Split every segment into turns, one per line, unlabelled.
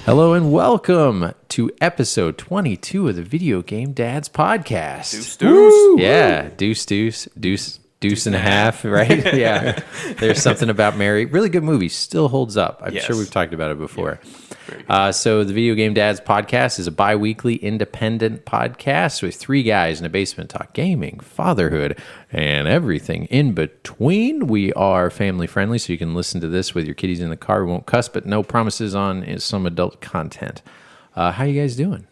Hello and welcome to episode 22 of the Video Game Dads podcast.
Deuce.
Yeah, deuce and a half, right? Yeah. There's something about Mary. Really good movie. Still holds up. I'm sure we've talked about it before. So the Video Game Dads podcast is a bi-weekly independent podcast with three guys in a basement talk gaming, fatherhood, and everything in between. We are family friendly, so you can listen to this with your kiddies in the car. We won't cuss, but no promises on some adult content. How you guys doing?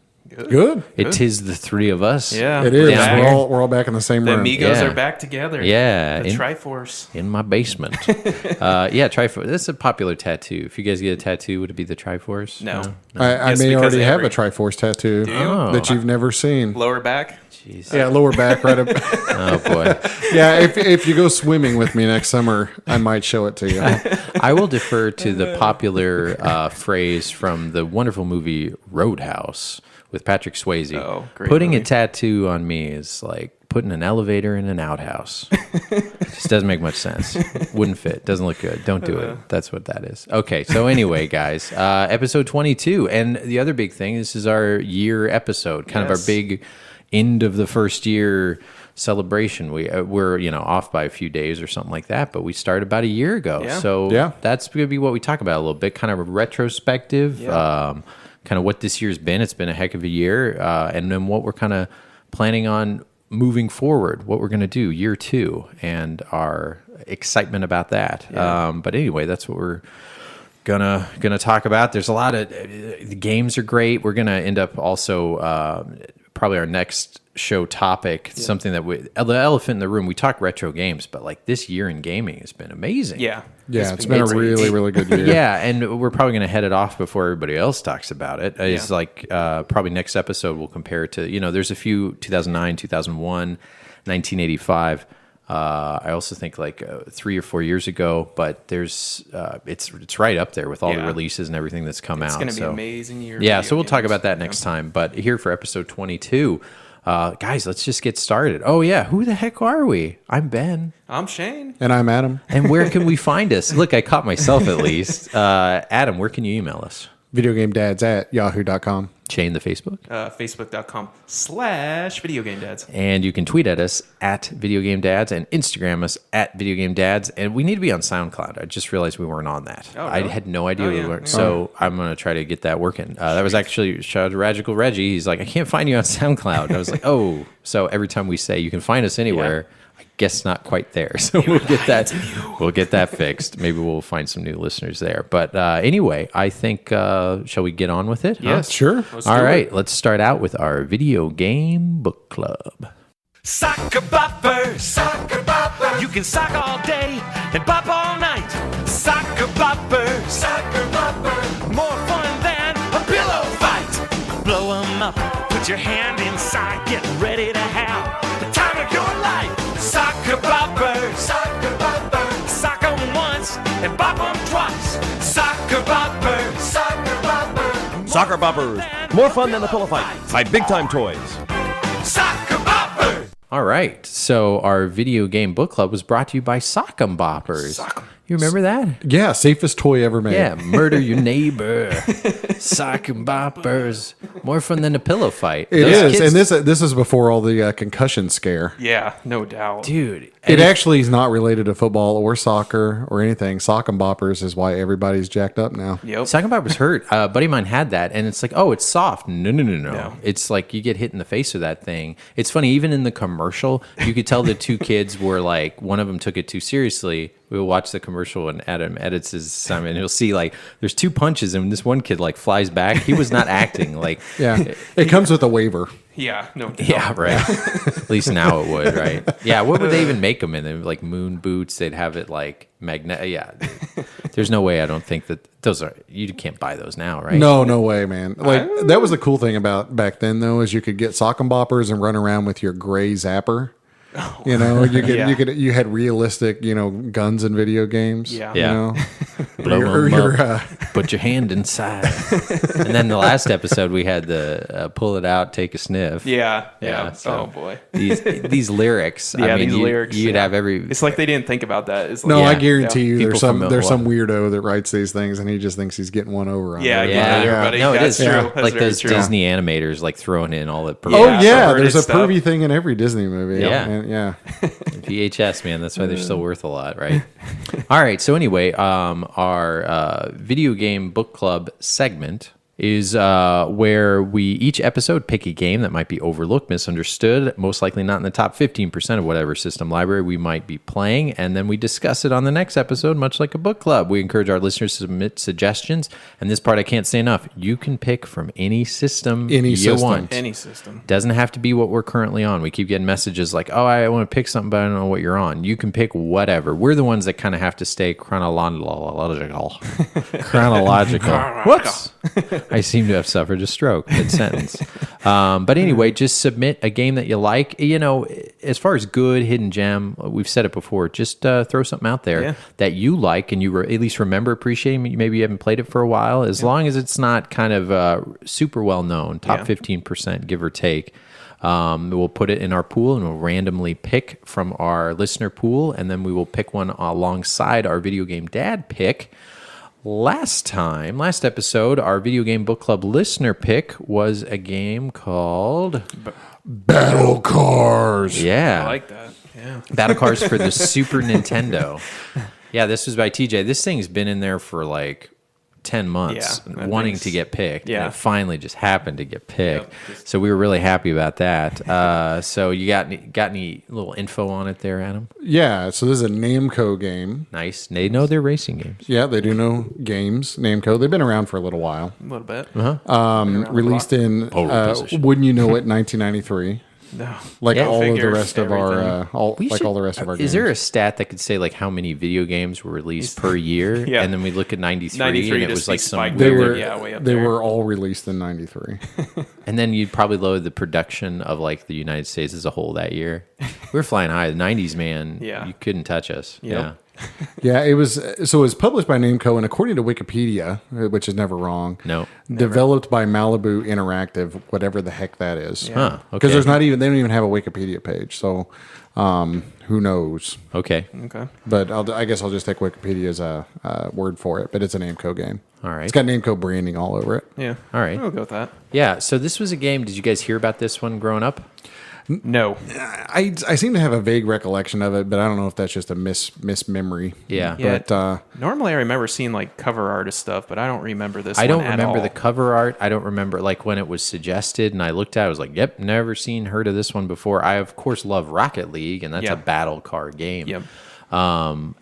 Good.
It is the three of us.
Yeah,
It is.
Down
We're all back in the same
the
room.
amigos
Yeah.
are back together.
Yeah,
the
in-
Triforce.
in my basement. Triforce. That's a popular tattoo. If you guys get a tattoo, would it be the Triforce?
No.
I
Yes,
may
because
already have
every-
a Triforce tattoo
Oh.
that you've never seen.
Lower back.
Jeez.
Yeah, lower back, right up.
Oh boy.
Yeah, if you go swimming with me next summer, I might show it to you.
I will defer to the popular phrase from the wonderful movie Roadhouse with Patrick Swayze.
Oh, great
Putting a
movie.
tattoo on me is like putting an elevator in an outhouse. Just doesn't make much sense. Wouldn't fit. Doesn't look good. Don't do it. That's what that is. Okay, so anyway, guys, episode 22. And the other big thing, this is our year episode, kind of our
Yes.
big end of the first year celebration. We're off by a few days or something like that, but we started about a year ago.
Yeah.
So
Yeah.
that's going to be what we talk about a little bit, kind of a retrospective, kind of what this year's been. It's been a heck of a year, and then what we're kind of planning on moving forward, what we're going to do year two, and our excitement about that. But anyway, that's what we're gonna talk about. There's a lot of the games are great. We're gonna end up also probably our next show topic, something that the elephant in the room. We talk retro games, but like this year in gaming has been amazing.
Yeah.
Yeah, it's been a really, really good year.
Yeah, and we're probably going to head it off before everybody else talks about it. It's
Yeah.
like probably next episode we'll compare it to, there's a few 2009, 2001, 1985. I also think like 3 or 4 years ago, but there's it's right up there with all the
Yeah.
releases and everything that's come
It's
out.
going to be
so.
an amazing year. of
Yeah,
video
so we'll talk
games.
about that next time. But here for episode 22, guys, let's just get started. Oh yeah, who the heck are we? I'm Ben.
I'm Shane.
And I'm Adam.
And where can we find us? Look, I caught myself at least. Adam, where can you email us?
VideoGameDads@yahoo.com.
Shane, the Facebook.
Facebook.com/VideoGameDads.
And you can tweet at us at VideoGameDads and Instagram us at VideoGameDads. And we need to be on SoundCloud. I just realized we weren't on that.
Oh,
I
really?
had no idea
Oh,
we
yeah,
weren't.
yeah.
So I'm going to try to get that working. That was actually, shout out to Radical Reggie. He's like, I can't find you on SoundCloud. And I was like, oh. So every time we say you can find us anywhere, I guess not quite there. So we'll get that fixed. Maybe we'll find some new listeners there. But anyway, I think, shall we get on with it?
Yes.
Sure.
Let's
All
do
right,
it.
let's start out with our Video Game Book Club.
Soccer boppers, soccer boppers. You can sock all day and bop all night. Soccer boppers, soccer boppers. More fun than a pillow fight. Blow 'em up, put your hand inside, get ready to have the time of your life. Soccer boppers, soccer boppers. Sock 'em once and bop 'em twice. Soccer boppers, soccer boppers.
Soccer Boppers. More fun than the pillow fight. By Big Time Toys.
Soccer boppers.
All right, so our Video Game Book Club was brought to you by Sock'em Boppers. You remember that?
Yeah, safest toy ever made.
Yeah, murder your neighbor. Sock'em Boppers. More fun than a pillow fight.
It
Those
is.
kids-
And this is before all the concussion scare.
Yeah, no doubt.
Dude.
It actually is not related to football or soccer or anything. Sock'em Boppers is why everybody's jacked up now.
Yep.
Sock'em Boppers hurt. A buddy of mine had that, and it's like, oh, it's soft. No.
No.
It's like you get hit in the face with that thing. It's funny, even in the commercial, you could tell the two kids were like, one of them took it too seriously. We'll watch the commercial and Adam edits his Simon, and he'll see like there's two punches, and this one kid like flies back. He was not acting like,
Yeah. It comes with a waiver.
Yeah, no doubt.
yeah, right. At least now it would, right? Yeah. What would they even make them in? They would, like moon boots. They'd have it like magnet. Yeah. There's no way. I don't think that those are. You can't buy those now, right?
No way, man. Like that was the cool thing about back then, though, is you could get Sock'em Boppers and run around with your gray zapper. You know, you
Yeah.
had realistic, guns in video games.
Yeah.
You
Yeah.
know?
Blow
Or
'em
your,
up. Put your hand inside. And then the last episode, we had the pull it out, take a sniff.
Yeah.
so
Oh boy.
These lyrics.
Yeah,
I mean,
these lyrics.
You'd have every.
It's like they didn't think about that. It's like,
no, I
Yeah.
guarantee you,
People
there's some
from
weirdo that writes these things, and he just thinks he's getting one over on
Yeah,
everybody.
yeah, everybody.
No, it
That's
is
true.
Yeah.
That's
like
very
those
true.
Disney animators, like throwing in all the.
Oh
Yeah,
yeah,
perverted
there's a
stuff.
pervy thing in every Disney movie.
Yeah.
And, yeah.
VHS, man. That's why they're still worth a lot, right? All right. So anyway, our video game book club segment is where we each episode pick a game that might be overlooked, misunderstood, most likely not in the top 15% of whatever system library we might be playing, and then we discuss it on the next episode, much like a book club. We encourage our listeners to submit suggestions, and this part I can't say enough. You can pick from any system you
system.
want.
Any system.
Doesn't have to be what we're currently on. We keep getting messages like, oh, I want to pick something, but I don't know what you're on. You can pick whatever. We're the ones that kind of have to stay chronological. Whoops. I seem to have suffered a stroke mid-sentence. But anyway, just submit a game that you like. You know, as far as good, hidden gem, we've said it before, just throw something out there that you like and you at least remember appreciating. Maybe you haven't played it for a while. As long as it's not kind of super well-known, top 15%, give or take. We'll put it in our pool and we'll randomly pick from our listener pool, and then we will pick one alongside our Video Game Dad pick. Last episode, our Video Game Book Club listener pick was a game called
Battle Cars.
Yeah.
I like that. Yeah.
Battle Cars for the Super Nintendo. Yeah, this was by TJ. This thing's been in there for like 10 months
Yeah,
wanting to get picked.
Yeah.
And it finally just happened to get picked.
Yep.
So we were really happy about that. So you got any little info on it there, Adam?
Yeah, so this is a Namco game.
Nice. They know their racing games.
Yeah, they do know games. Namco. They've been around for a little while.
A little bit.
Released in,
Pole position.
wouldn't you know it, 1993.
No.
Like
Yeah.
all of the
Figure
rest of our,
everything.
all
We should-
the rest of our games.
Is there a stat that could say like how many video games were released per year?
Yeah.
And then we look at 93
93
and it
just
was like some
spiked
They
weird.
were,
Yeah, way up
they
there.
were all released in 93.
And then you'd probably load the production of like the United States as a whole that year. We were flying high. The 90s, man.
Yeah.
You couldn't touch us.
Yep.
Yeah.
Yeah, it was published by Namco, and according to Wikipedia, which is never wrong,
No.
developed by Malibu Interactive, whatever the heck that is.
Huh.
Because
Okay.
they don't even have a Wikipedia page, so who knows?
Okay.
Okay.
But I guess I'll just take Wikipedia's word for it. But it's a Namco game.
All right.
It's got Namco branding all over it.
Yeah.
All right.
We'll go with that.
Yeah. So this was a game. Did you guys hear about this one growing up?
No.
I seem to have a vague recollection of it, but I don't know if that's just a mismemory.
Yeah.
Yeah.
But
Normally I remember seeing like cover artist stuff, but I don't remember this
I don't
one at
remember
all.
the cover art. I don't remember like when it was suggested and I looked at it, I was like, yep, never seen, heard of this one before. I, of course, love Rocket League, and that's
Yeah.
a battle car game.
Yep.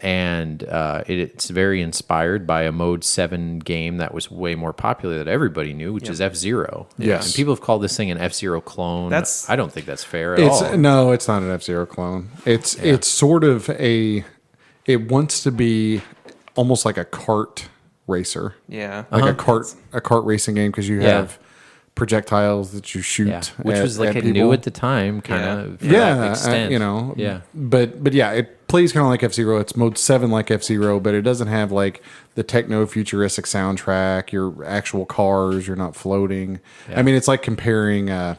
It's very inspired by a Mode 7 game that was way more popular that everybody knew, which is F-Zero.
Yes.
And people have called this thing an F-Zero clone.
That's-
I don't think that's fair at all.
no, it's not an F-Zero clone. It's sort of it wants to be almost like a kart racer.
Yeah.
Like a kart racing game, because you
Uh-huh. Yeah.
have projectiles that you shoot.
Yeah. Which was like a
people.
new at the time, kind
Yeah.
of.
Yeah,
extent. Yeah.
But yeah, it plays kind of like F-Zero. It's Mode 7 like F-Zero, but it doesn't have like the techno-futuristic soundtrack, your actual cars, you're not floating. I mean, it's like comparing, I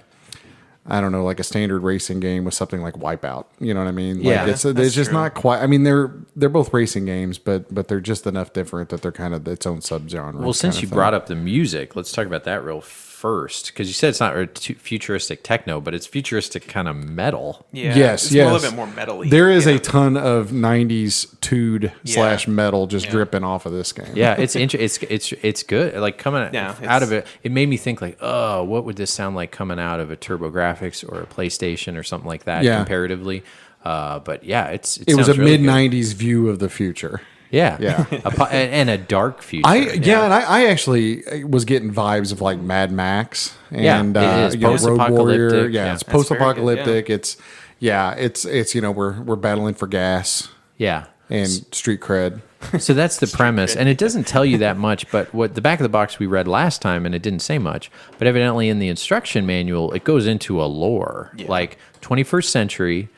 don't know, like a standard racing game with something like Wipeout. You know what I mean? Like
Yeah,
it's
that's
just
true.
not quite. I mean, they're both racing games, but they're just enough different that they're kind of its own subgenre.
Well, since you brought up the music, let's talk about that real first, because you said it's not futuristic techno, but it's futuristic kind of metal.
Yeah.
Yes,
It's
yes.
a little bit more metal-y.
There is
Yeah.
a ton of '90s tood
Yeah.
/ metal just
Yeah.
dripping off of this game.
Yeah, it's good. Like coming
Yeah,
out of
it's-
it made me think like, oh, what would this sound like coming out of a TurboGrafx or a PlayStation or something like that
Yeah.
comparatively. But yeah, it
It was
sounds
a
really
mid
good.
'90s view of the future.
Yeah,
Yeah.
and a dark future.
And I actually was getting vibes of like Mad Max and
it is.
you know, Road Warrior.
Post-apocalyptic,
Yeah,
yeah.
it's
That's very good,
post-apocalyptic. It's you know, we're battling for gas
yeah.
and street cred.
So that's the premise, and it doesn't tell you that much. But what the back of the box we read last time, and it didn't say much. But evidently, in the instruction manual, it goes into a lore, like 21st century.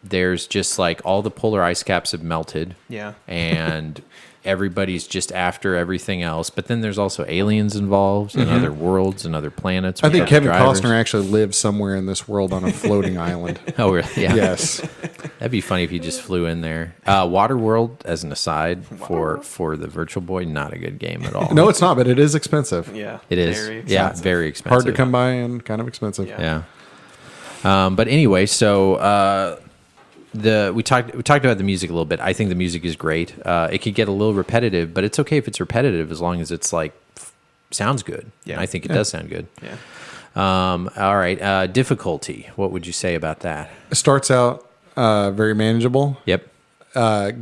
There's just like all the polar ice caps have melted.
Yeah.
And everybody's just after everything else. But then there's also aliens involved and other worlds and other planets.
I
with
think
other
Kevin
drivers.
Costner actually lives somewhere in this world on a floating island.
Oh, really? Yeah.
Yes.
That'd be funny if you just flew in there. Waterworld, as an aside, for the Virtual Boy, not a good game at all.
No, it's not, but it is expensive.
Yeah.
It is.
Very
Yeah,
expensive.
very expensive.
Hard to come by and kind of expensive.
Yeah.
Yeah. But anyway, so we talked about the music a little bit. I think the music is great. It could get a little repetitive, but it's okay if it's repetitive as long as it's like sounds good.
Yeah.
And I think it does sound good.
Yeah.
All right. Difficulty. What would you say about that?
It starts out very manageable.
Yep.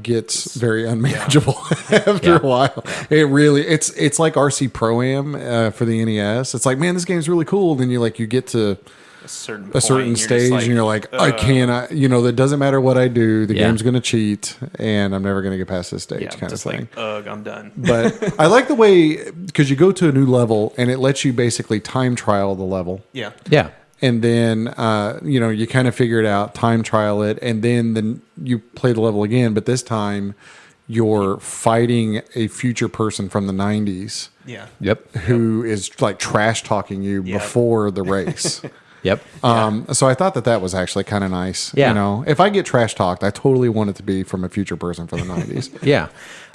Gets very unmanageable after a while. It really, it's like RC Pro-Am for the NES. It's like, man, this game's really cool. Then you get to
A certain
a certain stage and you're like, I cannot, that doesn't matter what I do. The game's going to cheat and I'm never going to get past this stage kind of
just
thing.
like, ugh, I'm done.
But I like the way, because you go to a new level and it lets you basically time trial the level.
Yeah.
Yeah.
And then, you kind of figure it out, time trial it, and then you play the level again. But this time, you're fighting a future person from the 90s
Yeah.
Yep.
who is like trash talking you before the race.
Yep.
So I thought that was actually kind of nice.
Yeah.
If I get trash talked, I totally want it to be from a future person from the 90s.
Yeah.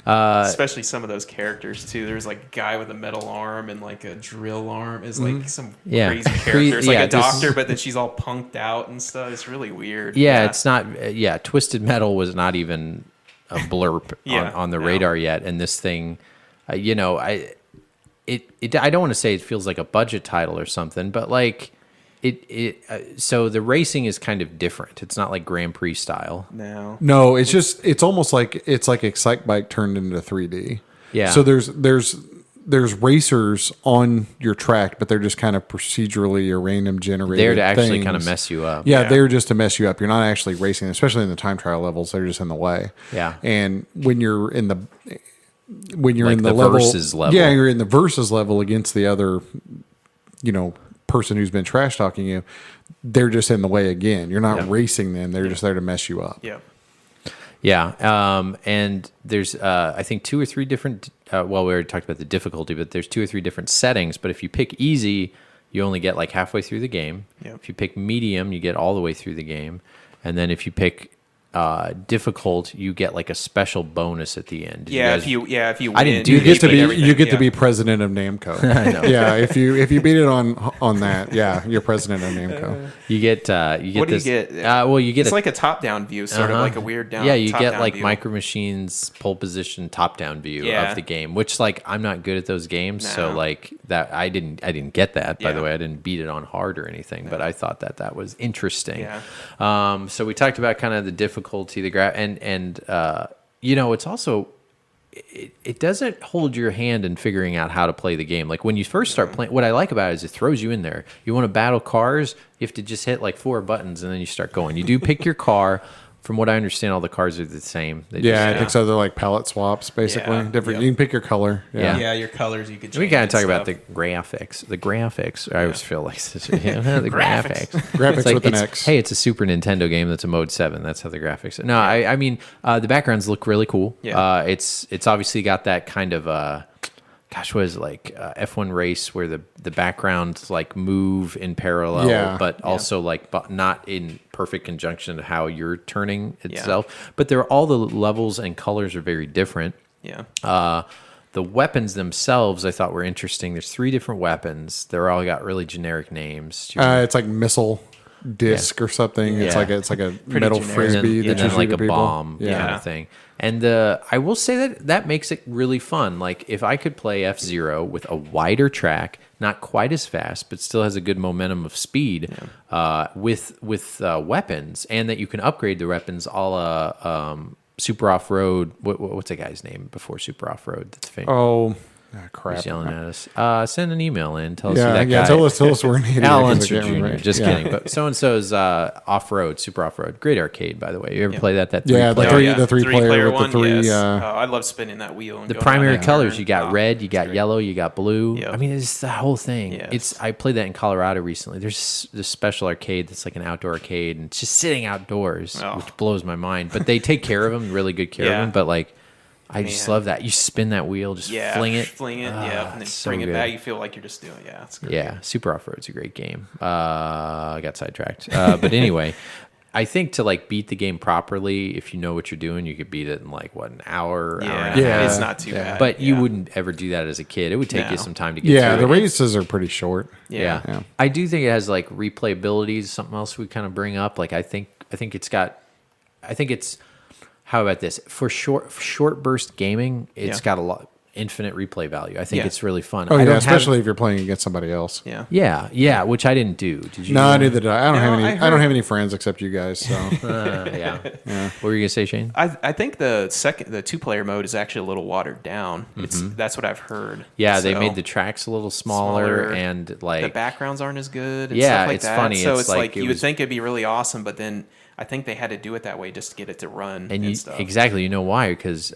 Especially some of those characters too. There's like a guy with a metal arm and like a drill arm is like some
Yeah.
crazy character. There's like
Yeah,
a doctor, but then she's all punked out and stuff. It's really weird.
Yeah, it's not. Twisted Metal was not even a blurb
Yeah,
on the
no.
radar yet, and this thing, I don't want to say it feels like a budget title or something, but like so the racing is kind of different. It's not like Grand Prix style.
No, it's almost like it's like Excite Bike turned into 3D.
Yeah.
So there's racers on your track, but they're just kind of procedurally or random generated.
There to actually
things.
kind of mess you up.
Yeah, they're just to mess you up. You're not actually racing, especially in the time trial levels. They're just in the way.
Yeah.
And when you're in the
Like
the
the versus level.
yeah, you're in the versus level against the other, person who's been trash talking you. They're just in the way again. You're not racing them. They're just there to mess you up.
Yeah.
Yeah, and there's I think 2 or 3 different. We already talked about the difficulty, but there's 2 or 3 different settings. But if you pick easy, you only get like halfway through the game.
Yep.
If you pick medium, you get all the way through the game, and then if you pick difficult, you get like a special bonus at the end. Did
Yeah,
you guys-
if you
I
win,
didn't do
You
this,
get to
beat
be
everything.
you get to
Yeah.
be president of Namco.
I know.
Yeah, if you beat it on that, you're president of Namco.
You get
What do you
this.
get?
Well, you get
It's like a top-down view, sort of like a weird down.
Yeah, you get
top-down
like
view.
Micro Machines pole position top down view
Yeah.
of the game, which like I'm not good at those games, so
No.
like that I didn't get that. By the
Yeah.
way, I didn't beat it on hard or anything, but I thought that was interesting.
Yeah.
So we talked about kind of the difficulty, the and it's also it doesn't hold your hand in figuring out how to play the game. Like when you first start playing, what I like about it is it throws you in there. You want to battle cars, you have to just hit like 4 buttons and then you start going. You do pick your car. From what I understand, all the cars are the same. They
Yeah,
just-
I think so. They're like palette swaps, basically.
Yeah.
Different.
Yep.
You can pick your color.
Yeah.
Yeah, your colors you could change.
We kind of
and
talk about
stuff.
the graphics. The graphics. I always feel like the graphics.
Graphics
It's like,
with an
it's-
X.
Hey, it's a Super Nintendo game that's a mode 7. That's how the graphics. No, I mean the backgrounds look really cool.
Yeah.
It's obviously got that kind of what is it like F1 race where the backgrounds like move in parallel,
Yeah.
but also but not in perfect conjunction to how you're turning itself. But all the levels and colors are very different.
Yeah.
The weapons themselves, I thought were interesting. There's 3 different weapons. They're all got really generic names.
It's like missile disc or something. It's
Yeah.
like a metal
generic.
frisbee
and
that
then
you
like
shoot
a
at people.
bomb
Yeah.
kind of thing. And I will say that makes it really fun. Like if I could play F-Zero with a wider track, not quite as fast, but still has a good momentum of speed, with weapons, and that you can upgrade the weapons, a la Super Off Road. What's that guy's name before Super Off Road? That's famous.
Oh, crap.
He's yelling at us. Send an email in. Tell us who that
Yeah,
guy.
tell us we're an idiot.
Al
'cause I
Unser
can't
Jr.
remember.
Just
Yeah.
kidding. But so and so's Off Road, Super Off Road, great arcade by the way. You ever play that? That
Yeah, the
three-player?
three-player with the three,
Yes. I love spinning that wheel. And
The
going
primary
down that
colors,
turn.
you got red, you got yellow, you got blue.
Yep.
I mean, it's the whole thing.
Yes.
I played that in Colorado recently. There's this special arcade that's like an outdoor arcade, and it's just sitting outdoors,
Oh.
which blows my mind. But they take care of them, really good care of
Yeah.
them. But like, I just love that. You spin that wheel, just fling it.
And then
so
bring it
good.
back. You feel like you're just doing it's great.
Yeah, Super Off-Road's a great game. I got sidetracked. But anyway, I think to like beat the game properly, if you know what you're doing, you could beat it in like an hour, hour and a half.
It's not too bad.
But you wouldn't ever do that as a kid. It would take you some time to get
Yeah,
through
the
it.
races are pretty short.
Yeah. I do think it has like replayability is something else we kind of bring up. Like I think it's how about this? For short burst gaming, it's got a lot infinite replay value. I think it's really fun.
Oh,
I
yeah,
don't
especially if you're playing against somebody else.
Yeah.
which I didn't do. Did you?
No, neither did I. I don't have any.
I
I don't have any friends except you guys. So
What were you gonna say, Shane?
I think the 2-player mode is actually a little watered down. That's what I've heard.
Yeah, they
So,
made the tracks a little smaller and like
the backgrounds aren't as good. And
Yeah,
stuff like
it's
that.
funny.
So
It's
it's
like
like
it
you
was-
would think it'd be really awesome, but then I think they had to do it that way just to get it to run and stuff.
exactly. You know why? Because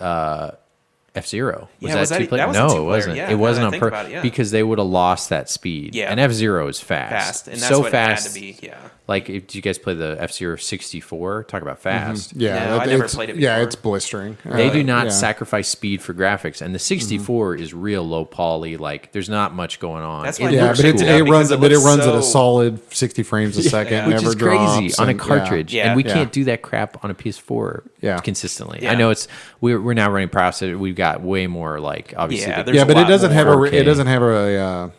F-Zero
Yeah, was that-
two-player?
that was a
No, it
two-player.
wasn't.
Yeah,
it wasn't
now
on
that I think
purpose
about it, yeah.
because they would have lost that speed.
Yeah.
And F-Zero is fast.
And that's
so
what
fast.
it had to be. Yeah.
Like, did you guys play the F-Zero 64? Talk about fast.
yeah,
No, I never
it's-
played it
Yeah,
before.
it's blistering.
They do not
yeah.
sacrifice speed for graphics, and the 64 is real low poly. Like, there's not much going on.
That's
It
why
Yeah,
looks
but
looks
it
cool.
runs.
Because
But it
looks
runs at a
so-
solid 60 frames a second.
which
never
is
drops,
crazy on a
and-
cartridge,
Yeah.
and we
Yeah.
can't do that crap on a PS4
Yeah.
consistently.
Yeah.
I know we're now running processor. We've got way more like obviously.
Yeah,
the-
there's
Yeah,
a
but it
lot
doesn't have
more.
a. It doesn't have a.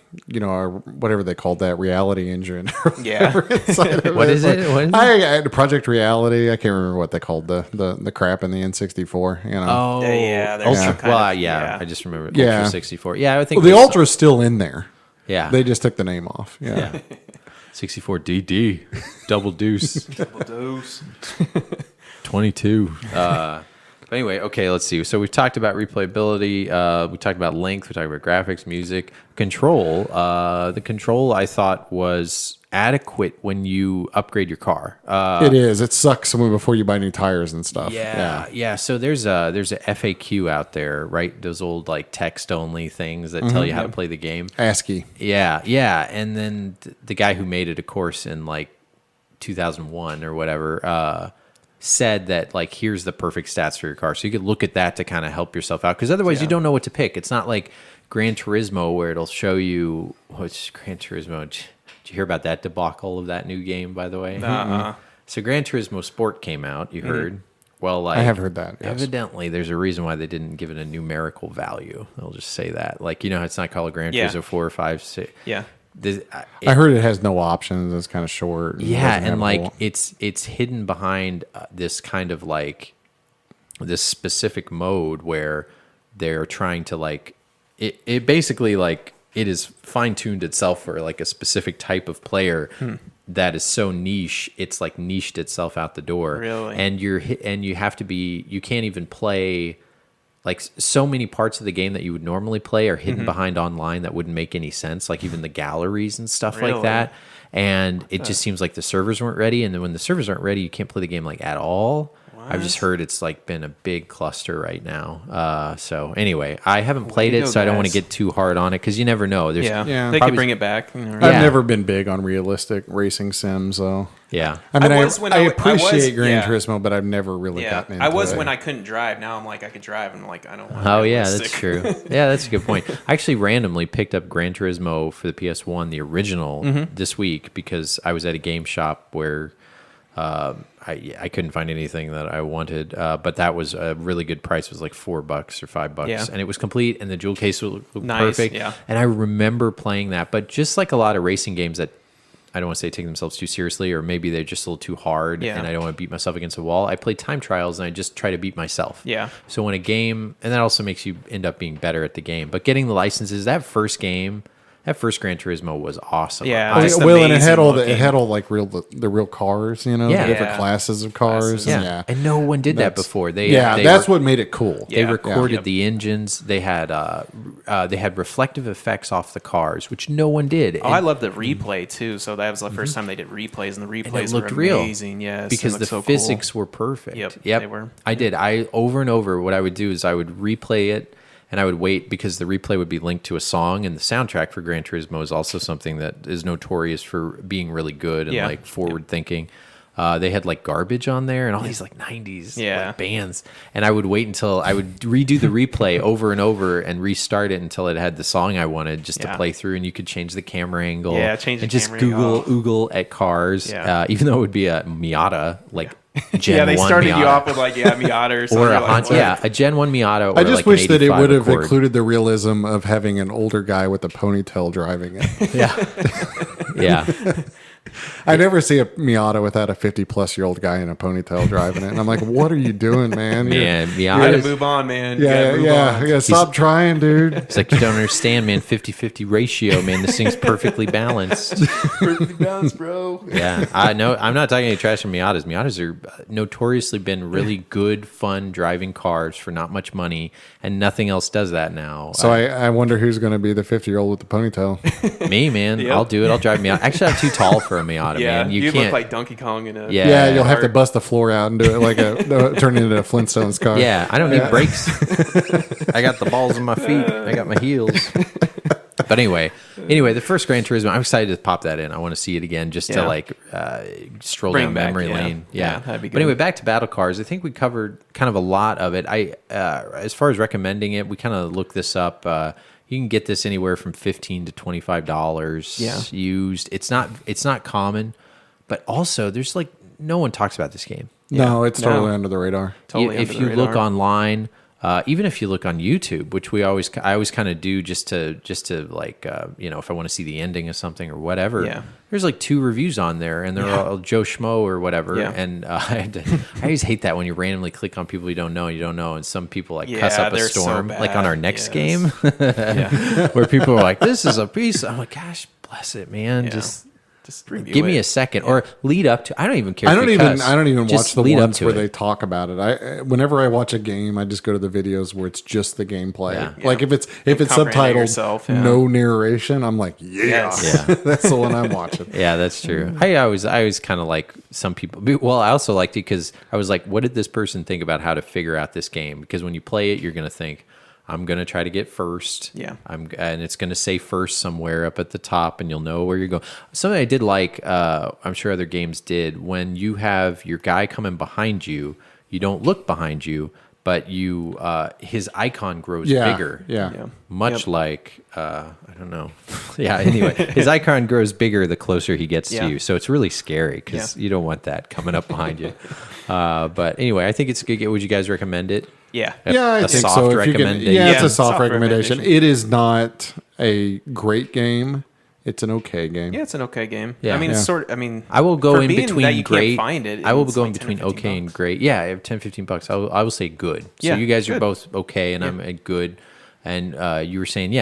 Whatever they called that reality engine.
Yeah.
What is it? What is it?
I Project Reality. I can't remember what they called the crap in the N64. You know.
Oh,
Yeah, there's
Ultra.
some kind
Well,
of-
yeah,
yeah.
I just remember
Yeah.
Ultra 64. Yeah, I think
Well, the
there's-
Ultra's still in there.
Yeah,
They just took the name off. Yeah.
yeah. 64 DD, double deuce, 22. But anyway, okay, let's see. So we've talked about replayability. We talked about length. We talked about graphics, music, control. The control I thought was adequate when you upgrade your car.
It is. It sucks before you buy new tires and stuff.
Yeah. So there's a FAQ out there, right? Those old like text only things that tell you how to play the game.
ASCII.
Yeah. And then the guy who made it, of course, in like 2001 or whatever, said that like here's the perfect stats for your car, so you could look at that to kind of help yourself out, because otherwise you don't know what to pick. It's not like Gran Turismo where it'll show you what's Gran Turismo. Did you hear about that debacle of that new game, by the way? So Gran Turismo Sport came out. You heard? Well, like
I have heard that, yes.
Evidently, there's a reason why they didn't give it a numerical value. I'll just say that. Like, it's not called Gran
Yeah.
Turismo 4 or 5, 6.
Yeah.
I heard it has no options. It's kind of short. and
Yeah,
doesn't have
and
a
like
whole-
it's hidden behind this kind of like this specific mode where they're trying to like it basically like it is fine-tuned itself for like a specific type of player that is so niche. It's like niched itself out the door.
Really?
And you have to be, you can't even play like so many parts of the game that you would normally play are hidden behind online that wouldn't make any sense, like even the galleries and stuff like
Really?
that. And it just seems like the servers weren't ready, and then when the servers aren't ready, you can't play the game like at all. I've just heard it's like been a big cluster right now. So anyway, I haven't played
to
it,
go,
so I don't want to
guys.
get too hard on it, because you never know. There's
Yeah.
They
probably-
could bring it back.
I've
Yeah.
never been big on realistic racing sims, though.
yeah.
I mean,
I
I,
was when
I
I was-
appreciate Gran
yeah.
Turismo, but I've never really
Yeah,
gotten into
I was
it.
when I couldn't drive. Now I'm like I could drive, and I'm like I don't want.
Oh yeah, that's
realistic.
true. Yeah, that's a good point. I actually randomly picked up Gran Turismo for the PS1, the original, this week because I was at a game shop where I couldn't find anything that I wanted, but that was a really good price. It was like $4 or $5,
Yeah.
and it was complete, and the jewel case was
Nice,
perfect.
yeah.
And I remember playing that, but just like a lot of racing games that I don't want to say take themselves too seriously, or maybe they're just a little too hard,
Yeah.
and I don't want to beat myself against a wall. I play time trials, and I just try to beat myself.
Yeah.
So when a game, and that also makes you end up being better at the game. But getting the licenses, that first game, that first Gran Turismo was awesome.
Yeah,
Oh,
just
well, and it had
amazing
all
looking.
like the real cars, the
Yeah.
different
Yeah.
classes of cars.
Classes.
and
yeah. And no one did that
That's-
before. They
that's what made it cool.
They
Yeah.
recorded
Yeah.
the engines. They had reflective effects off the cars, which no one did.
Oh, I love the replay too. So that was the first time they did replays, and the
And
replays
it looked
were
real.
amazing. Yes,
because
it
the
looked so cool.
physics were perfect.
Yep,
Yep,
they were.
I did. I over and over. What I would do is I would replay it, and I would wait because the replay would be linked to a song, and the soundtrack for Gran Turismo is also something that is notorious for being really good and
Yeah.
like forward thinking. They had like Garbage on there and all these like 90s
Yeah.
like, bands. And I would wait until I would redo the replay over and over and restart it until it had the song I wanted just to play through. And you could change the camera angle.
Yeah, change the
and just
camera
Google at cars.
Yeah.
Even though it would be a Miata, like Gen
Yeah, they
1
started
Miata.
you off with like Miata or something.
Or a
You're like,
Honda,
what?
a Gen 1 Miata. Or
I just
like
wish
an
that it
85
would have
Accord.
included the realism of having an older guy with a ponytail driving it.
Yeah.
I never see a Miata without a 50-plus-year-old guy in a ponytail driving it. And I'm like, what are you doing, man?
Man,
You gotta
Miata.
move on, man. You
Yeah,
gotta move
yeah,
on.
yeah. Stop trying, dude.
It's like, you don't understand, man. 50-50 ratio, man. This thing's perfectly balanced.
Perfectly balanced, bro.
Yeah. I know. I'm not talking any trash on Miatas. Miatas are notoriously been really good, fun driving cars for not much money, and nothing else does that now.
So I wonder who's going to be the 50-year-old with the ponytail.
Me, man.
Yep.
I'll do it. I'll drive Miata. Actually, I'm too tall for a Miata,
Yeah,
man.
you
You can't.
look like Donkey Kong in a.
Yeah.
Yeah, you'll have to bust the floor out and do it like turn it into a Flintstones car.
Yeah, I don't need brakes. I got the balls in my feet. I got my heels. But anyway, the first Gran Turismo, I'm excited to pop that in. I want to see it again just to
Yeah.
like stroll
Bring
down
back,
memory
yeah.
lane.
Yeah,
Yeah.
that'd be
But
good.
anyway, back to Battle Cars. I think we covered kind of a lot of it. As far as recommending it, we kind of looked this up. You can get this anywhere from $15 to $25 used. It's not common, but also there's like no one talks about this game.
No, it's totally
No.
under the radar.
Totally
If
under the
you look
radar.
online, even if you look on YouTube, which I always kind of do just to like if I want to see the ending of something or whatever.
Yeah.
There's like 2 reviews on there, and they're all Joe Schmo or whatever.
Yeah.
And I always hate that when you randomly click on people you don't know, and some people like cuss
Yeah,
up a
they're so
storm, like on
bad.
our next
Yes.
game,
Yeah.
where people are like, "This is a piece." I'm like, "Gosh, bless it, man.
Yeah.
Just
review
give me
it.
a second or lead up to." I don't even care.
I
if
don't
you
even
cuss.
I don't even
Just
watch the
lead up
ones
to
where
it.
they talk about it. Whenever I watch a game, I just go to the videos where it's just the gameplay.
Yeah.
Like if it's
comprehend it
subtitled
yourself, yeah.
no narration, I'm like,
Yes.
Yeah.
that's the one I'm watching.
Yeah, that's true. I always kind of like some people. Well, I also liked it because I was like, what did this person think about how to figure out this game? Because when you play it, you're going to think, I'm going to try to get first.
Yeah.
And it's going to say first somewhere up at the top, and you'll know where you're going. Something I did like, I'm sure other games did, when you have your guy coming behind you, you don't look behind you, but his icon grows bigger.
Yeah.
Yeah.
Much
Yep.
like, I don't know. Yeah, anyway, his icon grows bigger the closer he gets
Yeah.
to you. So it's really scary because you don't want that coming up behind you. But anyway, I think it's good. Would you guys recommend it?
Yeah.
Yeah, I
A
think
soft
so. If you can,
recommendation.
yeah, it's
Yeah,
a soft
soft
recommendation.
recommendation.
It is not a great game. It's an okay game.
Yeah, it's an okay game.
Yeah.
I mean,
Yeah.
it's sort. I mean,
I will go
for
in
being
between
that you
great.
Can't find it.
I will
it's
go in
like 10
between
or 15
okay and
bucks.
great. Yeah, I have $10-15. I will say good. So
Yeah,
you guys are
good.
both okay, and I'm at good. And you were saying,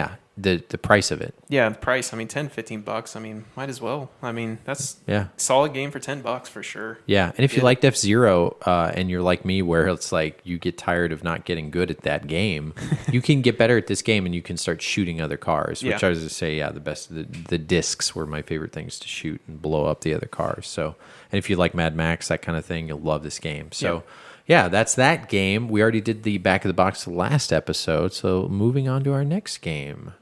the price of it.
Yeah, the price. I mean, $10-15. I mean, might as well. I mean, that's
Yeah.
solid game for $10 for sure.
Yeah, and if you
Yeah.
liked F-Zero and you're like me, where it's like you get tired of not getting good at that game, you can get better at this game and you can start shooting other cars. Which
Yeah.
I was to say, the best. The discs were my favorite things to shoot and blow up the other cars. So, and if you like Mad Max, that kind of thing, you'll love this game. So, yeah, that's that game. We already did the back of the box last episode. So, moving on to our next game.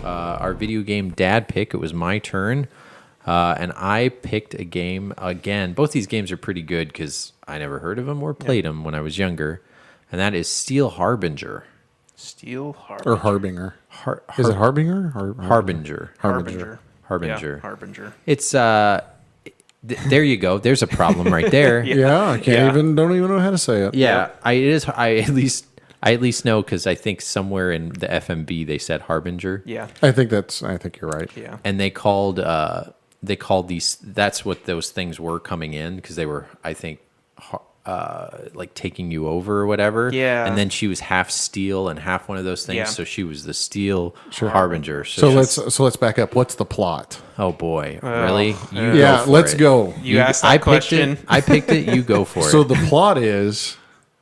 Our video game dad pick. It was my turn. And I picked a game again. Both these games are pretty good because I never heard of them or played them when I was younger. And that is Steel Harbinger.
Steel Harbinger.
Or Harbinger. Is it Harbinger?
Harbinger.
Harbinger.
Harbinger.
Yeah, Harbinger.
It's there you go. There's a problem right there.
Yeah, I
Yeah.
don't even know how to say it.
Yeah, I at least know because I think somewhere in the FMV they said Harbinger.
Yeah.
I think you're right.
Yeah.
And they called these. That's what those things were coming in because they were, I think, like taking you over or whatever.
Yeah.
And then she was half steel and half one of those things,
Yeah.
so she was the Steel Harbinger.
So let's back up. What's the plot?
Oh boy, really? You
Yeah,
go for
let's
it.
go.
You asked that question.
I picked it. You go for
So
it.
the plot is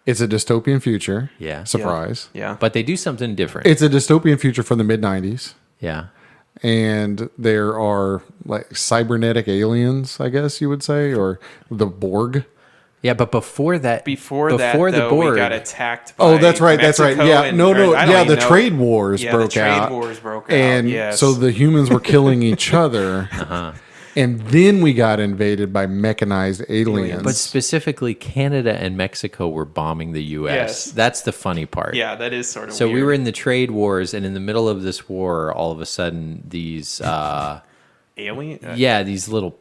it's a dystopian future.
Yeah.
Surprise.
Yeah.
But they do something different.
It's a dystopian future from the mid 90s.
Yeah.
And there are like cybernetic aliens, I guess you would say, or the Borg.
Yeah, but before that,
Before
the
though,
board,
we got attacked by
Oh, that's right. That's right.
Mexico
Yeah.
and-
No,
or
no.
I don't
Yeah,
even
the
know.
trade wars
Yeah,
broke
the trade
out.
wars broke out.
And
Yes.
so the humans were killing each other. And then we got invaded by mechanized aliens.
but specifically Canada and Mexico were bombing the U.S.
Yes.
That's the funny part.
Yeah, that is sort of
So
weird.
we were in the trade wars, and in the middle of this war, all of a sudden, these
alien.
these little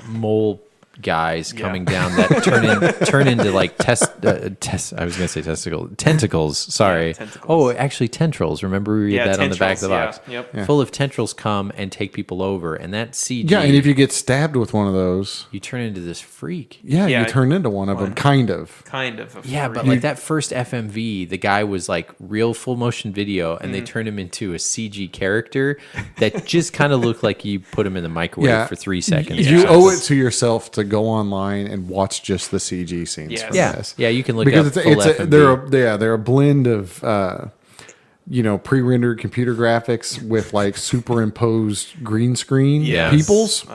mole guys coming down that turn into like I was gonna say tentacles. Sorry.
tentacles.
Oh, actually tendrils. Remember we read
Yeah,
that on the back of the
tendrils,
box.
yeah, yep.
Full of tendrils come and take people over, and that CG.
yeah, and if you get stabbed with one of those,
you turn into this freak.
yeah,
Yeah,
you turn into one of them, kind of.
Kind of. A
Yeah, but
freak.
like that first FMV, the guy was like real full motion video, and they turned him into a CG character that just kind of looked like you put him in the microwave
Yeah.
for 3 seconds.
You owe it to yourself to go online and watch just the CG scenes
Yes.
from
Yeah,
this.
yeah, you can look
Because
up full FMV.
they're a blend of pre-rendered computer graphics with like superimposed green screen
Yes.
peoples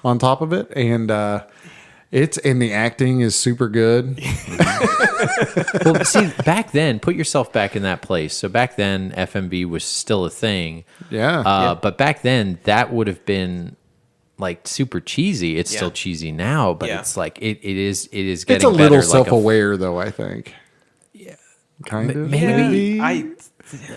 on top of it, and the acting is super good.
Well, see, back then, put yourself back in that place. So back then, FMV was still a thing.
Yeah.
But back then, that would have been like super cheesy. It's
Yeah.
still cheesy now, but
Yeah.
it's like it is getting
It's a
better.
little
like
self-aware, though. I think. Yeah. Kind of.
maybe.
I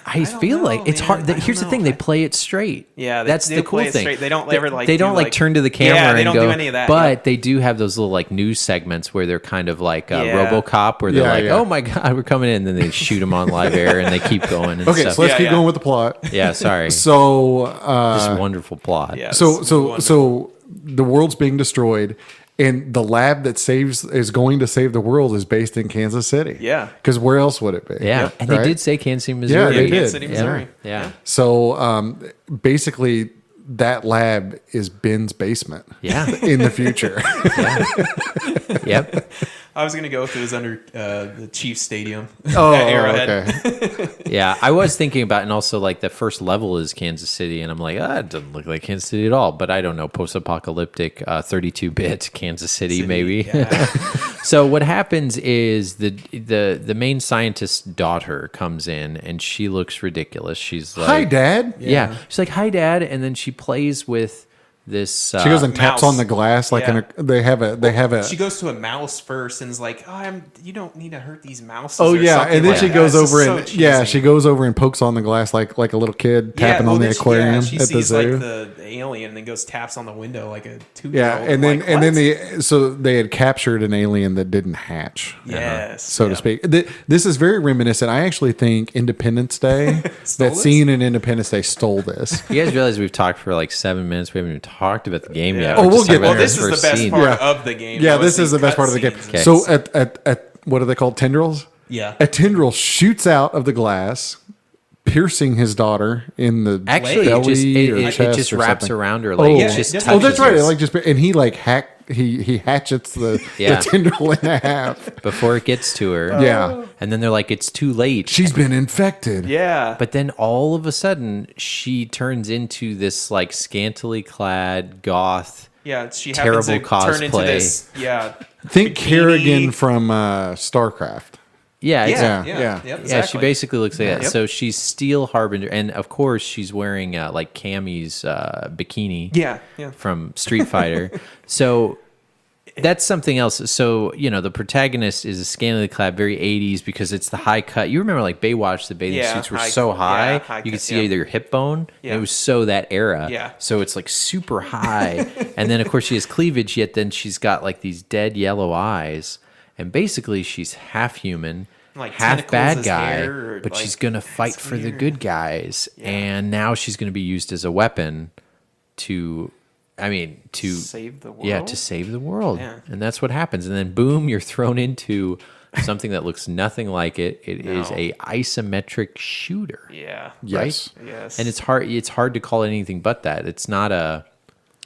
I feel
know,
like it's
man.
hard.
I don't
Here's the
know.
thing: they play it straight.
Yeah,
that's
they
the cool
play it
thing.
straight. They don't ever, like,
they
do,
don't like
like-
turn to the camera.
Yeah, they
and
don't
go,
do any of that,
But
yeah.
they do have those little like news segments where they're kind of like
Yeah.
RoboCop, where they're
Yeah,
like,
yeah.
"Oh my God, we're coming in!" And then they shoot them on live air, and they keep going. And
Okay,
stuff.
so let's
Yeah,
keep
yeah.
going with the plot.
Yeah, sorry.
So,
This wonderful plot.
Yeah.
so,
It's
so,
wonderful.
so the world's being destroyed, and the lab that is going to save the world is based in Kansas City.
Yeah.
because where else would it be?
Yeah, and they
Right?
did say Kansas City, Missouri.
they did.
Kansas City,
Yeah.
Missouri.
Yeah.
So, basically, that lab is Ben's basement.
Yeah.
in the future.
Yep.
I was gonna go if it was under the Chiefs Stadium.
Oh,
at Arrowhead.
okay.
Yeah, I was thinking about, and also like the first level is Kansas City, and I'm like, it doesn't look like Kansas City at all. But I don't know, post-apocalyptic, 32-bit Kansas City, maybe.
Yeah.
So what happens is the main scientist's daughter comes in, and she looks ridiculous. She's like,
Hi, Dad.
Yeah, she's like, "Hi, Dad," and then she plays with this.
She goes and taps
mouse.
on the glass like
Yeah.
they have a.
She goes to a mouse first and is like, "Oh, you don't need to hurt these mouses."
Oh
or
yeah,
something
and then
like
she
that.
goes
It's just
over
so
and
cheesy.
she goes over and pokes on the glass like a little kid tapping on the
then
aquarium
she
at the
sees
zoo.
like the alien and then goes taps on the window like a 2-year-old.
Yeah, and then
like,
and then
what?
they had captured an alien that didn't hatch,
Yes,
so to
yeah.
speak. This is very reminiscent. I actually think Independence Day,
Stole
that
this?
scene in Independence Day stole this.
You guys realize we've talked for like 7 minutes. We haven't even talked about the game yet.
Yeah.
We're
Oh, we'll
just
get
talking about
there.
This is the
first
best
scene.
part
Yeah.
of the game.
Yeah,
though,
this is the
these
best part of the game.
cutscenes.
Okay.
So at what are they called? Tendrils.
Yeah.
A tendril shoots out of the glass, piercing his daughter in the
Actually,
belly or
it
chest
just
or
wraps
something.
around her. Like
Oh,
it just
yeah,
touches
that's right.
her.
It like just and he like he hatchets the tendril in half.
Before it gets to her.
Yeah,
And then they're like, it's too late.
she's been infected.
Yeah.
But then all of a sudden, she turns into this like scantily clad goth.
Yeah, she
Terrible
happens to turn into
cosplay.
this. Yeah.
Think
bikini.
Kerrigan from StarCraft.
Yeah,
Yeah.
Yeah,
Yeah.
yeah.
Yep,
Yeah,
exactly.
she basically looks like that.
Yep.
So she's Steel Harbinger, and of course she's wearing like Cammy's bikini.
Yeah. Yeah.
From Street Fighter. So that's something else. So the protagonist is a scantily clad, very 80s because it's the high cut. You remember like Baywatch, the bathing
Yeah,
suits were
high-
so
yeah,
high,
high
you
cut,
could see
yeah.
either your hip bone.
Yeah.
And it was so that era.
Yeah.
So it's like super high, and then of course she has cleavage. Yet then she's got like these dead yellow eyes, and basically she's half human.
Like
half
tentacles
bad
as
guy,
hair, or,
but
like,
she's gonna fight
that's
for the
weird.
good guys, and now she's gonna be used as a weapon to
Save the world.
yeah, to save the world.
Yeah.
And that's what happens. And then boom, you're thrown into something that looks nothing like it. It is
No.
a isometric shooter.
Yeah.
Yes.
Yes.
And it's hard to call it anything but that. It's not a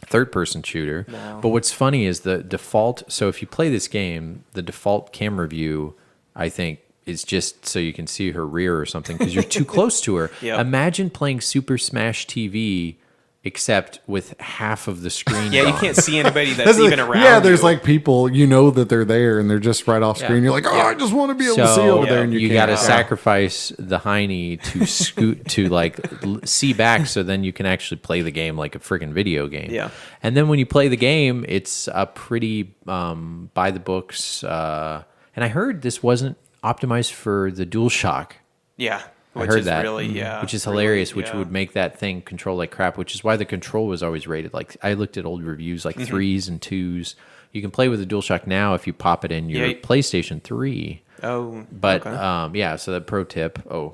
third person shooter.
No.
But what's funny is the default, so if you play this game, the default camera view, I think, is just so you can see her rear or something because you're too close to her.
Yep.
Imagine playing Super Smash TV except with half of the screen.
Yeah, you
gone.
can't see anybody that's even around.
Yeah, there's
you.
like people that they're there and they're just right off screen. You're like, I just want to be able to see over there, and you
got to
can't.
sacrifice the hiney to scoot to like see back, so then you can actually play the game like a freaking video game.
Yeah.
And then when you play the game, it's a pretty by the books. And I heard this wasn't optimized for the DualShock.
Yeah.
I
Which
heard
is
that,
really,
which is
really,
hilarious, which
yeah.
would make that thing control like crap, which is why the control was always rated. Like I looked at old reviews, like 3s and 2s. You can play with the DualShock now if you pop it in your PlayStation 3.
Oh,
But
okay.
so that pro tip.
Oh,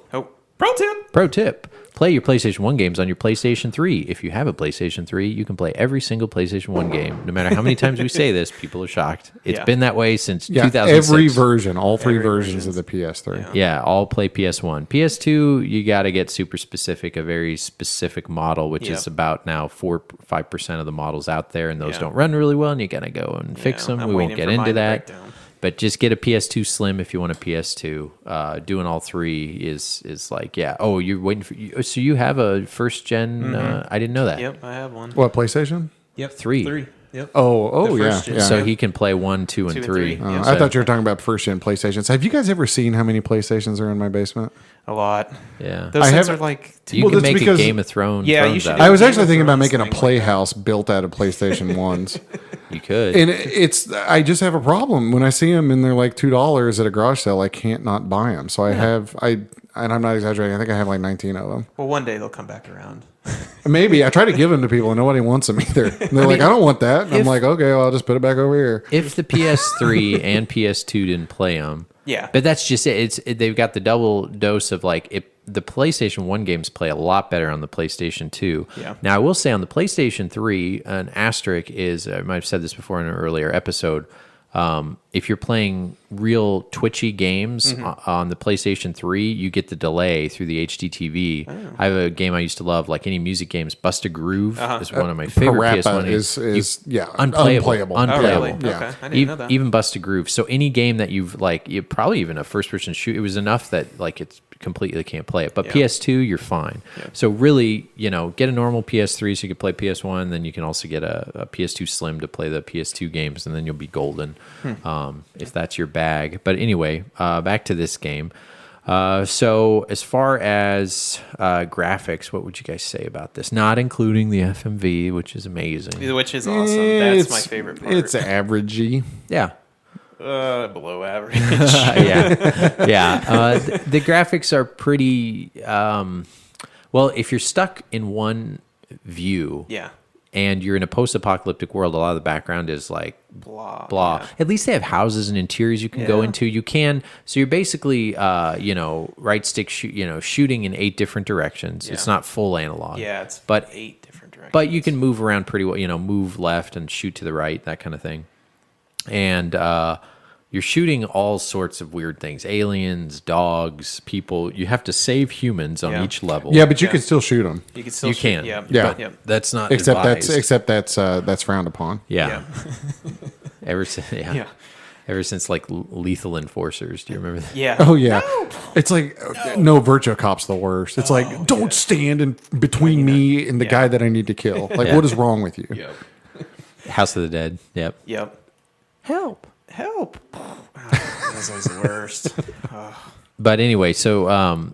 pro tip.
Play your PlayStation 1 games on your PlayStation 3. If you have a PlayStation 3, you can play every single PlayStation 1 game. No matter how many times we say this, people are shocked. It's been that way since 2006.
Every version, all three versions of the PS3.
Yeah, all play PS1. PS2, you got to get super specific, a very specific model, which is about now 4-5% of the models out there, and those don't run really well, and you got to go and fix them.
I'm
We won't
waiting
get
for
into
mine to
that.
break down.
But just get a PS2 Slim if you want a PS2. Doing all three is like, Oh, you're waiting for. So you have a first gen? I didn't know that.
Yep, I have one.
What, PlayStation?
Yep,
3.
Yep.
Oh,
The
yeah.
first gen.
yeah.
So he can play 1, 2, and
2 and
3.
3. Yeah.
I thought you were talking about first gen PlayStations. Have you guys ever seen how many PlayStations are in my basement?
A lot.
Yeah.
Those
I
things are
have-
like.
You
Well,
can
that's
make a
because-
Game of Thrones.
Yeah, you
Thrones
should
out
do
of
I
it.
was
Game
actually
of
thinking about
Thrones
making a
thing like
playhouse built out of PlayStation 1s.
You could.
And I just have a problem when I see them and they're like $2 at a garage sale. I can't not buy them. So and I'm not exaggerating. I think I have like 19 of them.
Well, one day they'll come back around.
Maybe I try to give them to people and nobody wants them either. And they're like, I don't want that. And I'm like, okay, well, I'll just put it back over here.
If the PS3 and PS2 didn't play them,
Yeah.
but that's just it. They've got the double dose of like the PlayStation 1 games play a lot better on the PlayStation 2.
Yeah.
Now I will say on the PlayStation 3, an asterisk is I might have said this before in an earlier episode. If you're playing real twitchy games on the PlayStation 3, you get the delay through the HDTV. I have a game I used to love, like any music games. Bust a Groove is one of my favorite
Parappa
PS1
is
unplayable.
Oh, really?
Yeah.
Okay. I didn't know that.
Even Bust a Groove. So any game that you've like, you probably even a first person shoot, it was enough that like it's completely can't play it. But PS2, you're fine. Yeah. So really, get a normal PS3 so you can play PS1. Then you can also get a PS2 Slim to play the PS2 games, and then you'll be golden if that's your bag. But anyway, back to this game. So as far as graphics, what would you guys say about this? Not including the FMV, which is amazing.
Which is awesome. That's my favorite part.
It's averagey.
Yeah.
Below average.
Yeah. The graphics are pretty. Well, if you're stuck in one view,
Yeah.
and you're in a post-apocalyptic world, a lot of the background is like
Blah.
blah. At least they have houses and interiors you can go into. You can, so you're basically, right stick, shooting in 8 different directions. It's not full analog.
Yeah, it's
but
8 different directions.
But you can move around pretty well. Move left and shoot to the right, that kind of thing. And you're shooting all sorts of weird things: aliens, dogs, people. You have to save humans on each level.
Yeah, but you can still shoot them.
You can still
You
shoot.
can.
Yeah.
Yeah.
Yep.
That's not
Except
advised.
that's frowned upon.
Yeah. Ever since,
Yeah.
Ever since like Lethal Enforcers. Do you remember that?
Yeah.
Oh yeah, it's like no Virtua Cop's the worst. It's like don't stand in between me and the guy that I need to kill. Like what is wrong with you?
Yep.
House of the Dead. Yep.
Yep.
Help.
That was always the worst.
But anyway, so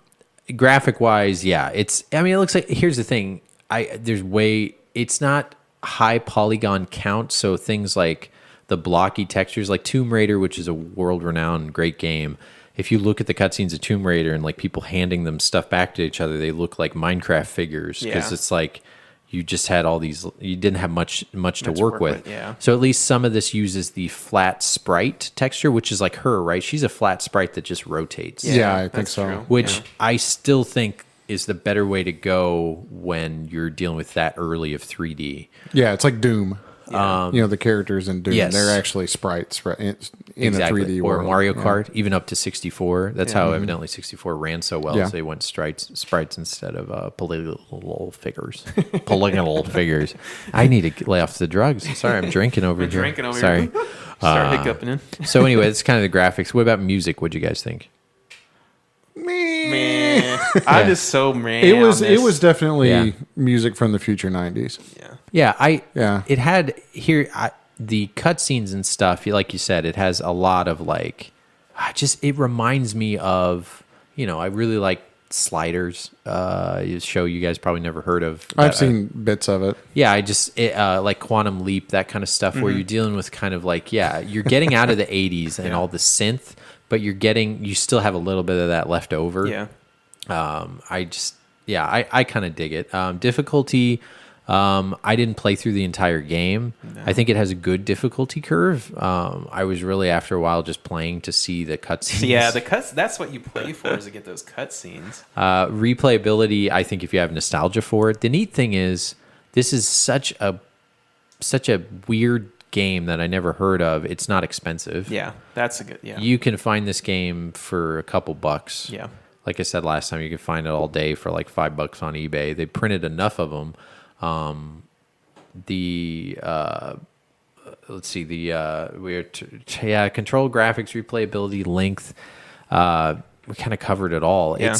graphic wise, it looks like, here's the thing. It's not high polygon count. So things like the blocky textures, like Tomb Raider, which is a world renowned great game. If you look at the cutscenes of Tomb Raider and like people handing them stuff back to each other, they look like Minecraft figures because it's like you just had all these. You didn't have much to work with.
Yeah.
So at least some of this uses the flat sprite texture, which is like her, right? She's a flat sprite that just rotates.
Yeah, I think
that's
so.
true.
Which I still think is the better way to go when you're dealing with that early of 3D.
Yeah, it's like Doom. The characters in Doom,
Yes.
they're actually sprites in
Exactly.
a 3D
or
world.
Mario
Yeah.
Kart, even up to 64. That's how evidently 64 ran so well.
Yeah.
So they went sprites instead of polygonal figures. Polygonal figures. I need to lay off the drugs. Sorry, I'm drinking over here.
drinking over
Sorry.
here. Start hiccuping in.
So anyway, that's kind of the graphics. What about music? What'd you guys think?
Man, I'm just so mad.
It was
on this.
it was definitely
Yeah.
music from the future 90s.
Yeah,
Yeah.
It had the cutscenes and stuff. Like you said, it has a lot of like, it reminds me of, I really like Sliders, a show you guys probably never heard of.
I've seen bits of it.
Yeah, like Quantum Leap, that kind of stuff, where you're dealing with kind of like, you're getting out of the 80s and all the synth, but you still have a little bit of that left over.
Yeah.
I kind of dig it. Difficulty, I didn't play through the entire game. No. I think it has a good difficulty curve. I was really, after a while, just playing to see the cutscenes.
Yeah, that's what you play for, is to get those cutscenes.
Replayability, I think if you have nostalgia for it. The neat thing is, this is such a weird game that I never heard of. It's not expensive.
Yeah, that's a good, yeah.
You can find this game for a couple bucks.
Yeah.
Like I said last time, you can find it all day for like $5 on eBay. They printed enough of them. Let's see, control, graphics, replayability, length. We kind of covered it all.
Yeah.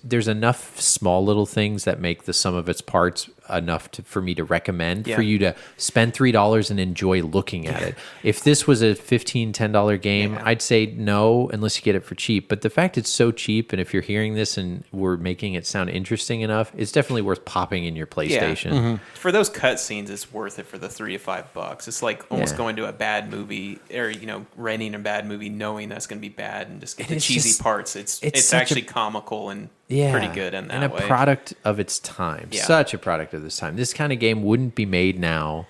There's enough small little things that make the sum of its parts enough for me to recommend for you to spend $3 and enjoy looking at it. If this was a $10 game, I'd say no, unless you get it for cheap. But the fact it's so cheap, and if you're hearing this and we're making it sound interesting enough, it's definitely worth popping in your PlayStation.
Yeah. Mm-hmm. For those cutscenes, it's worth it for the $3 to $5. It's like almost going to a bad movie, or renting a bad movie, knowing that's going to be bad, and just get the cheesy parts. It's actually comical and pretty good in that
and
way.
a product of its time.
Yeah.
Such a product of this time. This kind of game wouldn't be made now,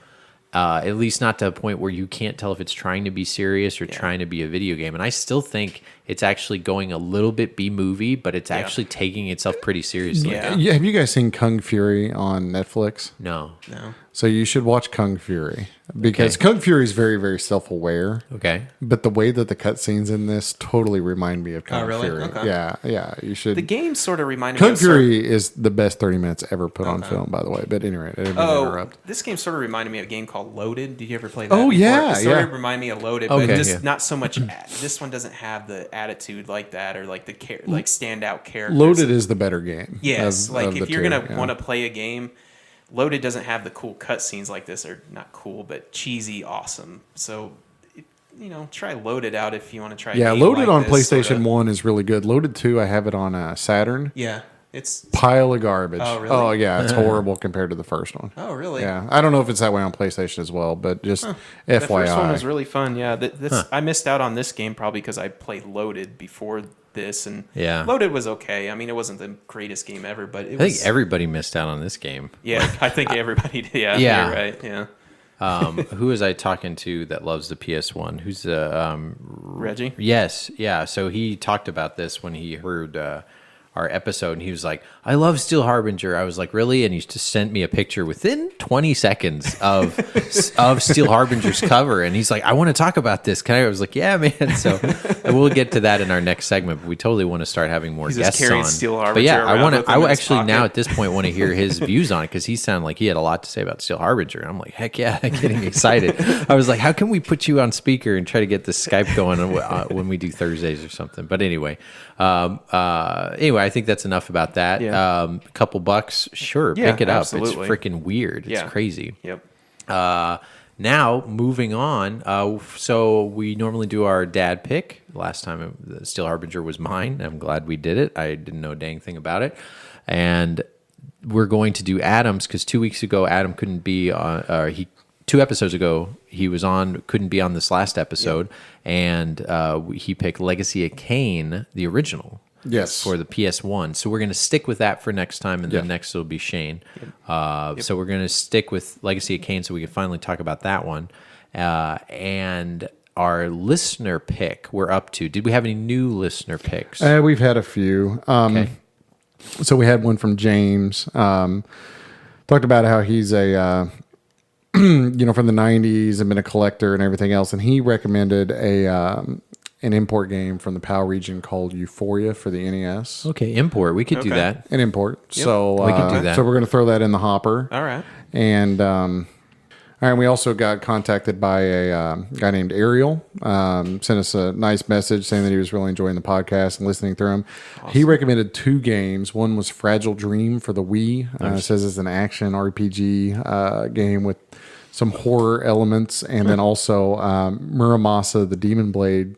at least not to a point where you can't tell if it's trying to be serious or trying to be a video game. And I still think it's actually going a little bit B-movie, but it's actually taking itself pretty seriously.
Yeah.
Have you guys seen Kung Fury on Netflix?
No.
So you should watch Kung Fury, because Kung Fury is very, very self-aware.
Okay.
But the way that the cutscenes in this totally remind me of Kung
really?
Fury.
Okay.
Yeah, you should.
The game sort of reminded me
Kung
of
Fury is the best 30 minutes ever put on film, by the way. But anyway, I didn't mean to interrupt.
This game sort of reminded me of a game called Loaded. Did you ever play that?
Oh,
before?
yeah,
It sort
yeah.
of reminded me of Loaded,
Okay,
but just
yeah.
not so much. This one doesn't have the attitude like that, or like the standout characters.
Loaded is the better game.
Yes,
of
like
the
if you're
two,
gonna want to play a game, Loaded doesn't have the cool cutscenes like this. Or not cool, but cheesy, awesome. So, try Loaded out if you want to try.
Yeah,
a game
Loaded
like
on
this,
PlayStation
sorta.
1 is really good. Loaded 2, I have it on Saturn.
Yeah, it's.
Pile of garbage.
Oh, really?
Oh, yeah, it's horrible compared to the first one.
Oh, really?
Yeah, I don't know if it's that way on PlayStation as well, but just FYI.
The first one was really fun. Yeah, I missed out on this game probably because I played Loaded before this, and Loaded was okay. I mean, it wasn't the greatest game ever, but
I think everybody missed out on this game.
Yeah, I think everybody did. Yeah,
Yeah.
you're right. Yeah.
Who was I talking to that loves the PS1? Who's
Reggie?
Yes, yeah. So he talked about this when he heard our episode, and he was like, "I love Steel Harbinger." I was like, "Really?" And he just sent me a picture within 20 seconds of Steel Harbinger's cover, and he's like, "I want to talk about this." I was like, "Yeah, man." So we'll get to that in our next segment. But we totally want to start having more
He's
guests
just carrying
on.
Steel
But
Harbinger
yeah, I
around
want
with
to.
him in
I
his
actually now
pocket.
at this point want to hear his views on it, because he sounded like he had a lot to say about Steel Harbinger. And I'm like, heck yeah, I'm getting excited. I was like, how can we put you on speaker and try to get the Skype going when we do Thursdays or something? But anyway, I think that's enough about that.
Yeah.
A couple bucks, sure,
Yeah,
pick it up.
absolutely.
It's freaking weird.
Yeah.
It's crazy.
Yep.
Now, moving on. So we normally do our dad pick. Last time, Steel Harbinger was mine. I'm glad we did it. I didn't know a dang thing about it. And we're going to do Adam's, because 2 weeks ago, Adam couldn't be on. 2 episodes ago, he was on, couldn't be on this last episode. And he picked Legacy of Kain, the original.
Yes.
For the PS1. So we're going to stick with that for next time, and then next will be Shane. So we're going to stick with Legacy of Kain so we can finally talk about that one. And our listener pick, we're up to. Did we have any new listener picks?
We've had a few.
Okay.
So we had one from James. Talked about how he's a, from the 90s and been a collector and everything else. And he recommended an import game from the PAL region called Euphoria for the NES.
Okay, import. We could do that.
An import. So
We can do that.
So we're going to throw that in the hopper.
All right.
And all And we also got contacted by a guy named Ariel. Sent us a nice message saying that he was really enjoying the podcast and listening through them. Awesome. He recommended 2 games. One was Fragile Dream for the Wii. It says it's an action RPG game with some horror elements. And then also Muramasa, the Demon Blade,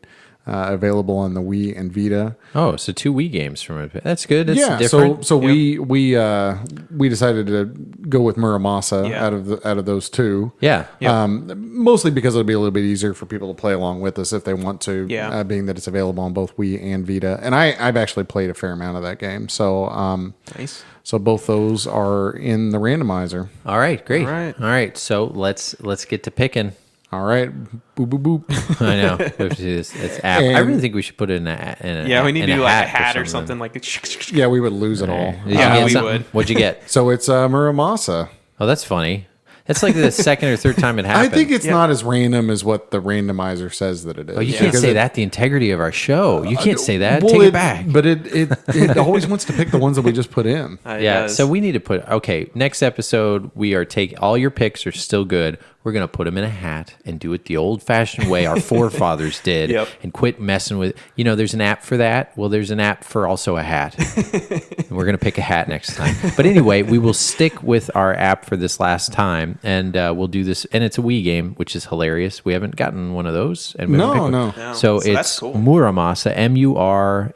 available on the Wii and Vita.
Oh, so 2 Wii games from it. That's good. It's
Yeah,
different.
so we decided to go with Muramasa out of those 2.
Yeah.
Mostly because it'll be a little bit easier for people to play along with us if they want to.
Yeah.
Being that it's available on both Wii and Vita, and I've actually played a fair amount of that game. So
Nice.
So both those are in the randomizer.
All right, great.
All
right. So let's get to picking.
All right, boop boop boop.
I know. We have to do this. It's app. I really think we should put it in a
Yeah, we need to do like a
hat
hat or something like.
Yeah, we would lose it all.
Did you
Yeah,
get
we
something?
would.
What'd you get?
So it's Muramasa.
Oh, that's funny. That's like the second or third time it
I
happened.
think it's not as random as what the randomizer says that it is.
Oh, you can't say that. The integrity of our show. You can't say that.
Well,
Take it back.
But it always wants to pick the ones that we just put in.
Yeah. So we need to put. Okay. Next episode, we are all your picks are still good. We're gonna put them in a hat and do it the old-fashioned way our forefathers did, and quit messing with. There's an app for that. Well, there's an app for also a hat. And we're gonna pick a hat next time. But anyway, we will stick with our app for this last time, and we'll do this. And it's a Wii game, which is hilarious. We haven't gotten one of those, and we haven't picked one.
No.
So
So
it's
that's cool.
Muramasa, Muramasa,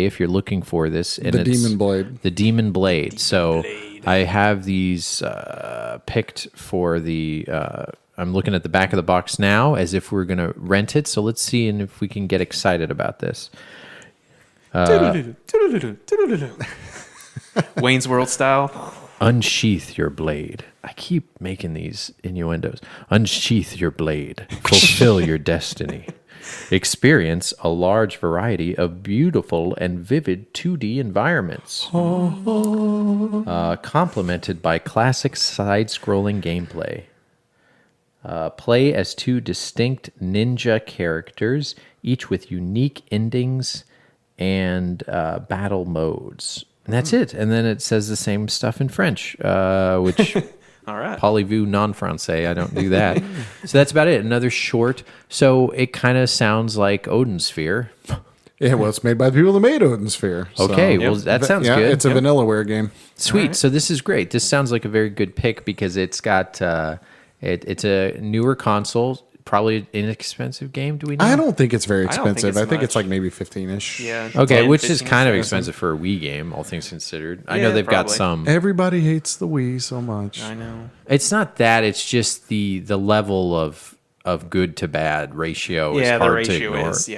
if you're looking for this. And
The
it's
Demon Blade.
The Demon Blade. So I have these picked for the. I'm looking at the back of the box now as if we're going to rent it. So let's see if we can get excited about this.
Wayne's World style.
Unsheath your blade. I keep making these innuendos. Unsheath your blade. Fulfill your destiny. Experience a large variety of beautiful and vivid 2D environments, complemented by classic side-scrolling gameplay. Play as 2 distinct ninja characters, each with unique endings and battle modes. And that's it. And then it says the same stuff in French, which...
All right.
Parlez-vous non-français. I don't do that. So that's about it. Another short. So it kind of sounds like Odin Sphere.
Yeah, well, it's made by the people that made Odin Sphere. So.
Okay, well, that sounds
yeah,
good.
It's a Vanillaware game.
Sweet.
Right.
So this is great. This sounds like a very good pick because it's got it's a newer console, probably an inexpensive game. Do we know?
I don't think it's very
I don't think
expensive.
it's
I think it's
much.
like maybe 15-ish.
Yeah.
Okay,
10,
which is
15
kind of
or
expensive for a Wii game, all things considered. I
Yeah,
know they've got
probably.
some.
Everybody hates the Wii so much.
I know.
It's not that. It's just the level of good to bad ratio is
Yeah, the
hard to
ratio
ignore.
is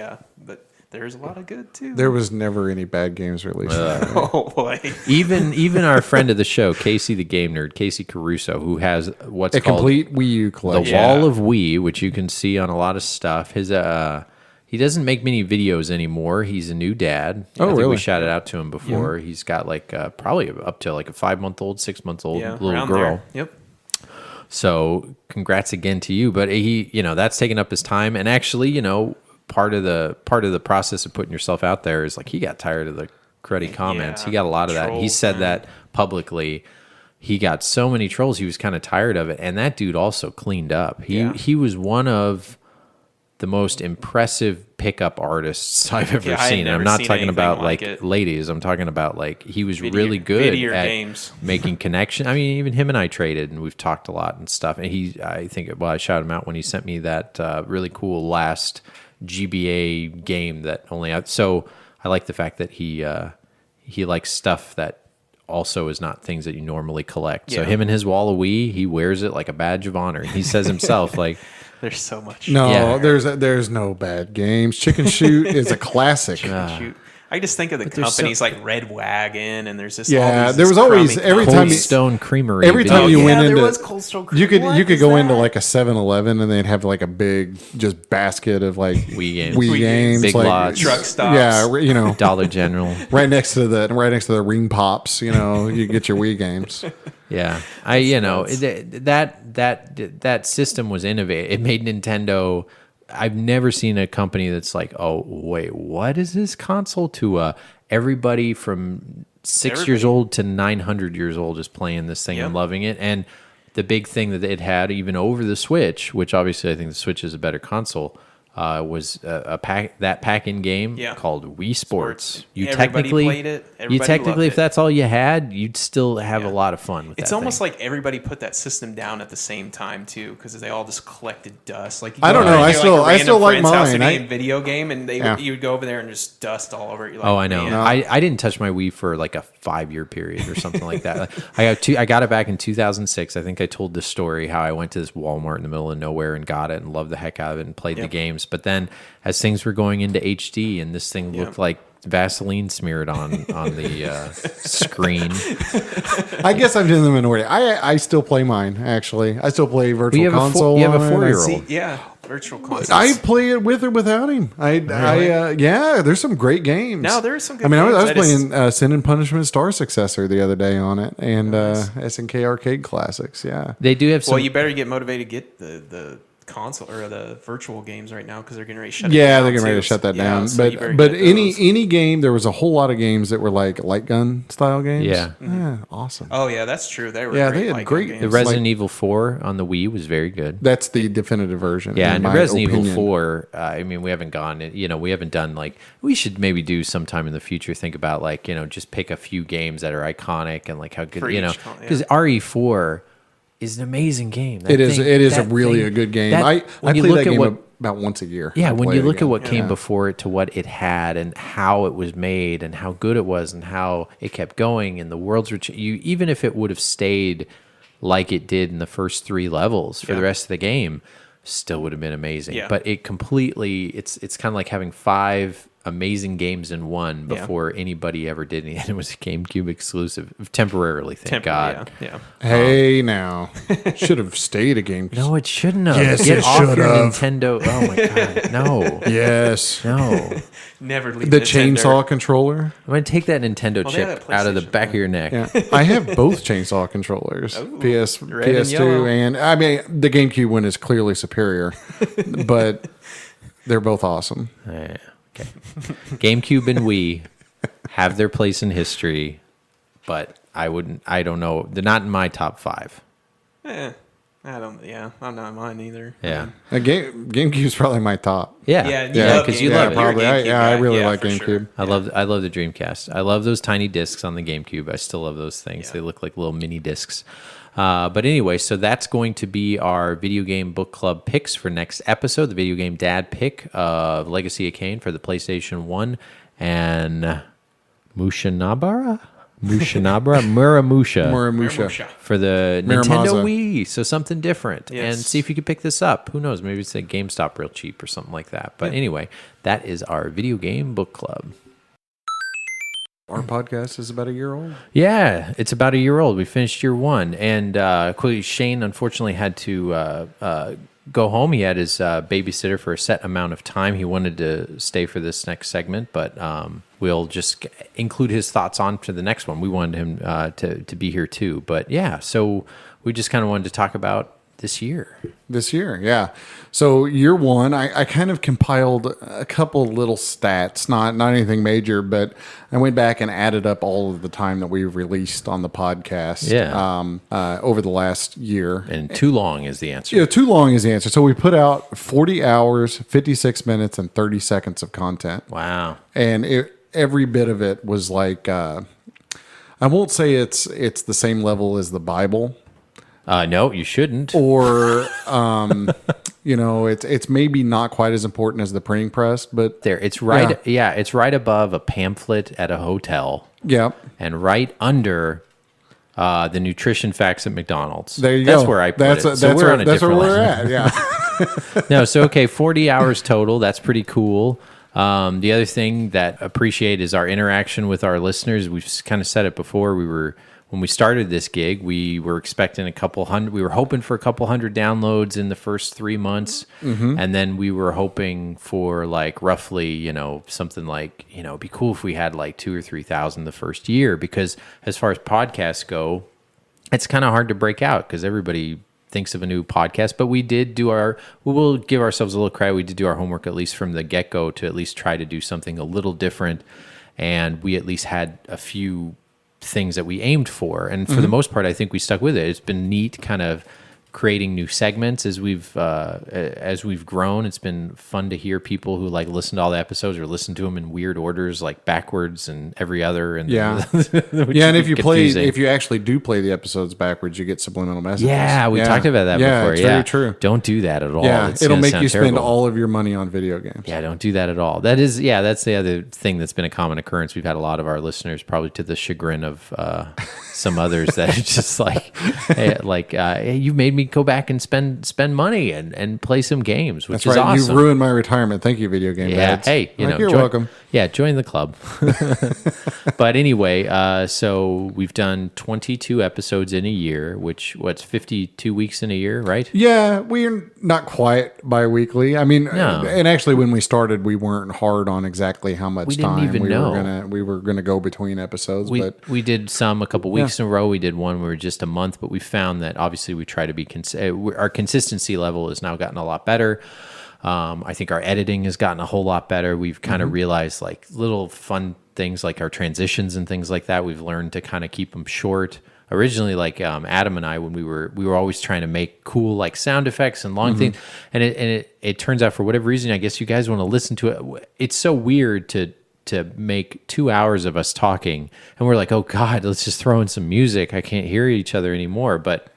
but there's a lot of good too.
There was never any bad games released.
Oh boy.
Even our friend of the show, Casey the Game Nerd, Casey Caruso, who has what's
A
called
complete Wii U
the
collection.
Wall of Wii, which you can see on a lot of stuff. His he doesn't make many videos anymore. He's a new dad.
Oh,
I think
really?
we shouted out to him before. He's got like probably up to like a 5-month-old, 6-month-old
Yeah,
little
around
girl.
there. Yep.
So congrats again to you. But he, that's taken up his time. And actually, part of the process of putting yourself out there is like he got tired of the cruddy comments.
Yeah,
He got a lot of that. He
trolls,
said
man.
that publicly. He got so many trolls. He was kind of tired of it. And that dude also cleaned up. He was one of the most impressive pickup artists I've ever
Yeah, I had
seen. And I'm
never
not
seen
talking
anything
about
like
like
it.
ladies. I'm talking about like he was
Video-
really good
video
at
games.
making connection. I mean, even him and I traded, and we've talked a lot and stuff. And I think, I shouted him out when he sent me that really cool last GBA game that only. So I like the fact that he likes stuff that also is not things that you normally collect. So
Yeah.
him and his wall of Wii, he wears it like a badge of honor. He says himself like.
There's so much.
No,
Yeah.
there's no bad games. Chicken Shoot is a classic.
Shoot. I just think of the
there's
companies like Red Wagon, and there's just
Yeah,
all these
there was
just
always-
crummy
every
companies.
time
Cold
you-
Stone Creamery.
Every
video
time you
game.
went
there
into
was Cold Stone
you could
Creamery.
you
What
could
is
go into
that?
like a 7-Eleven and they'd have like a big just basket of like
Wii games.
Wii
Wii
games,
games.
Big
like,
lots.
Truck stops.
Yeah,
Dollar General.
right next to the ring pops. You get your Wii games.
Yeah, that system was innovative. It made Nintendo. I've never seen a company that's like, oh wait, what is this console? To everybody from 6 years
Everybody.
old to 900 years old is playing this thing and
Yep.
loving it. And the big thing that it had even over the Switch, which obviously I think the Switch is a better console, was that pack-in game called Wii Sports. You
Everybody
technically
played it.
you
Everybody
technically,
loved
if
it.
that's all you had, you'd still have a lot of fun with
It's
that
almost
thing.
like everybody put that system down at the same time too, because they all just collected dust. Like
I don't know. I still like mine.
A video game, and you would go over there and just dust all over it. You're like,
Oh, I know.
man.
I didn't touch my Wii for like a 5-year period or something like that. I got it back in 2006. I think I told this story how I went to this Walmart in the middle of nowhere and got it and loved the heck out of it and played the games. But then as things were going into HD and this thing looked like Vaseline smeared on the screen.
I guess I'm in the minority. I still play mine, actually. I still play Virtual Console.
You have a
on it.
4-year-old.
Yeah, virtual consoles.
I play it with or without him. Yeah, there's some great games.
No, there is some good
I mean,
games.
I was playing Sin and Punishment Star Successor the other day on it, and SNK Arcade Classics. Yeah,
They do have some.
Well, you better get motivated to get the console or the virtual games right now because they're getting ready to shut it down.
yeah, they're getting ready to
too.
shut that
Yeah,
down.
so you better
But
get
any
those.
game, there was a whole lot of games that were like light gun style games.
Yeah.
Awesome.
Oh yeah, that's true. They were
Yeah,
great
they had
like
great-
games.
the Resident Evil 4 on the Wii was very good.
That's the definitive version.
Yeah,
in
and
my
Resident Evil
opinion.
4, I mean, we haven't gone, we haven't done like, we should maybe do sometime in the future, think about like, just pick a few games that are iconic and like how good,
For each
because RE4 is an amazing game.
It is a really good game. I
when you
play
look
that
at
game
what,
about once a year.
yeah,
I
when
play
you
it
look at
again.
what came before it to what it had and how it was made and how good it was and how it kept going and the worlds were, even if it would have stayed like it did in the first 3 levels for the rest of the game, still would have been amazing.
Yeah.
But it completely, it's kind of like having 5 amazing games in one before anybody ever did anything. It was a GameCube exclusive, temporarily, thank God.
Yeah.
Hey, now should have stayed a game.
No, it shouldn't have.
Yes,
Get
it
off
should
your
have.
Nintendo. Oh my God, no.
Yes,
No.
Never leave
the
Nintendo.
chainsaw controller.
I'm going to take that Nintendo
Well, they have
chip
that
out of the
PlayStation,
back of your neck.
Yeah, I have both chainsaw controllers.
red and
PS2,
yellow.
and I mean the GameCube one is clearly superior, but they're both awesome.
Yeah, okay. GameCube and Wii have their place in history, but I don't know. They're not in my top 5.
I'm not mine either.
Yeah.
GameCube's probably my top.
Yeah.
Yeah,
because you
GameCube.
love it.
probably.
You're a GameCube
I
guy.
really
Yeah,
like
for
GameCube.
sure.
I love the Dreamcast. I love those tiny discs on the GameCube. I still love those things.
Yeah.
They look like little mini discs. But anyway, so that's going to be our Video Game Book Club picks for next episode. The Video Game Dad pick of Legacy of Kain for the PlayStation 1 and Muramusha
Muramusha.
for the
Miramaza.
Nintendo Wii. So something different.
Yes.
And see if you could pick this up. Who knows? Maybe it's at GameStop real cheap or something like that. But anyway, that is our Video Game Book Club.
Our podcast is about a year old.
Yeah, it's about a year old. We finished year 1. And quickly, Shane unfortunately had to go home. He had his babysitter for a set amount of time. He wanted to stay for this next segment, but we'll just include his thoughts on to the next one. We wanted him to be here too. But yeah, so we just kind of wanted to talk about this year.
This year, yeah. So year 1, I kind of compiled a couple little stats, not anything major, but I went back and added up all of the time that we've released on the podcast over the last year.
And too long is the answer.
Yeah, too long is the answer. So we put out 40 hours, 56 minutes, and 30 seconds of content.
Wow.
And every bit of it was like, I won't say it's the same level as the Bible,
No, you shouldn't.
or it's maybe not quite as important as the printing press, but
There, it's right. Yeah, it's right above a pamphlet at a hotel,
yeah,
and right under the nutrition facts at McDonald's.
there you
That's
go.
where I put
that's
it. So
that's
we're
where,
on a
that's where
different
we're
level.
at. Yeah,
No, so okay, 40 hours total. That's pretty cool. The other thing that I appreciate is our interaction with our listeners. We've kind of said it before. When we started this gig, we were expecting a couple hundred. We were hoping for a couple hundred downloads in the first 3 months, and then we were hoping for like roughly, something like, it'd be cool if we had like 2,000 or 3,000 the first year. Because as far as podcasts go, it's kind of hard to break out because everybody thinks of a new podcast. But we will give ourselves a little credit. We did do our homework at least from the get-go to at least try to do something a little different, and we at least had a few things that we aimed for. And for the most part, I think we stuck with it. It's been neat kind of creating new segments as we've grown. It's been fun to hear people who like listen to all the episodes or listen to them in weird orders, like backwards and every other. And
Yeah. And if you actually do play the episodes backwards, you get subliminal messages.
Yeah, we talked about that before.
It's very true.
Don't do that at all.
Yeah,
It's
it'll
gonna
make
sound
you spend
terrible.
all of your money on video games.
Yeah, don't do that at all. That's the other thing that's been a common occurrence. We've had a lot of our listeners, probably to the chagrin of some others, that are just like, hey, you made me go back and spend money and play some games, which
That's
is
right.
awesome.
You've ruined my retirement. Thank you, video game dads.
Hey,
you're
join,
welcome.
Yeah, join the club. But anyway, so we've done 22 episodes in a year, what's 52 weeks in a year, right?
Yeah, we're not quite bi-weekly. I mean,
No.
and actually when we started, we weren't hard on exactly how much
We didn't
time
even know.
we were gonna go between episodes. But
We did some a couple weeks in a row. We did one where just a month, but we found that obviously we try to be our consistency level has now gotten a lot better. I think our editing has gotten a whole lot better. We've kind of realized like little fun things like our transitions and things like that. We've learned to kind of keep them short. Originally, like Adam and I, when we were always trying to make cool like sound effects and long things, and it turns out for whatever reason, I guess you guys want to listen to it. It's so weird to make 2 hours of us talking, and we're like, oh God, let's just throw in some music. I can't hear each other anymore, but.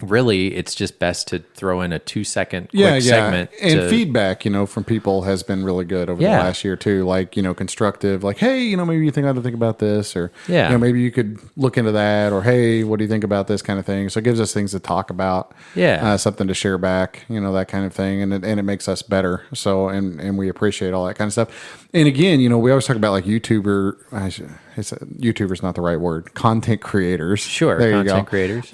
Really, it's just best to throw in a 2-second quick segment.
And feedback, from people has been really good over the last year too. Like, constructive, like, hey, maybe you think I ought to think about this, or maybe you could look into that, or hey, what do you think about this kind of thing? So it gives us things to talk about, something to share back, that kind of thing, and it makes us better. So and we appreciate all that kind of stuff. And again, we always talk about like YouTuber's not the right word. Content creators.
Sure,
there you
content
go.
creators.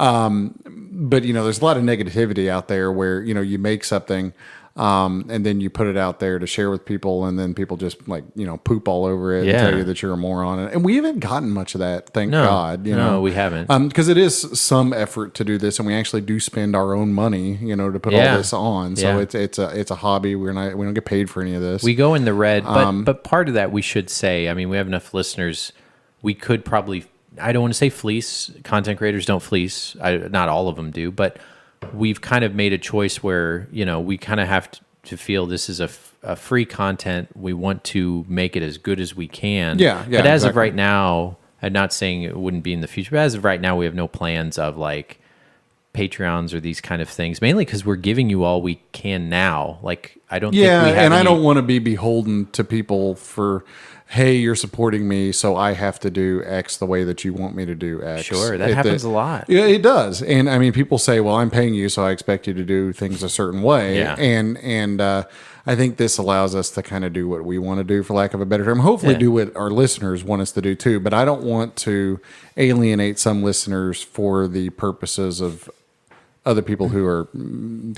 But there's a lot of negativity out there where you make something and then you put it out there to share with people, and then people just like poop all over it and tell you that you're a moron. And we haven't gotten much of that, thank God.
No, we haven't.
Because it is some effort to do this, and we actually do spend our own money, to put all this on. So it's a hobby. We don't get paid for any of this.
We go in the red, but part of that we should say. I mean, we have enough listeners. We could probably. I don't want to say fleece. Content creators don't fleece. Not all of them do, but we've kind of made a choice where, we kind of have to feel this is a free content. We want to make it as good as we can.
Yeah.
But as of right now, I'm not saying it wouldn't be in the future, but as of right now, we have no plans of like Patreons or these kind of things, mainly because we're giving you all we can now. Like, I don't think we have
and I
any-
don't want to be beholden to people for, hey, you're supporting me, so I have to do X the way that you want me to do X.
Sure, that happens a lot.
Yeah, it does. And I mean, people say, well, I'm paying you, so I expect you to do things a certain way.
Yeah.
And I think this allows us to kind of do what we want to do, for lack of a better term. Hopefully do what our listeners want us to do too. But I don't want to alienate some listeners for the purposes of other people who are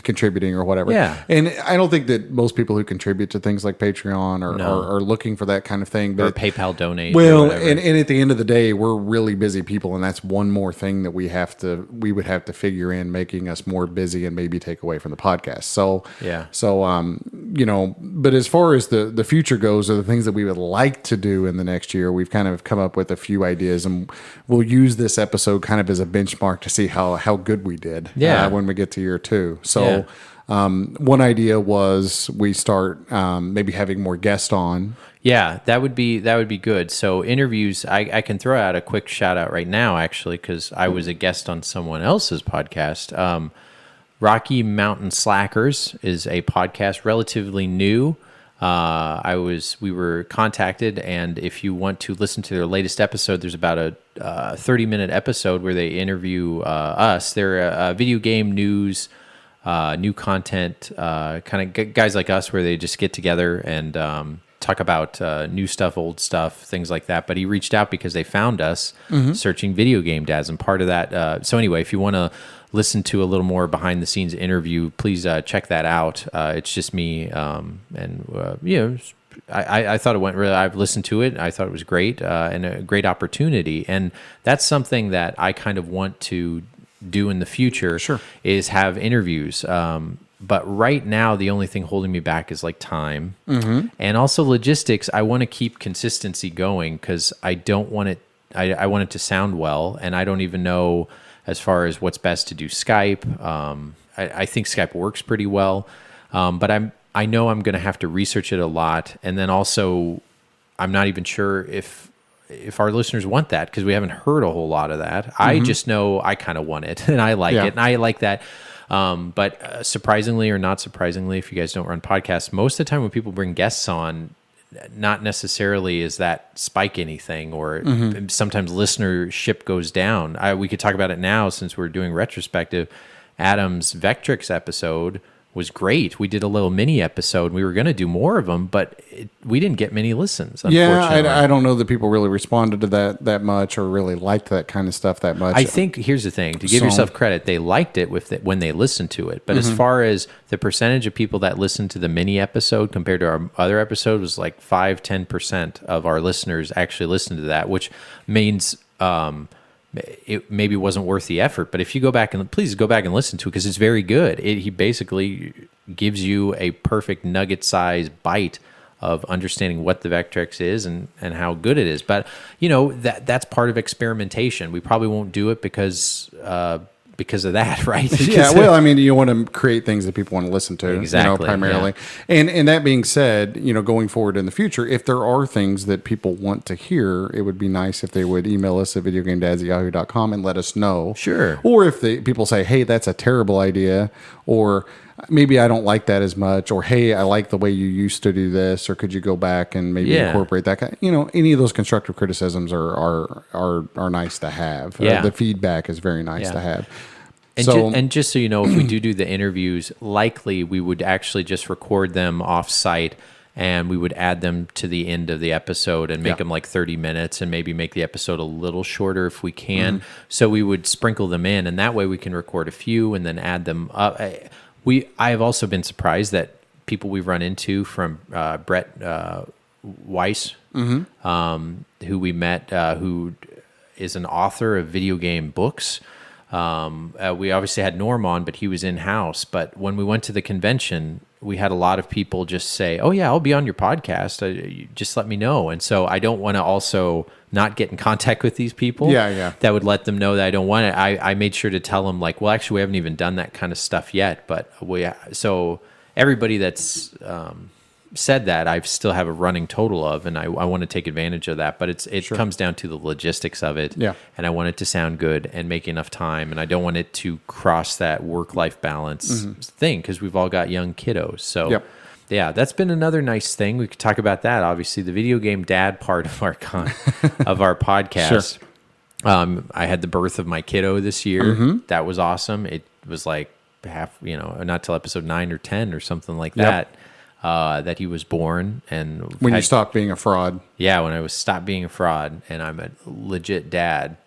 contributing or whatever.
Yeah.
And I don't think that most people who contribute to things like Patreon are looking for that kind of thing. But
or PayPal donate.
well,
or whatever.
and at the end of the day, we're really busy people, and that's one more thing that we would have to figure in, making us more busy and maybe take away from the podcast. So but as far as the future goes, or the things that we would like to do in the next year, we've kind of come up with a few ideas, and we'll use this episode kind of as a benchmark to see how good we did. When we get to year 2. So one idea was we start maybe having more guests on.
Yeah, that would be good. So interviews, I can throw out a quick shout out right now, actually, because I was a guest on someone else's podcast. Rocky Mountain Slackers is a podcast, relatively new. We were contacted, and if you want to listen to their latest episode, there's about a 30-minute episode where they interview us. They're a video game news, new content, kind of guys like us, where they just get together and talk about new stuff, old stuff, things like that. But he reached out because they found us searching Video Game Dads, and part of that. So anyway, if you want to listen to a little more behind the scenes interview, please check that out. It's just me, I thought it went really. I've listened to it. I thought it was great and a great opportunity, and that's something that I kind of want to do in the future.
Sure.
Is have interviews. But right now, the only thing holding me back is like time and also logistics. I want to keep consistency going because I don't want it I want it to sound well, and I don't even know as far as what's best to do Skype. I think Skype works pretty well, but I know I'm going to have to research it a lot, and then also I'm not even sure if our listeners want that, because we haven't heard a whole lot of that. I just know I kind of want it, and I like it, and I like that. But surprisingly or not surprisingly, if you guys don't run podcasts, most of the time when people bring guests on, not necessarily is that spike anything, or sometimes listenership goes down. We could talk about it now since we're doing retrospective. Adam's Vectrix episode was great. We did a little mini episode. We were going to do more of them, but we didn't get many listens, unfortunately.
Yeah, I don't know that people really responded to that much, or really liked that kind of stuff that much.
I think, here's the thing, to give yourself credit, they liked it when they listened to it. But as far as the percentage of people that listened to the mini episode compared to our other episode was like 5-10% of our listeners actually listened to that, which means it maybe wasn't worth the effort. But if you please go back and listen to it, because it's very good. He basically gives you a perfect nugget-sized bite of understanding what the Vectrix is and how good it is. But that's part of experimentation. We probably won't do it because of that, right?
Yeah, well, I mean, you want to create things that people want to listen to,
exactly,
primarily. Yeah. And that being said, going forward in the future, if there are things that people want to hear, it would be nice if they would email us at videogamedads@yahoo.com and let us know.
Sure.
Or if people say, hey, that's a terrible idea, or maybe I don't like that as much, or hey, I like the way you used to do this, or could you go back and maybe incorporate that kind? Any of those constructive criticisms are nice to have.
Yeah.
The feedback is very nice to have.
And just so you know, if we do the interviews, likely we would actually just record them off-site, and we would add them to the end of the episode and make them like 30 minutes, and maybe make the episode a little shorter if we can. So we would sprinkle them in, and that way we can record a few and then add them up. I have also been surprised that people we've run into, from Brett Weiss, who we met, who is an author of video game books. We obviously had Norm on, but he was in-house. But when we went to the convention, we had a lot of people just say, oh yeah, I'll be on your podcast. You just let me know. And so I don't want to also not get in contact with these people.
Yeah.
That would let them know that I don't want it. I made sure to tell them, like, well, actually, we haven't even done that kind of stuff yet. But so everybody that's said that, I still have a running total of, and I want to take advantage of that. But it comes down to the logistics of it.
Yeah.
And I want it to sound good and make enough time, and I don't want it to cross that work-life balance thing, because we've all got young kiddos. So yeah, that's been another nice thing. We could talk about that. Obviously, the video game dad part of our of our podcast. Sure. I had the birth of my kiddo this year. That was awesome. It was like not till episode 9 or 10 or something like that. That he was born, and
when you stopped being a fraud.
Yeah, when I stopped being a fraud, and I'm a legit dad.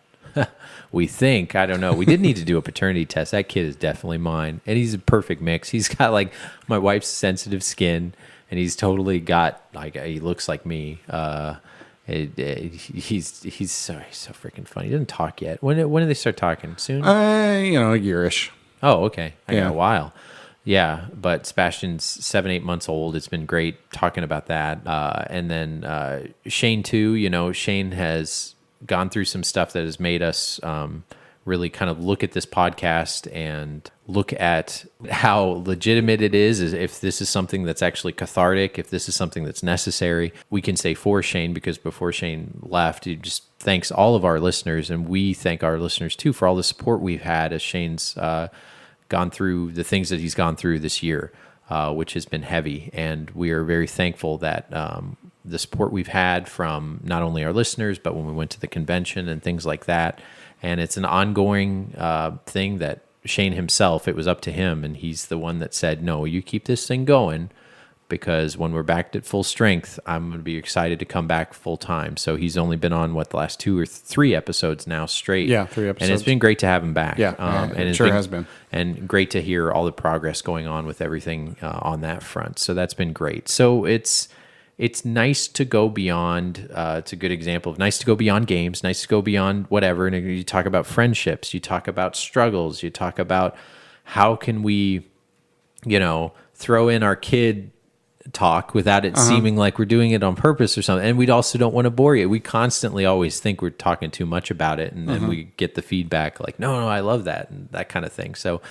We think, I don't know. We did need to do a paternity test. That kid is definitely mine, and he's a perfect mix. He's got like my wife's sensitive skin, and he's totally got he looks like me. He's so freaking funny. He doesn't talk yet. When do they start talking? Soon?
A yearish.
Oh, okay. I got a while. Yeah, but Sebastian's 7-8 months old. It's been great talking about that. And then Shane too. Shane has gone through some stuff that has made us really kind of look at this podcast and look at how legitimate it is, if this is something that's actually cathartic, if this is something that's necessary. We can say for Shane, because before Shane left, he just thanks all of our listeners, and we thank our listeners too for all the support we've had as Shane's gone through the things that he's gone through this year, which has been heavy. And we are very thankful that the support we've had from not only our listeners, but when we went to the convention and things like that. And it's an ongoing thing that Shane himself, it was up to him. And he's the one that said, no, you keep this thing going, because when we're back at full strength, I'm going to be excited to come back full time. So he's only been on the last 2 or 3 episodes now straight.
Yeah, 3 episodes.
And it's been great to have him back.
Yeah,
and
it sure has been.
And great to hear all the progress going on with everything on that front. So that's been great. So it's nice to go beyond. It's a good example of nice to go beyond games, nice to go beyond whatever. And you talk about friendships, you talk about struggles, you talk about how can we, throw in our kid talk without it seeming like we're doing it on purpose or something. And we also don't want to bore you. We constantly always think we're talking too much about it, and then we get the feedback like, no, I love that, and that kind of thing. So,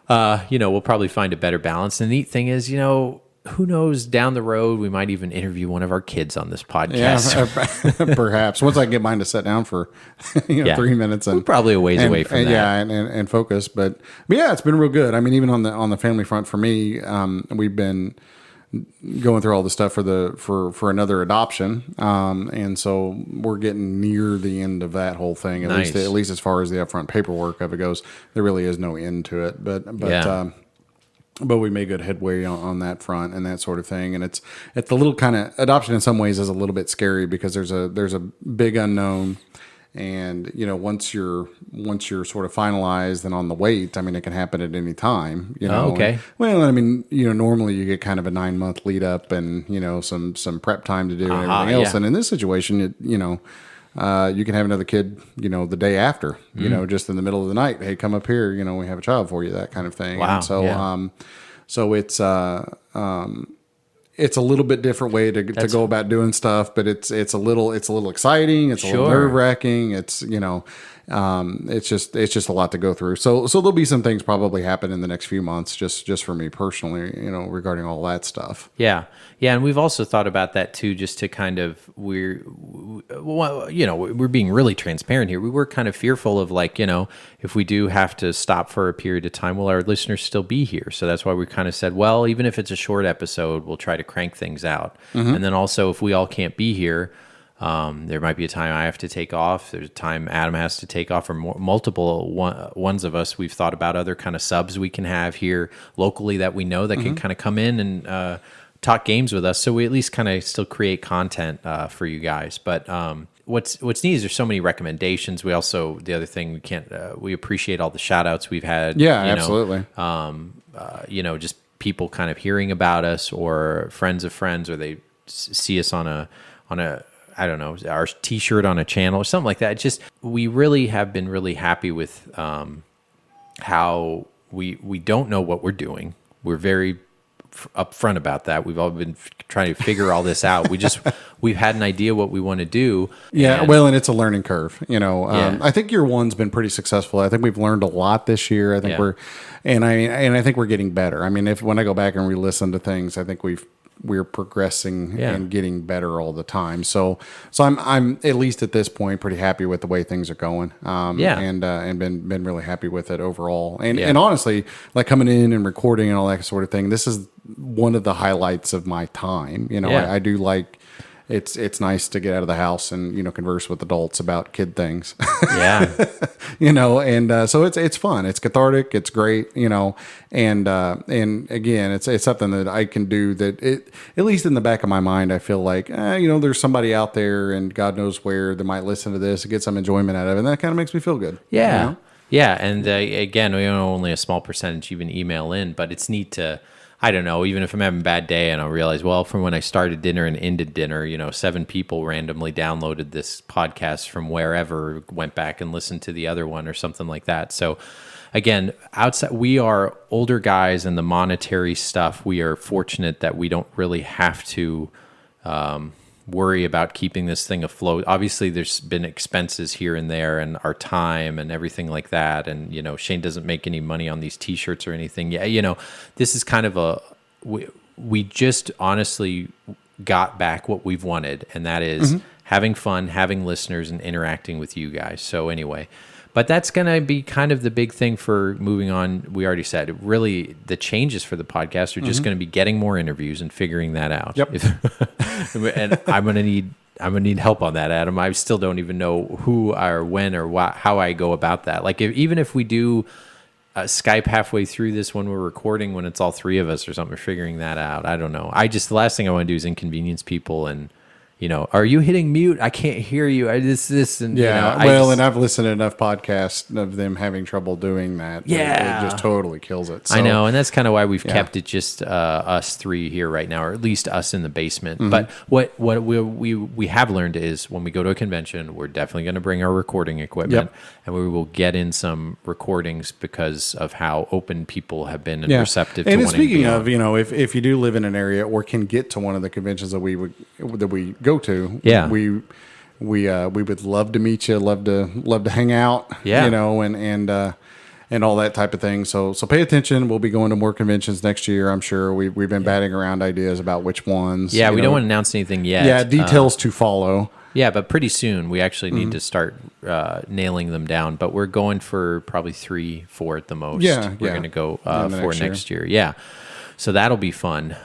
we'll probably find a better balance. The neat thing is, who knows, down the road, we might even interview one of our kids on this podcast.
Yeah, perhaps. Once I get mine to sit down for 3 minutes.
We're probably a ways away from that.
Yeah, and focus. But yeah, it's been real good. I mean, even on the family front for me, we've been going through all the stuff for another adoption, and so we're getting near the end of that whole thing. At least as far as the upfront paperwork of it goes, there really is no end to it. But we made good headway on that front and that sort of thing. And it's the little kind of adoption in some ways is a little bit scary because there's a big unknown. And, once you're sort of finalized and on the wait, I mean, it can happen at any time,
okay.
Normally you get kind of a 9-month lead up and, some prep time to do and everything else.
Yeah.
And in this situation, you can have another kid, the day after, just in the middle of the night. Hey, come up here. We have a child for you, that kind of thing.
Wow.
And so,
yeah.
So it's a little bit different way to go about doing stuff, but it's a little exciting. It's a little nerve wracking. It's, it's just a lot to go through. So there'll be some things probably happen in the next few months, just for me personally, regarding all that stuff.
Yeah. Yeah. And we've also thought about that too, just to kind of, we're being really transparent here. We were kind of fearful of if we do have to stop for a period of time, will our listeners still be here? So that's why we kind of said, well, even if it's a short episode, we'll try to crank things out. Mm-hmm. And then also if we all can't be here, there might be a time I have to take off. There's a time Adam has to take off, or multiple ones of us. We've thought about other kind of subs we can have here locally that we know that can kind of come in and talk games with us. So we at least kind of still create content for you guys. But what's neat is there's so many recommendations. We also, the other thing, we appreciate all the shout outs we've had.
Yeah, absolutely.
Just people kind of hearing about us, or friends of friends, or they see us on a I don't know, our t-shirt on a channel or something like that. We really have been really happy with how we don't know what we're doing. We're very upfront about that. We've all been trying to figure all this out. We've had an idea what we want to do.
Yeah, and it's a learning curve. I think year one's been pretty successful. I think we've learned a lot this year. I think I think we're getting better. I mean, when I go back and re-listen to things, I think we're progressing and getting better all the time. So I'm at least at this point pretty happy with the way things are going. And been really happy with it overall. And honestly, like coming in and recording and all that sort of thing, this is one of the highlights of my time. I do like. It's nice to get out of the house and converse with adults about kid things.
Yeah,
so it's fun. It's cathartic. It's great. And again, it's something that I can do. That at least in the back of my mind, I feel like there's somebody out there, and God knows where, that might listen to this and get some enjoyment out of it. And that kind of makes me feel good.
Yeah, yeah. And again, we know only a small percentage even email in, but it's neat to. I don't know, even if I'm having a bad day and I'll realize, well, from when I started dinner and ended dinner, 7 people randomly downloaded this podcast from wherever, went back and listened to the other one or something like that. So again, outside, we are older guys, and the monetary stuff, we are fortunate that we don't really have to worry about keeping this thing afloat. Obviously, there's been expenses here and there, and our time and everything like that. And Shane doesn't make any money on these T-shirts or anything. Yeah, this is kind of we just honestly got back what we've wanted, and that is having fun, having listeners, and interacting with you guys. So anyway. But that's going to be kind of the big thing for moving on. We already said, really, the changes for the podcast are just going to be getting more interviews and figuring that out.
Yep.
And I'm going to need help on that, Adam. I still don't even know who or when or how I go about that. Like even if we do Skype halfway through this when we're recording, when it's all 3 of us or something, we're figuring that out. I don't know. The last thing I want to do is inconvenience people and are you hitting mute? I can't hear you. And
Yeah, and I've listened to enough podcasts of them having trouble doing that.
Yeah.
It just totally kills it. So,
I know, and that's kind of why we've kept it just us three here right now, or at least us in the basement. But what we have learned is when we go to a convention, we're definitely going to bring our recording equipment, and we will get in some recordings because of how open people have been and receptive to wanting to be
speaking
on.
of, if you do live in an area or can get to one of the conventions that we go to, we would love to meet you, love to hang out, and all that type of thing. So pay attention. We'll be going to more conventions next year, I'm sure. We've been batting around ideas about which ones.
Yeah, we don't want to announce anything yet.
Yeah, details to follow.
Yeah, but pretty soon we actually need to start nailing them down. But we're going for probably 3-4 at the most. We're going to go for next year. Yeah. So that'll be fun.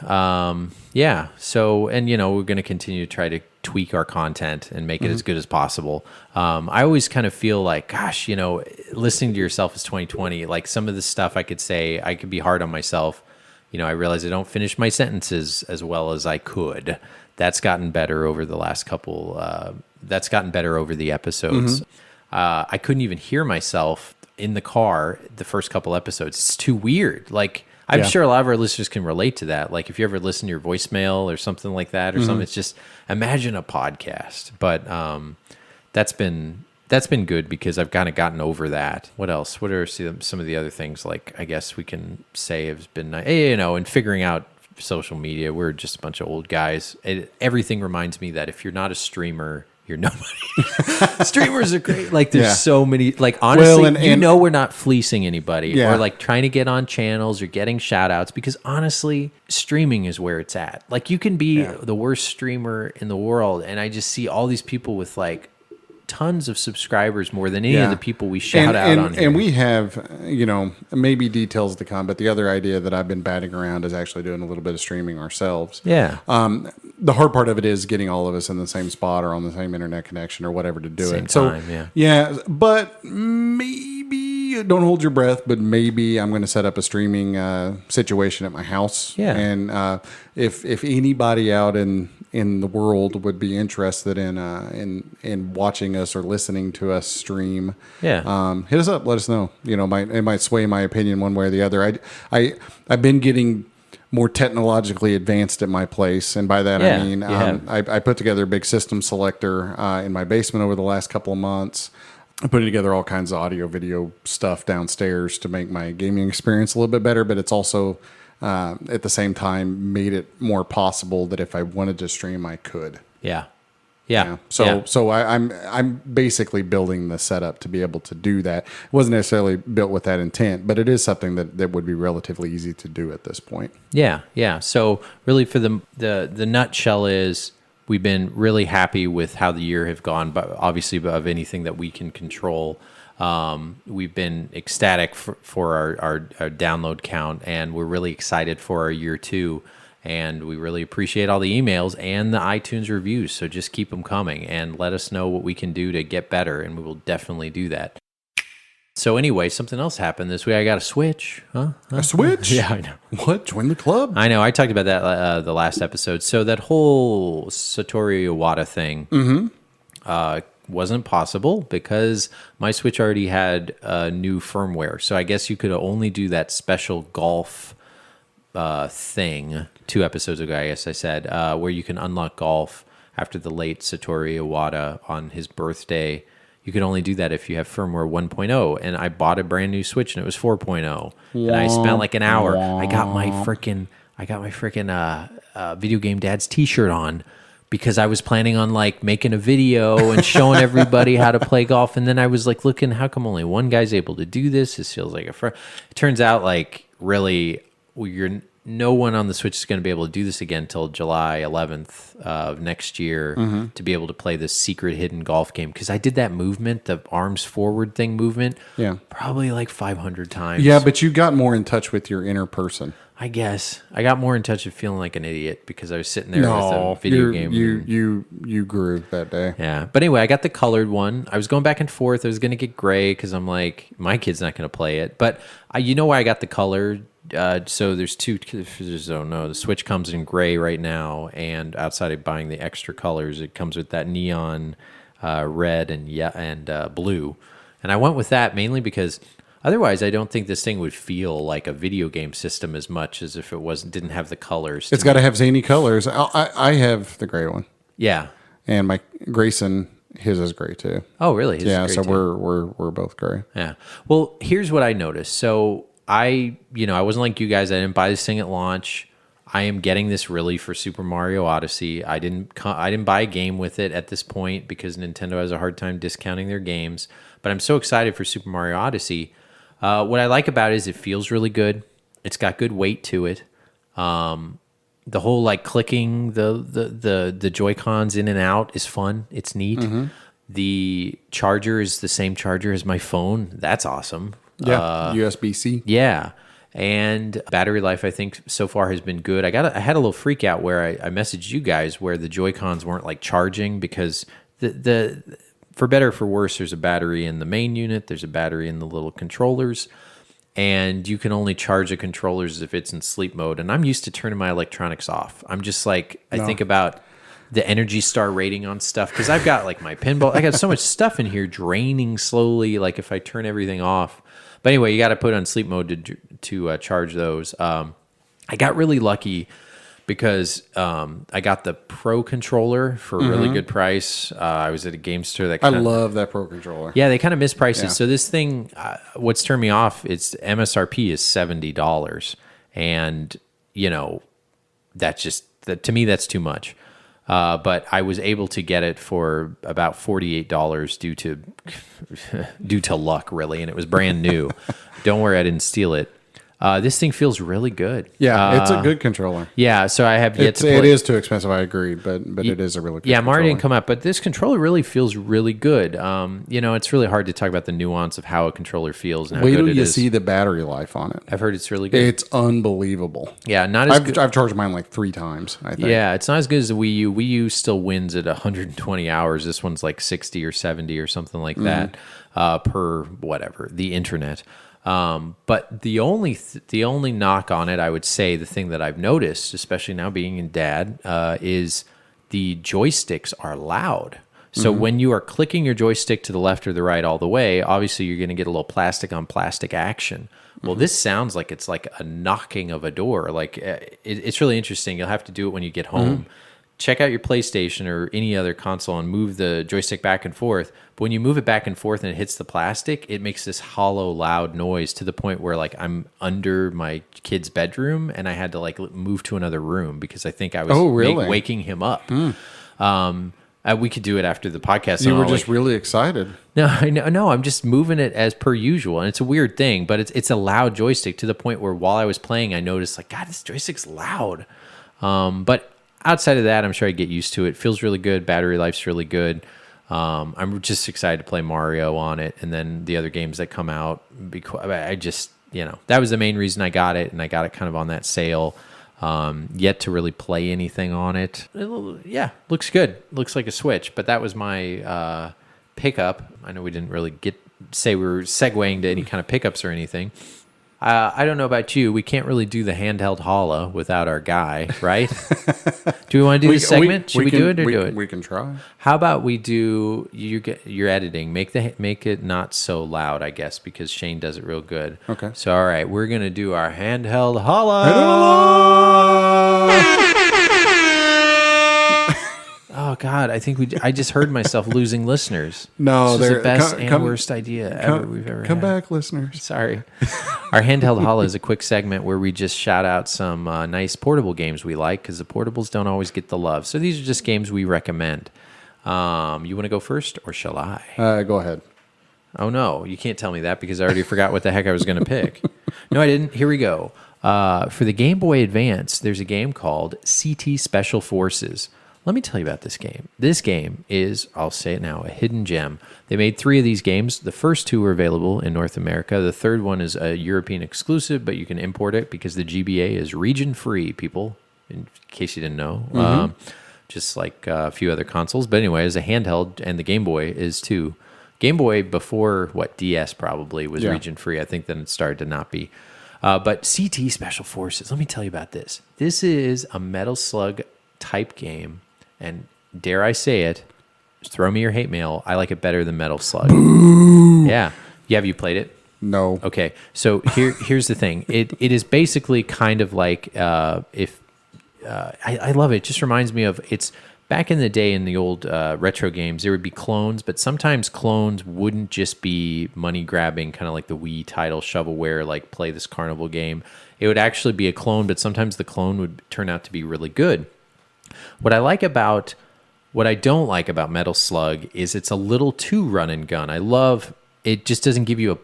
So, and we're going to continue to try to tweak our content and make it as good as possible. I always kind of feel like, gosh, listening to yourself is 2020. Like some of the stuff I could say, I could be hard on myself. I realize I don't finish my sentences as well as I could. That's gotten better over the last couple. That's gotten better over the episodes. I couldn't even hear myself in the car the first couple episodes. It's too weird. Like, I'm sure a lot of our listeners can relate to that. Like if you ever listen to your voicemail or something like that or something, it's just imagine a podcast. But that's been good because I've kind of gotten over that. What else? What are some of the other things like I guess we can say has been nice? And figuring out social media. We're just a bunch of old guys. Everything reminds me that if you're not a streamer, you're nobody. Streamers are great. Like there's so many, like honestly, we're not fleecing anybody or like trying to get on channels or getting shout outs because honestly, streaming is where it's at. Like you can be the worst streamer in the world. And I just see all these people with like tons of subscribers more than any of the people we shout out on here.
And we have, maybe details to come, but the other idea that I've been batting around is actually doing a little bit of streaming ourselves.
Yeah.
The hard part of it is getting all of us in the same spot or on the same internet connection or whatever to do
Same
it.
time,
But maybe don't hold your breath, but maybe I'm going to set up a streaming situation at my house.
Yeah.
And if anybody out in the world would be interested in watching us or listening to us stream, hit us up. Let us know. It might sway my opinion one way or the other. I've been getting more technologically advanced at my place, and by that I mean I put together a big system selector in my basement over the last couple of months. I'm putting together all kinds of audio, video stuff downstairs to make my gaming experience a little bit better, but it's also at the same time made it more possible that if I wanted to stream, I could. So I'm basically building the setup to be able to do that. It wasn't necessarily built with that intent, but it is something that would be relatively easy to do at this point.
Yeah. So really for the nutshell is we've been really happy with how the year have gone, but obviously of anything that we can control. We've been ecstatic for our download count, and we're really excited for our year 2. And we really appreciate all the emails and the iTunes reviews. So just keep them coming and let us know what we can do to get better, and we will definitely do that. So anyway, something else happened this week. I got a Switch.
A Switch?
Yeah, I know.
What? Join the club?
I know. I talked about that the last episode. So that whole Satoru Iwata thing wasn't possible because my Switch already had new firmware. So I guess you could only do that special golf thing 2 episodes ago, I guess I said, where you can unlock golf after the late Satoru Iwata on his birthday. You can only do that if you have firmware 1.0. And I bought a brand new Switch and it was 4.0. And I spent like an hour. I got my freaking Video Game Dad's t-shirt on because I was planning on like making a video and showing everybody how to play golf. And then I was like looking, how come only one guy's able to do this? This feels like it turns out like really no one on the Switch is going to be able to do this again until July 11th of next year to be able to play this secret hidden golf game. Because I did that movement, the arms forward thing movement, probably like 500 times.
Yeah, but you got more in touch with your inner person.
I guess. I got more in touch with feeling like an idiot because I was sitting there with a video game.
You grew that day.
Yeah. But anyway, I got the colored one. I was going back and forth. I was going to get gray because I'm like, my kid's not going to play it. But you know why I got the colored So there's two. Oh no, the Switch comes in gray right now, and outside of buying the extra colors, it comes with that neon red and blue. And I went with that mainly because otherwise, I don't think this thing would feel like a video game system as much as if it didn't have the colors.
It's got to have zany colors. I have the gray one.
Yeah.
And my Grayson, his is gray too.
Oh, really? His
Yeah,
is
so
gray too.
we're both gray.
Yeah. Well, here's what I noticed. So I wasn't like you guys. I didn't buy this thing at launch. I am getting this really for Super Mario Odyssey. I didn't buy a game with it at this point because Nintendo has a hard time discounting their games. But I'm so excited for Super Mario Odyssey. What I like about it is it feels really good. It's got good weight to it. The whole like clicking the Joy-Cons in and out is fun. It's neat.
Mm-hmm.
The charger is the same charger as my phone. That's awesome.
Yeah, USB-C.
Yeah. And battery life, I think, so far has been good. I had a little freak out where I messaged you guys where the Joy-Cons weren't like charging because the for better or for worse, there's a battery in the main unit, there's a battery in the little controllers, and you can only charge the controllers if it's in sleep mode. And I'm used to turning my electronics off. I'm just like, I think about the Energy Star rating on stuff because I've got like my pinball. I got so much stuff in here draining slowly, like if I turn everything off. But anyway, you got to put on sleep mode to charge those. I got really lucky because I got the Pro controller for a really good price. I was at a game store that
I love that Pro controller.
Yeah, they kind of mispriced
Yeah.
it. So this thing, what's turned me off, its MSRP is $70. And, to me, that's too much. But I was able to get it for about $48 due to luck, really, and it was brand new. Don't worry, I didn't steal it. This thing feels really good.
Yeah, it's a good controller.
Yeah, so I have yet to play.
It is too expensive, I agree, but it is a really good controller.
Mario didn't come out, but this controller really feels really good. It's really hard to talk about the nuance of how a controller feels and how
Wait
good
till
it
you
is.
see the battery life on it.
I've heard it's really good.
It's unbelievable.
Yeah, not as good.
I've charged mine like 3 times, I think.
Yeah, it's not as good as the Wii U. Wii U still wins at 120 hours. This one's like 60 or 70 or something like that per whatever, the internet. But the only knock on it, I would say, the thing that I've noticed, especially now being a dad, is the joysticks are loud. So when you are clicking your joystick to the left or the right all the way, obviously you're going to get a little plastic on plastic action. Well, this sounds like it's like a knocking of a door. Like it's really interesting. You'll have to do it when you get home. Check out your PlayStation or any other console and move the joystick back and forth. But when you move it back and forth and it hits the plastic, it makes this hollow, loud noise to the point where like I'm under my kid's bedroom and I had to like move to another room because I think I was waking him up. We could do it after the podcast.
You were just really excited.
No, I'm just moving it as per usual. And it's a weird thing, but it's a loud joystick to the point where while I was playing, I noticed like, God, this joystick's loud. But outside of that, I'm sure I get used to it. Feels really good. Battery life's really good. I'm just excited to play Mario on it, and then the other games that come out. Because I just, that was the main reason I got it, and I got it kind of on that sale. Yet to really play anything on it. Looks good. Looks like a Switch, but that was my pickup. I know we didn't really say we were segueing to any kind of pickups or anything. I don't know about you. We can't really do the handheld holla without our guy, right? Do we want to do this segment? Should we do it or do it?
We can try.
How about we do your editing? Make it not so loud, I guess, because Shane does it real good.
Okay.
So all right, we're gonna do our handheld holla. Oh God, I think I just heard myself losing listeners.
No,
this is
they're
the best and worst idea we've ever had.
Come back, listeners.
Sorry. Our handheld holla is a quick segment where we just shout out some nice portable games we like because the portables don't always get the love. So these are just games we recommend. You want to go first or shall I?
Go ahead.
Oh no, you can't tell me that because I already forgot what the heck I was going to pick. No, I didn't. Here we go. For the Game Boy Advance, there's a game called CT Special Forces. Let me tell you about this game. This game is, I'll say it now, a hidden gem. They made 3 of these games. The first 2 were available in North America. The third one is a European exclusive, but you can import it because the GBA is region-free, people, in case you didn't know. Just like a few other consoles. But anyway, as a handheld, and the Game Boy is too. Game Boy before, DS probably, was region-free. I think then it started to not be. But CT Special Forces, let me tell you about this. This is a Metal Slug type game, and dare I say it, throw me your hate mail. I like it better than Metal Slug. Boo! Yeah. Have you played it?
No.
Okay. So here's the thing. It is basically kind of like I love it. It just reminds me of it's back in the day in the old retro games. There would be clones, but sometimes clones wouldn't just be money grabbing, kind of like the Wii title shovelware, like play this carnival game. It would actually be a clone, but sometimes the clone would turn out to be really good. What I don't like about Metal Slug is it's a little too run and gun. It just doesn't give you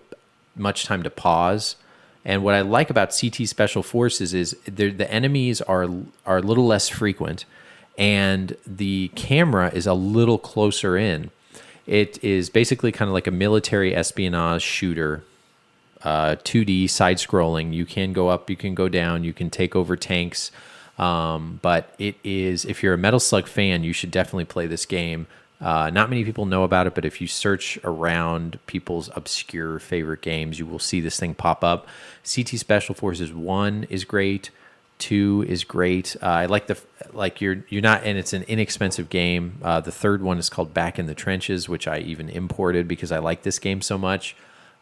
much time to pause. And what I like about CT Special Forces is the enemies are a little less frequent, and the camera is a little closer in. It is basically kind of like a military espionage shooter, 2D side-scrolling. You can go up, you can go down, you can take over tanks. But it is, if you're a Metal Slug fan, you should definitely play this game. Not many people know about it, but if you search around people's obscure favorite games, you will see this thing pop up. CT Special Forces 1 is great. 2 is great. I like you're not, and it's an inexpensive game. The third one is called Back in the Trenches, which I even imported because I like this game so much.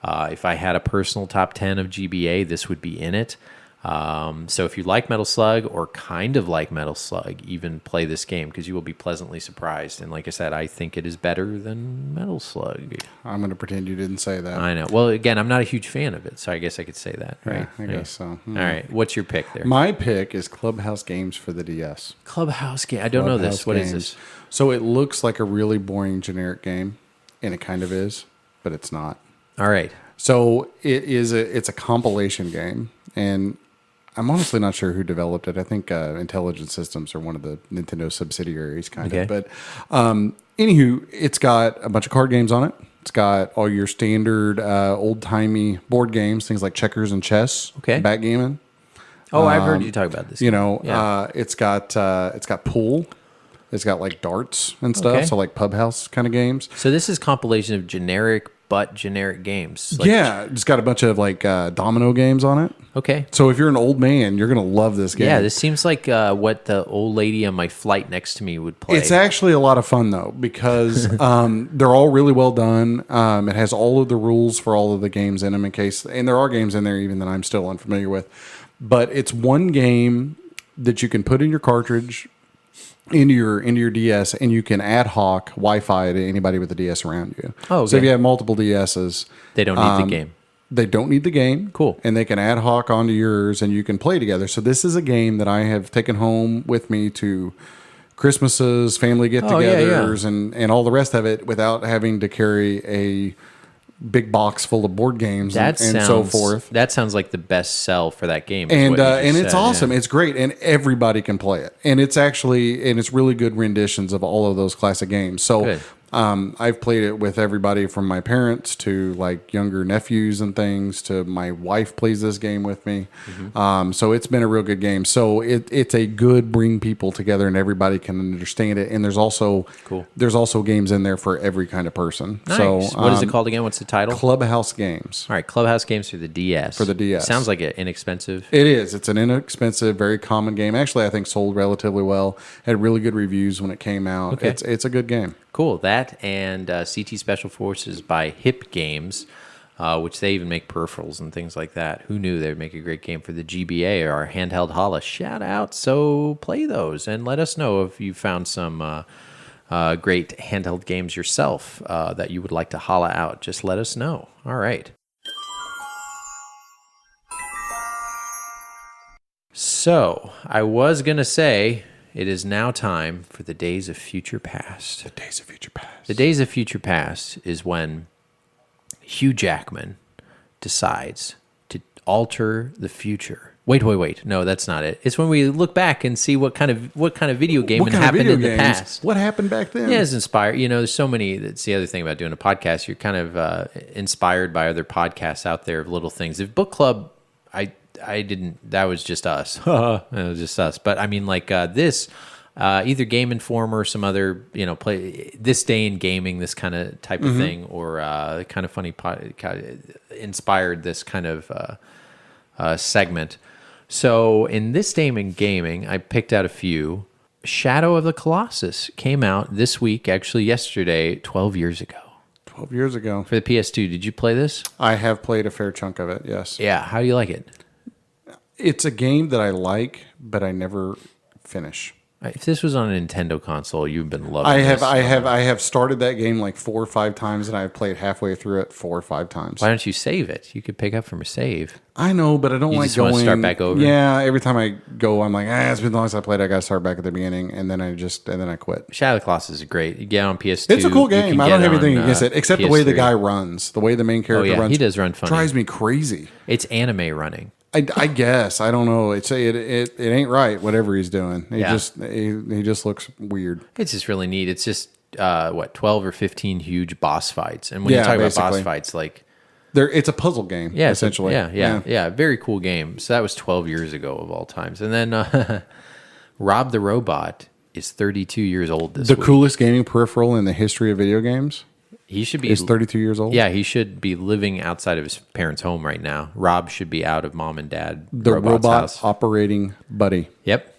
If I had a personal top 10 of GBA, this would be in it. So if you like Metal Slug or kind of like Metal Slug, even play this game because you will be pleasantly surprised. And like I said, I think it is better than Metal Slug.
I'm going to pretend you didn't say that.
I know. Well, again, I'm not a huge fan of it, so I guess I could say that, right?
Yeah, I guess so.
All right. What's your pick there?
My pick is Clubhouse Games for the DS.
Clubhouse game. I don't know this. What is this?
So it looks like a really boring generic game, and it kind of is, but it's not.
All right.
So it's a compilation game, and I'm honestly not sure who developed it. I think Intelligent Systems are one of the Nintendo subsidiaries, kind of. But anywho, it's got a bunch of card games on it. It's got all your standard old-timey board games, things like checkers and chess, backgammon.
Oh, I've heard you talk about this.
You know, it's got pool. It's got like darts and stuff, so like pub house kind of games.
So this is compilation of generic games. Like,
it's got a bunch of like domino games on it.
Okay.
So if you're an old man, you're gonna love this game.
Yeah, this seems like what the old lady on my flight next to me would play.
It's actually a lot of fun though because they're all really well done. It has all of the rules for all of the games in them and there are games in there even that I'm still unfamiliar with. But it's one game that you can put in your cartridge into your DS, and you can ad hoc Wi-Fi to anybody with a DS around you.
Oh, okay.
So if you have multiple DSs,
they don't need the game.
They don't need the game.
Cool.
And they can ad hoc onto yours, and you can play together. So this is a game that I have taken home with me to Christmases, family get-togethers, and all the rest of it without having to carry a big box full of board games and so forth.
That sounds like the best sell for that game.
And it's awesome. Yeah. It's great, and everybody can play it. And it's really good renditions of all of those classic games. So
good.
I've played it with everybody from my parents to like younger nephews and things to my wife plays this game with me. Mm-hmm. So it's been a real good game. So it's a good bring people together and everybody can understand it. And there's also games in there for every kind of person.
Nice.
So
what is it called again? What's the title?
Clubhouse Games.
All right, Clubhouse Games for the DS.
For the DS.
Sounds like it inexpensive.
It is. It's an inexpensive, very common game. Actually, I think sold relatively well. Had really good reviews when it came out.
Okay.
It's a good game.
Cool. That and CT Special Forces by Hip Games, which they even make peripherals and things like that. Who knew they would make a great game for the GBA or our handheld holla? Shout out. So play those and let us know if you found some great handheld games yourself that you would like to holla out. Just let us know. All right. So I was going to say, it is now time for the Days of Future Past.
The Days of Future Past.
The Days of Future Past is when Hugh Jackman decides to alter the future. Wait. No, that's not it. It's when we look back and see what kind of video game happened in the past.
What happened back then?
Yeah, it's inspired. You know, there's so many. That's the other thing about doing a podcast. You're kind of inspired by other podcasts out there of little things. If Book Club, I didn't. That was just us. It was just us. But I mean, like this, either Game Informer or some other, play this day in gaming, this kind of type of thing, or kind of funny inspired this kind of segment. So in this day in gaming, I picked out a few. Shadow of the Colossus came out this week, actually yesterday, 12 years ago.
12 years ago.
For the PS2. Did you play this?
I have played a fair chunk of it, yes.
Yeah. How do you like it?
It's a game that I like, but I never finish.
If this was on a Nintendo console, you've been loving
I
this.
I have started that game like 4 or 5 times, and I've played halfway through it 4 or 5 times.
Why don't you save it? You could pick up from a save.
I know, but I don't
You
like
just
going.
wanna start back over?
Yeah, every time I go, I'm like, it's been long since I played. I got to start back at the beginning, and then I quit.
Shadow of the Colossus is great. You get it on PS2.
It's a cool
you
game.
can
I
get
don't have
it
anything
on,
against it, except the way the
PS3.
guy runs, the way the main character runs.
He does run funny.
Drives me crazy.
It's anime running.
I guess I don't know. It ain't right. Whatever he's doing, he
Yeah.
just looks weird.
It's just really neat. It's just 12 or 15 huge boss fights. And when you
Yeah,
talk about
basically.
boss fights, like
It's a puzzle game.
yeah,
essentially.
yeah, very cool game. So that was 12 years ago of all times. And then Rob the Robot is 32 years old this
The
week.
coolest gaming peripheral in the history of video games
He should be
is 32 years old.
Yeah, he should be living outside of his parents' home right now. Rob should be out of mom and dad.
The
Robot's
robot
house.
operating buddy.
Yep.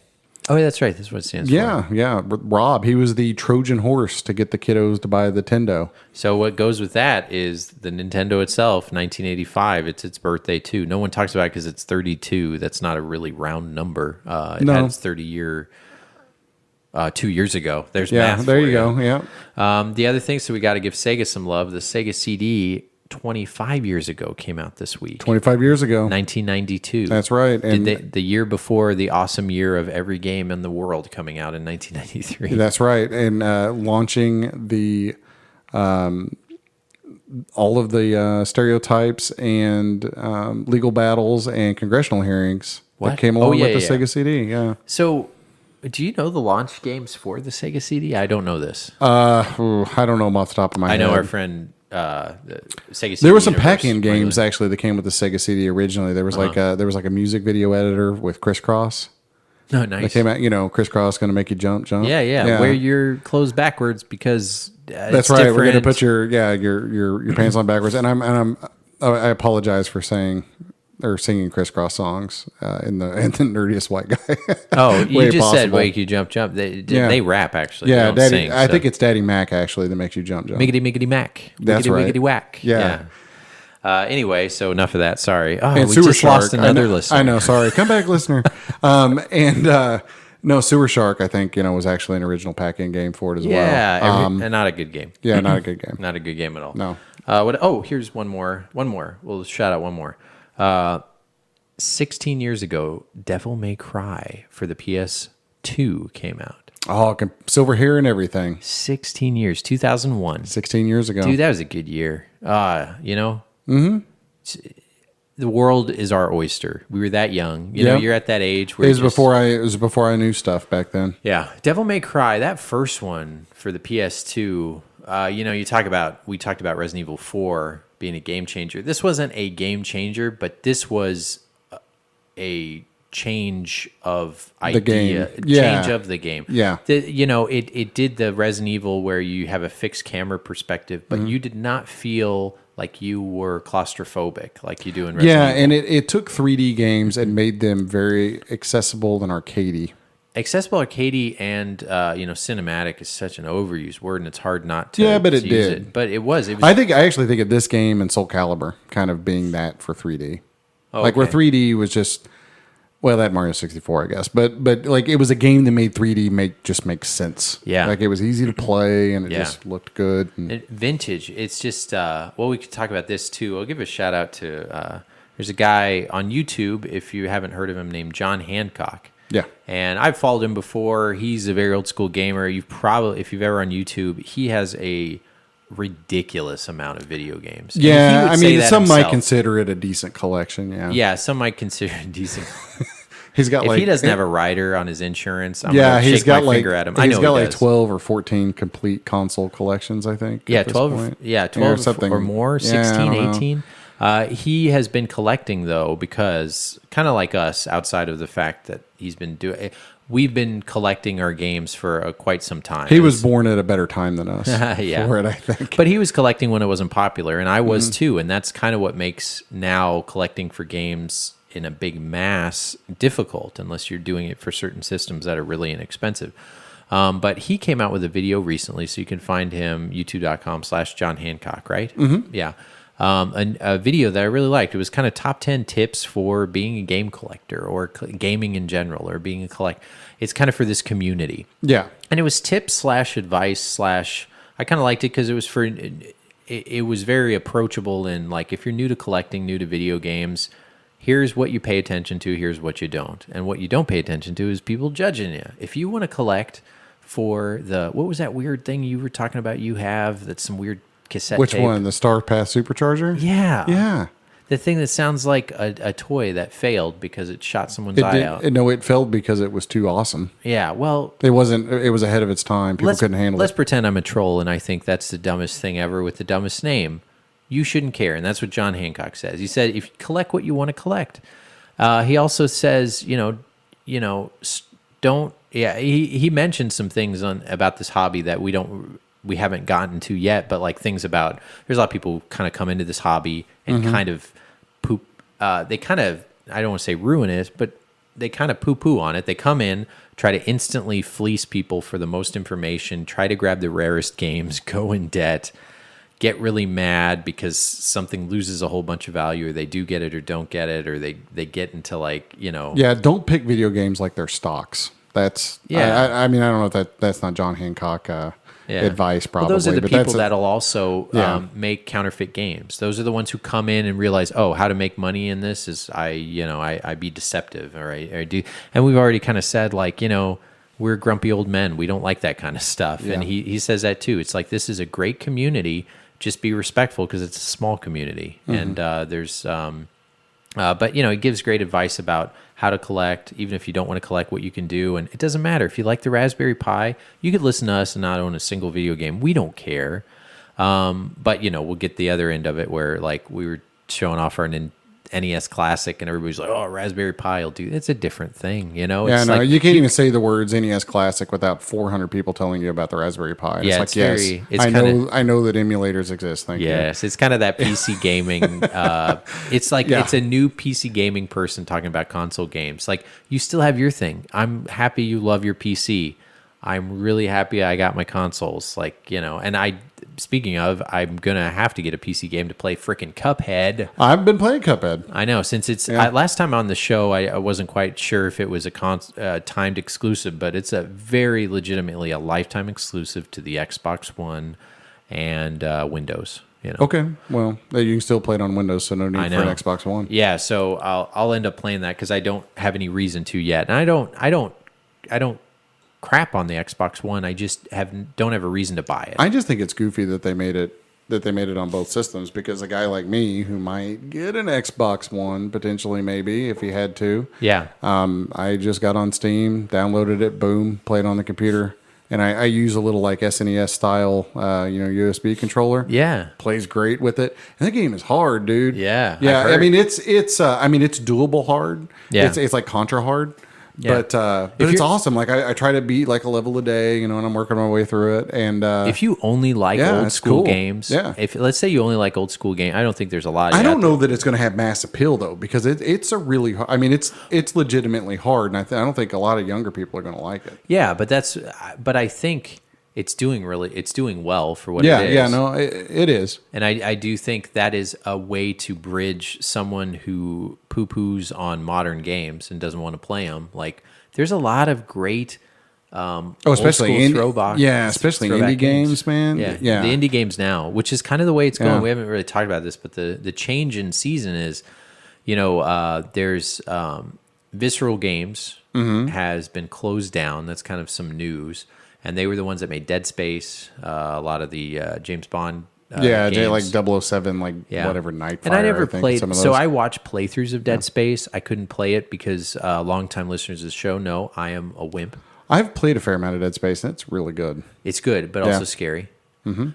Oh, yeah, that's right. That's what it stands for.
Yeah. Rob, he was the Trojan horse to get the kiddos to buy the Tendo.
So what goes with that is the Nintendo itself, 1985. It's its birthday too. No one talks about it because it's 32. That's not a really round number. It
No.
had its 30-year 2 years ago. There's
Yeah,
math.
there
for
you go. Yeah.
The other thing, so we got to give Sega some love. The Sega CD 25 years ago came out this week.
25 years ago.
1992.
That's right. And
the year before the awesome year of every game in the world coming out in 1993.
that's right. And launching the all of the stereotypes and legal battles and congressional hearings
What?
that came
Oh,
along
yeah,
with the
yeah.
Sega CD. Yeah.
So, do you know the launch games for the Sega CD? I don't know this.
I don't know them off the top of my
I
head.
know our friend, the Sega CD.
There were some
Universe,
pack-in games
regular.
actually that came with the Sega CD originally. There was like a music video editor with Crisscross.
No,
That
nice.
came out, Crisscross going to make you jump.
Yeah. Wear your clothes backwards because
That's
it's
right. We're going to
different.
put your pants on backwards. And I apologize for singing Crisscross songs in the nerdiest white guy.
Oh, you
way
just said
possible.
"Wake You Jump Jump." They rap actually.
Yeah,
they don't
Daddy.
sing,
I
so.
think it's Daddy Mac actually that makes you jump.
Miggity Miggity Mac.
That's
Wiggity,
right.
Wiggity whack.
Yeah.
Anyway, so enough of that. Sorry. Oh,
And
we
Sewer
just
Shark.
lost another
I know,
listener.
I know. Sorry. Come back, listener. No, Sewer Shark. I think was actually an original pack-in game for it as
Yeah,
well.
and not a good game.
Yeah, not a good game.
Not a good game at all.
No.
Here's one more. We'll shout out one more. 16 years ago, Devil May Cry for the PS2 came out.
Oh, silver hair and everything.
16 years, 2001.
16 years ago.
Dude, that was a good year. Mm-hmm. The world is our oyster. We were that young. You know, you're at that age where
It was before I knew stuff back then.
Yeah, Devil May Cry, that first one for the PS2. We talked about Resident Evil 4 being a game changer. This wasn't a game changer, but this was a change of idea,
game. Yeah.
change of the game.
Yeah.
It did the Resident Evil where you have a fixed camera perspective, but you did not feel like you were claustrophobic like you do in Resident Evil.
And it took 3D games and made them very accessible and arcadey.
Accessible arcadey and cinematic is such an overused word, and it's hard not to.
Yeah, but it
to use
did.
But it was.
I actually think of this game and Soul Calibur kind of being that for 3D.
Oh,
like where
okay.
3D was just that Mario 64, I guess. But like it was a game that made 3D make sense.
Yeah.
Like it was easy to play and it
Yeah.
just looked good. And
Vintage. It's just. We could talk about this too. I'll give a shout out to. There's a guy on YouTube, if you haven't heard of him, named John Hancock.
yeah.
And I've followed him before. He's a very old school gamer. If you've ever on YouTube, he has a ridiculous amount of video games. And he
Yeah,
would say that
some might
himself.
consider it a decent collection. Yeah,
Yeah, some might consider it decent.
He's got
If he doesn't have a rider on his insurance, I'm
yeah,
gonna
he's
shake
got
my
like
finger at him. I
he's
know
got
he
like
does.
12 or 14 complete console collections. I think.
Yeah,
at this
12.
point.
Yeah, 12 or more.
Yeah, I
16,
don't know.
18. He has been collecting though because kind of like us, outside of the fact that he's been doing. We've been collecting our games for quite some time.
He was born at a better time than us.
Yeah.
for it, I think.
But he was collecting when it wasn't popular, and I was too. And that's kind of what makes now collecting for games in a big mass difficult unless you're doing it for certain systems that are really inexpensive. But he came out with a video recently, so you can find him youtube.com/John Hancock, right? Mm-hmm. Yeah. A video that I really liked. It was kind of top 10 tips for being a game collector or gaming in general or being a collect. It's kind of for this community.
Yeah.
And it was tips / advice / I kind of liked it because it was for it was very approachable and like if you're new to collecting, new to video games, here's what you pay attention to, here's what you don't. And what you don't pay attention to is people judging you. If you want to collect for what was that weird thing you were talking about you have that's some weird cassette
Which
tape?
one? The Star Path Supercharger?
Yeah.
Yeah.
The thing that sounds like a toy that failed because it shot someone's eye out.
No, it failed because it was too awesome.
Yeah, well...
It wasn't. It was ahead of its time. People couldn't handle
Let's
it.
pretend I'm a troll, and I think that's the dumbest thing ever with the dumbest name. You shouldn't care, and that's what John Hancock says. He said, if you collect what you want to collect. He also says, don't... Yeah, he mentioned some things about this hobby that we haven't gotten to yet, but like things about... There's a lot of people who kind of come into this hobby and kind of poop... they kind of... I don't want to say ruin it, but they kind of poo-poo on it. They come in, try to instantly fleece people for the most information, try to grab the rarest games, go in debt, get really mad because something loses a whole bunch of value, or they do get it or don't get it, or they get into like,
Yeah, don't pick video games like they're stocks. That's...
Yeah.
I mean, I don't know if that's not John Hancock advice, probably.
Well, those are the
but
people that'll also
Yeah.
make counterfeit games. Those are the ones who come in and realize, oh, how to make money in this is I be deceptive, or I do. And we've already kind of said, like, we're grumpy old men. We don't like that kind of stuff.
Yeah.
And he says that too. It's like, this is a great community. Just be respectful because it's a small community. And there's, but he gives great advice about how to collect, even if you don't want to collect, what you can do. And it doesn't matter. If you like the Raspberry Pi, you could listen to us and not own a single video game. We don't care. But, we'll get the other end of it where, like, we were showing off our NES Classic and everybody's like, oh, Raspberry Pi will do. It's a different thing,
Yeah,
It's
no,
like,
you can't even say the words NES Classic without 400 people telling you about the Raspberry Pi.
Yeah,
it's like, yes, I know that emulators exist. Thank you.
Yes, it's kind of that PC gaming. It's like it's a new PC gaming person talking about console games. Like, you still have your thing. I'm happy you love your PC. I'm really happy I got my consoles. Like, and speaking of, I'm going to have to get a PC game to play frickin' Cuphead.
I've been playing Cuphead.
I know, since it's last time on the show, I wasn't quite sure if it was a timed exclusive, but it's a very legitimately a lifetime exclusive to the Xbox One and Windows.
Okay, well, you can still play it on Windows, so no need for an Xbox One.
Yeah, so I'll end up playing that because I don't have any reason to yet, and I don't crap on the Xbox One. I just don't have a reason to buy it.
I just think it's goofy that they made it on both systems, because a guy like me who might get an Xbox One potentially, maybe if he had to.
Yeah.
I just got on Steam, downloaded it, boom, played on the computer, and I use a little like SNES style, USB controller.
Yeah.
Plays great with it, and the game is hard, dude.
Yeah.
Yeah. I mean, it's doable hard.
Yeah.
It's like Contra hard.
Yeah.
But it's awesome. Like I try to beat like a level a day, and I'm working my way through it. And
if you only like old school
cool.
games, if let's say you only like old school game, I don't think there's a lot.
I don't know that it's going to have mass appeal though, because it's a really hard. I mean, it's legitimately hard, and I don't think a lot of younger people are going to like it.
Yeah, but I think it's doing well for what it is.
Yeah, no, it is.
And I do think that is a way to bridge someone who poo-poos on modern games and doesn't want to play them. Like, there's a lot of great
especially
throwback.
especially indie games, man.
Yeah,
Yeah.
the indie games now, which is kind of the way it's going.
Yeah.
We haven't really talked about this, but the change in season is, there's Visceral Games has been closed down. That's kind of some news. And they were the ones that made Dead Space, a lot of the James Bond games.
like 007, whatever, Nightfire.
And I never played,
some of
so
those.
I watched playthroughs of Dead Space. I couldn't play it because longtime listeners of the show know I am a wimp.
I've played a fair amount of Dead Space, and it's really good.
It's good, but also scary. Mm-hmm.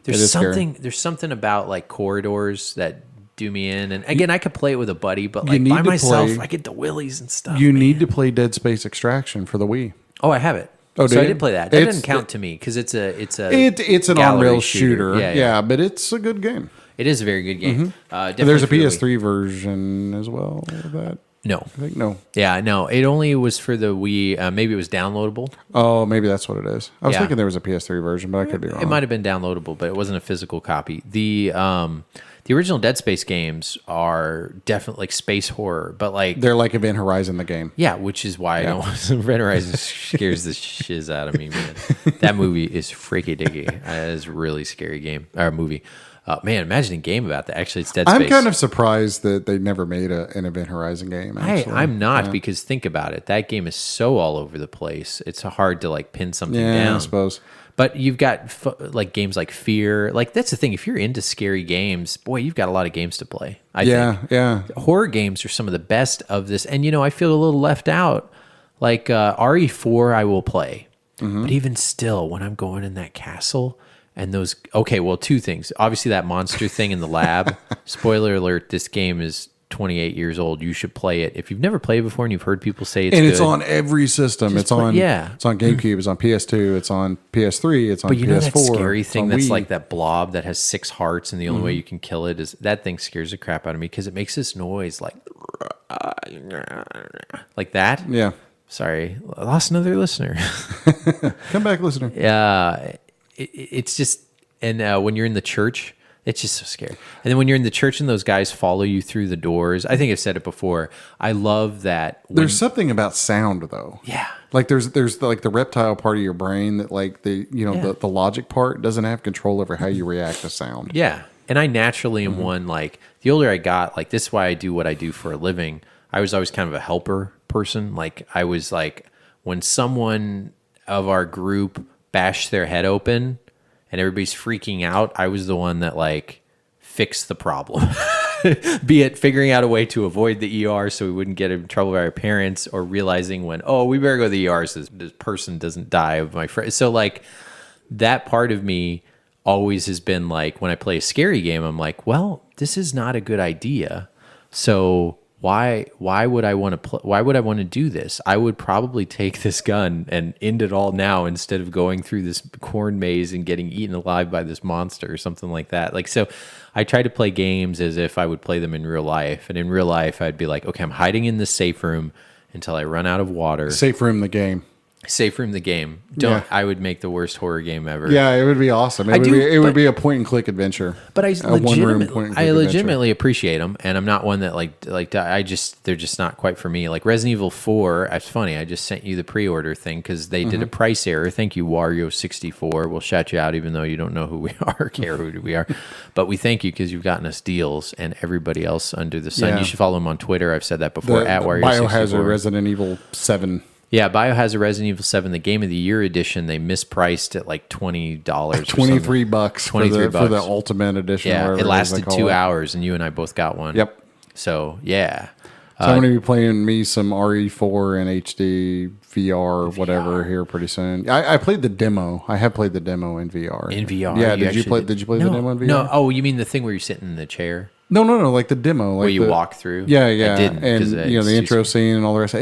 There's something about like corridors that do me in. And again, I could play it with a buddy, but like by myself, I get the willies and stuff.
You need to play Dead Space Extraction for the Wii.
Oh, I have it.
Oh,
so I
you?
did play that. That didn't count to me because it's an
on-rail shooter.
Yeah,
but it's a good game.
It is a very good game.
There's a PS3 version as well of that.
No.
I think no.
Yeah, no. It only was for the Wii. Maybe it was downloadable.
Oh, maybe that's what it is. I was
Yeah.
thinking there was a PS3 version, but I could be wrong.
It might have been downloadable, but it wasn't a physical copy. The original Dead Space games are definitely like space horror, but like
They're like Event Horizon, the game.
yeah, which is why I don't. Event Horizon scares the shiz out of me, man. That movie is freaky diggy. That is a really scary game or movie. Man, imagine a game about that. Actually, it's Dead Space.
I'm kind of surprised that they never made an Event Horizon game. Actually.
I'm not because think about it. That game is so all over the place. It's hard to like pin something down.
I suppose.
But you've got like games like Fear. Like that's the thing. If you're into scary games, boy, you've got a lot of games to play. I think.
Yeah.
Horror games are some of the best of this. And I feel a little left out. Like RE4, I will play. But even still, when I'm going in that castle and those, okay, well, two things. Obviously, that monster thing in the lab. Spoiler alert: this game is 28 years old. You should play it. If you've never played it before and you've heard people say it's
and
good,
it's on every system. It's on GameCube. It's on PS2. It's on PS3. It's on PS4.
But you know that scary thing that's
Wii.
like that blob that has 6 hearts, and the only way you can kill it is that thing scares the crap out of me because it makes this noise like that.
Yeah.
Sorry, I lost another listener.
Come back, listener.
It's just, and when you're in the church, it's just so scary. And then when you're in the church and those guys follow you through the doors, I think I've said it before. I love that.
There's something about sound though.
Yeah.
Like there's like the reptile part of your brain that like the logic part doesn't have control over how you react to sound.
Yeah. And I naturally am one, like the older I got, like this is why I do what I do for a living. I was always kind of a helper person. Like I was like, when someone of our group bashed their head open and everybody's freaking out, I was the one that like fixed the problem. Be it figuring out a way to avoid the ER so we wouldn't get in trouble by our parents, or realizing when, we better go to the ER so this person doesn't die of my friend. So like that part of me always has been like, when I play a scary game, I'm like, well, this is not a good idea. So why would I want to why would I want to do this? I would probably take this gun and end it all now instead of going through this corn maze and getting eaten alive by this monster or something like that. Like, so I try to play games as if I would play them in real life. And in real life, I'd be like, okay, I'm hiding in this safe room until I run out of water.
Safe room, the game.
Safe room, the game. I would make the worst horror game ever.
Yeah, it would be awesome. It would be a point and click adventure.
But I
legitimately
legitimately appreciate them, and I'm not one that they're just not quite for me. Like Resident Evil 4, it's funny. I just sent you the pre-order thing because they did a price error. Thank you, Wario64. We'll shout you out even though you don't know who we are or care who we are. But we thank you because you've gotten us deals, and everybody else under the sun.
Yeah.
You should follow him on Twitter. I've said that before. At Wario64.
Biohazard Resident Evil 7.
Yeah, Biohazard Resident Evil 7, the Game of the Year edition, they mispriced at like $20.
$23 for the Ultimate Edition.
Yeah, it lasted 2 hours, and you and I both got one.
Yep.
So, yeah.
So I'm going to be playing me some RE4 and HD VR, whatever, here pretty soon. I played the demo. I have played the demo in VR.
In VR?
Yeah, did you play the demo in VR?
No. Oh, you mean the thing where you're sitting in the chair?
No, like the demo. Like
where you walk through?
Yeah.
I didn't.
And, the intro scene and all the rest.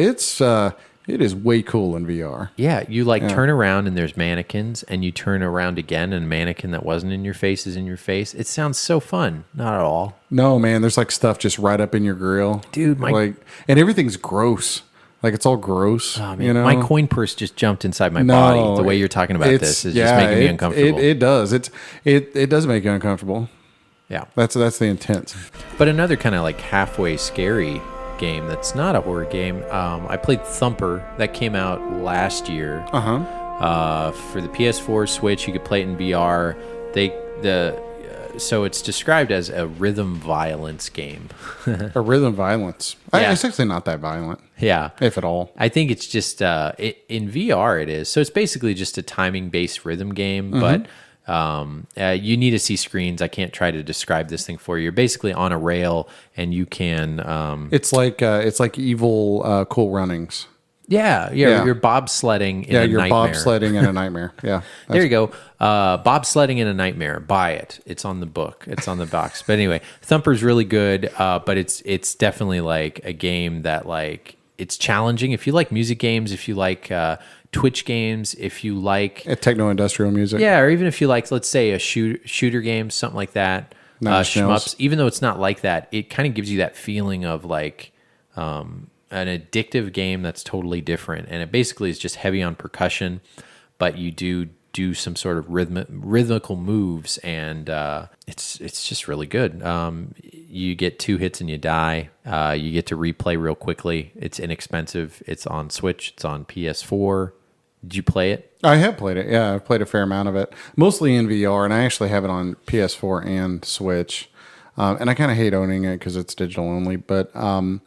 It is way cool in VR.
Yeah, you turn around and there's mannequins, and you turn around again and a mannequin that wasn't in your face is in your face. It sounds so fun. Not at all.
No, man, there's like stuff just right up in your grill.
Dude,
and everything's gross. Like it's all gross.
Oh, man. My coin purse just jumped inside my body. The way you're talking about this is just making me uncomfortable.
It does. It does make you uncomfortable.
Yeah.
That's the intent.
But another kind of like halfway scary game that's not a horror game. I played Thumper. That came out last year. For the PS4, Switch. You could play it in VR. So it's described as a rhythm violence game.
A rhythm violence.
Yeah.
It's actually not that violent.
Yeah,
if at all.
I think it's just in VR. It is. So it's basically just a timing-based rhythm game, but. You need to see screens. I can't try to describe this thing for you. You're basically on a rail, and you can.
It's like evil Cool Runnings.
Yeah. You're bobsledding in a nightmare.
You're bobsledding in a nightmare. Yeah,
there you go. Bobsledding in a nightmare. Buy it. It's on the book. It's on the box. But anyway, Thumper's really good. But it's definitely like a game that like it's challenging. If you like music games, if you like. Twitch games, if you like
techno-industrial music,
or even if you like, let's say a shooter game, something like that, shmups. Even though it's not like that, it kind of gives you that feeling of like an addictive game that's totally different, and it basically is just heavy on percussion, but you do some sort of rhythmical moves, and it's just really good. You get 2 hits and you die. You get to replay real quickly. It's inexpensive. It's on Switch. It's on PS4. Did you play it?
I have played it. Yeah, I've played a fair amount of it, mostly in VR, and I actually have it on PS4 and Switch. And I kind of hate owning it because it's digital only, but I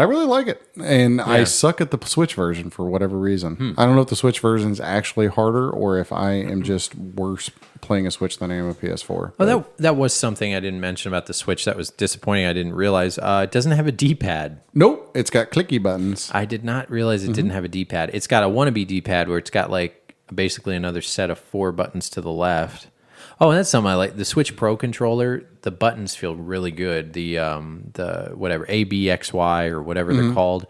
really like it, and I suck at the Switch version for whatever reason. I don't know if the Switch version is actually harder or if I am just worse playing a Switch than I am a PS4.
Well, that was something I didn't mention about the Switch that was disappointing. I didn't realize it doesn't have a D-pad.
Nope, it's got clicky buttons.
I did not realize it didn't have a D-pad. It's got a wannabe D-pad where it's got like basically another set of 4 buttons to the left. Oh, and that's something I like. The Switch Pro controller, the buttons feel really good. The whatever A, B, X, Y, or whatever they're called,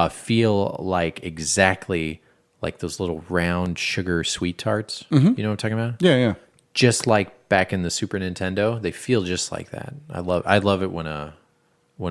feel like exactly like those little round sugar sweet tarts. You know what I'm talking about?
Yeah.
Just like back in the Super Nintendo, they feel just like that. I love it when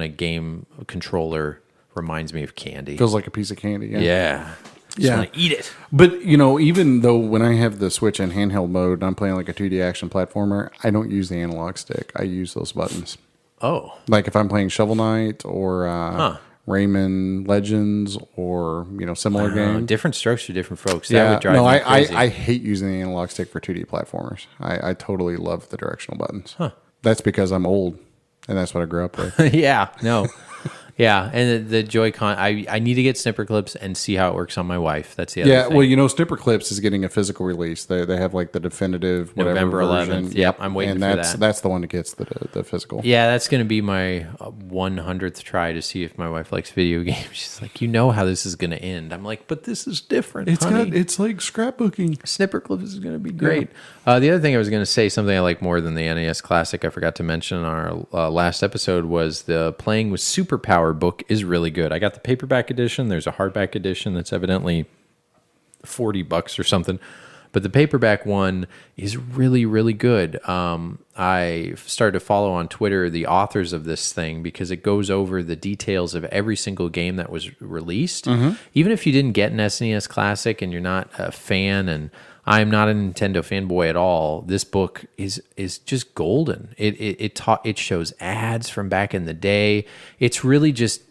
a game controller reminds me of candy.
Feels like a piece of candy.
Yeah. Just want to eat it.
But, even though when I have the Switch in handheld mode and I'm playing like a 2D action platformer, I don't use the analog stick. I use those buttons.
Oh.
Like if I'm playing Shovel Knight or Rayman Legends or, similar games.
Different strokes for different folks.
Yeah,
That would drive me crazy.
I hate using the analog stick for 2D platformers. I totally love the directional buttons.
Huh.
That's because I'm old, and that's what I grew up with.
Yeah, no. Yeah, and the Joy-Con, I need to get snipper clips and see how it works on my wife. That's the other thing.
Well, Snipper Clips is getting a physical release. They have like the definitive whatever
November 11th.
version.
Yep, I'm waiting for that.
That's the one that gets the physical.
Yeah, that's going to be my 100th try to see if my wife likes video games. She's like, how this is going to end. I'm like, but this is different, honey.
It's like scrapbooking.
Snipper clips is going to be great. The other thing I was going to say, something I like more than the NES Classic, I forgot to mention in our last episode, was the Playing with Superpower book is really good. I got the paperback edition. There's a hardback edition that's evidently $40 or something. But the paperback one is really, really good. I started to follow on Twitter the authors of this thing because it goes over the details of every single game that was released. Even if you didn't get an SNES Classic and you're not a fan, and I'm not a Nintendo fanboy at all, this book is just golden. It shows ads from back in the day. It's really just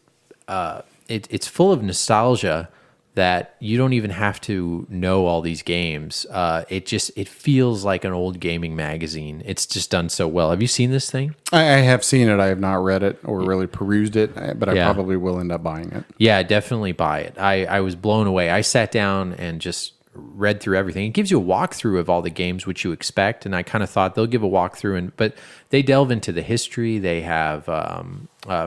it's full of nostalgia that you don't even have to know all these games. It feels like an old gaming magazine. It's just done so well. Have you seen this thing?
I have seen it. I have not read it or really perused it, but I probably will end up buying it.
Yeah, definitely buy it. I was blown away. I sat down and just read through everything. It gives you a walkthrough of all the games which you expect, and I kind of thought they'll give a walkthrough, but they delve into the history. They have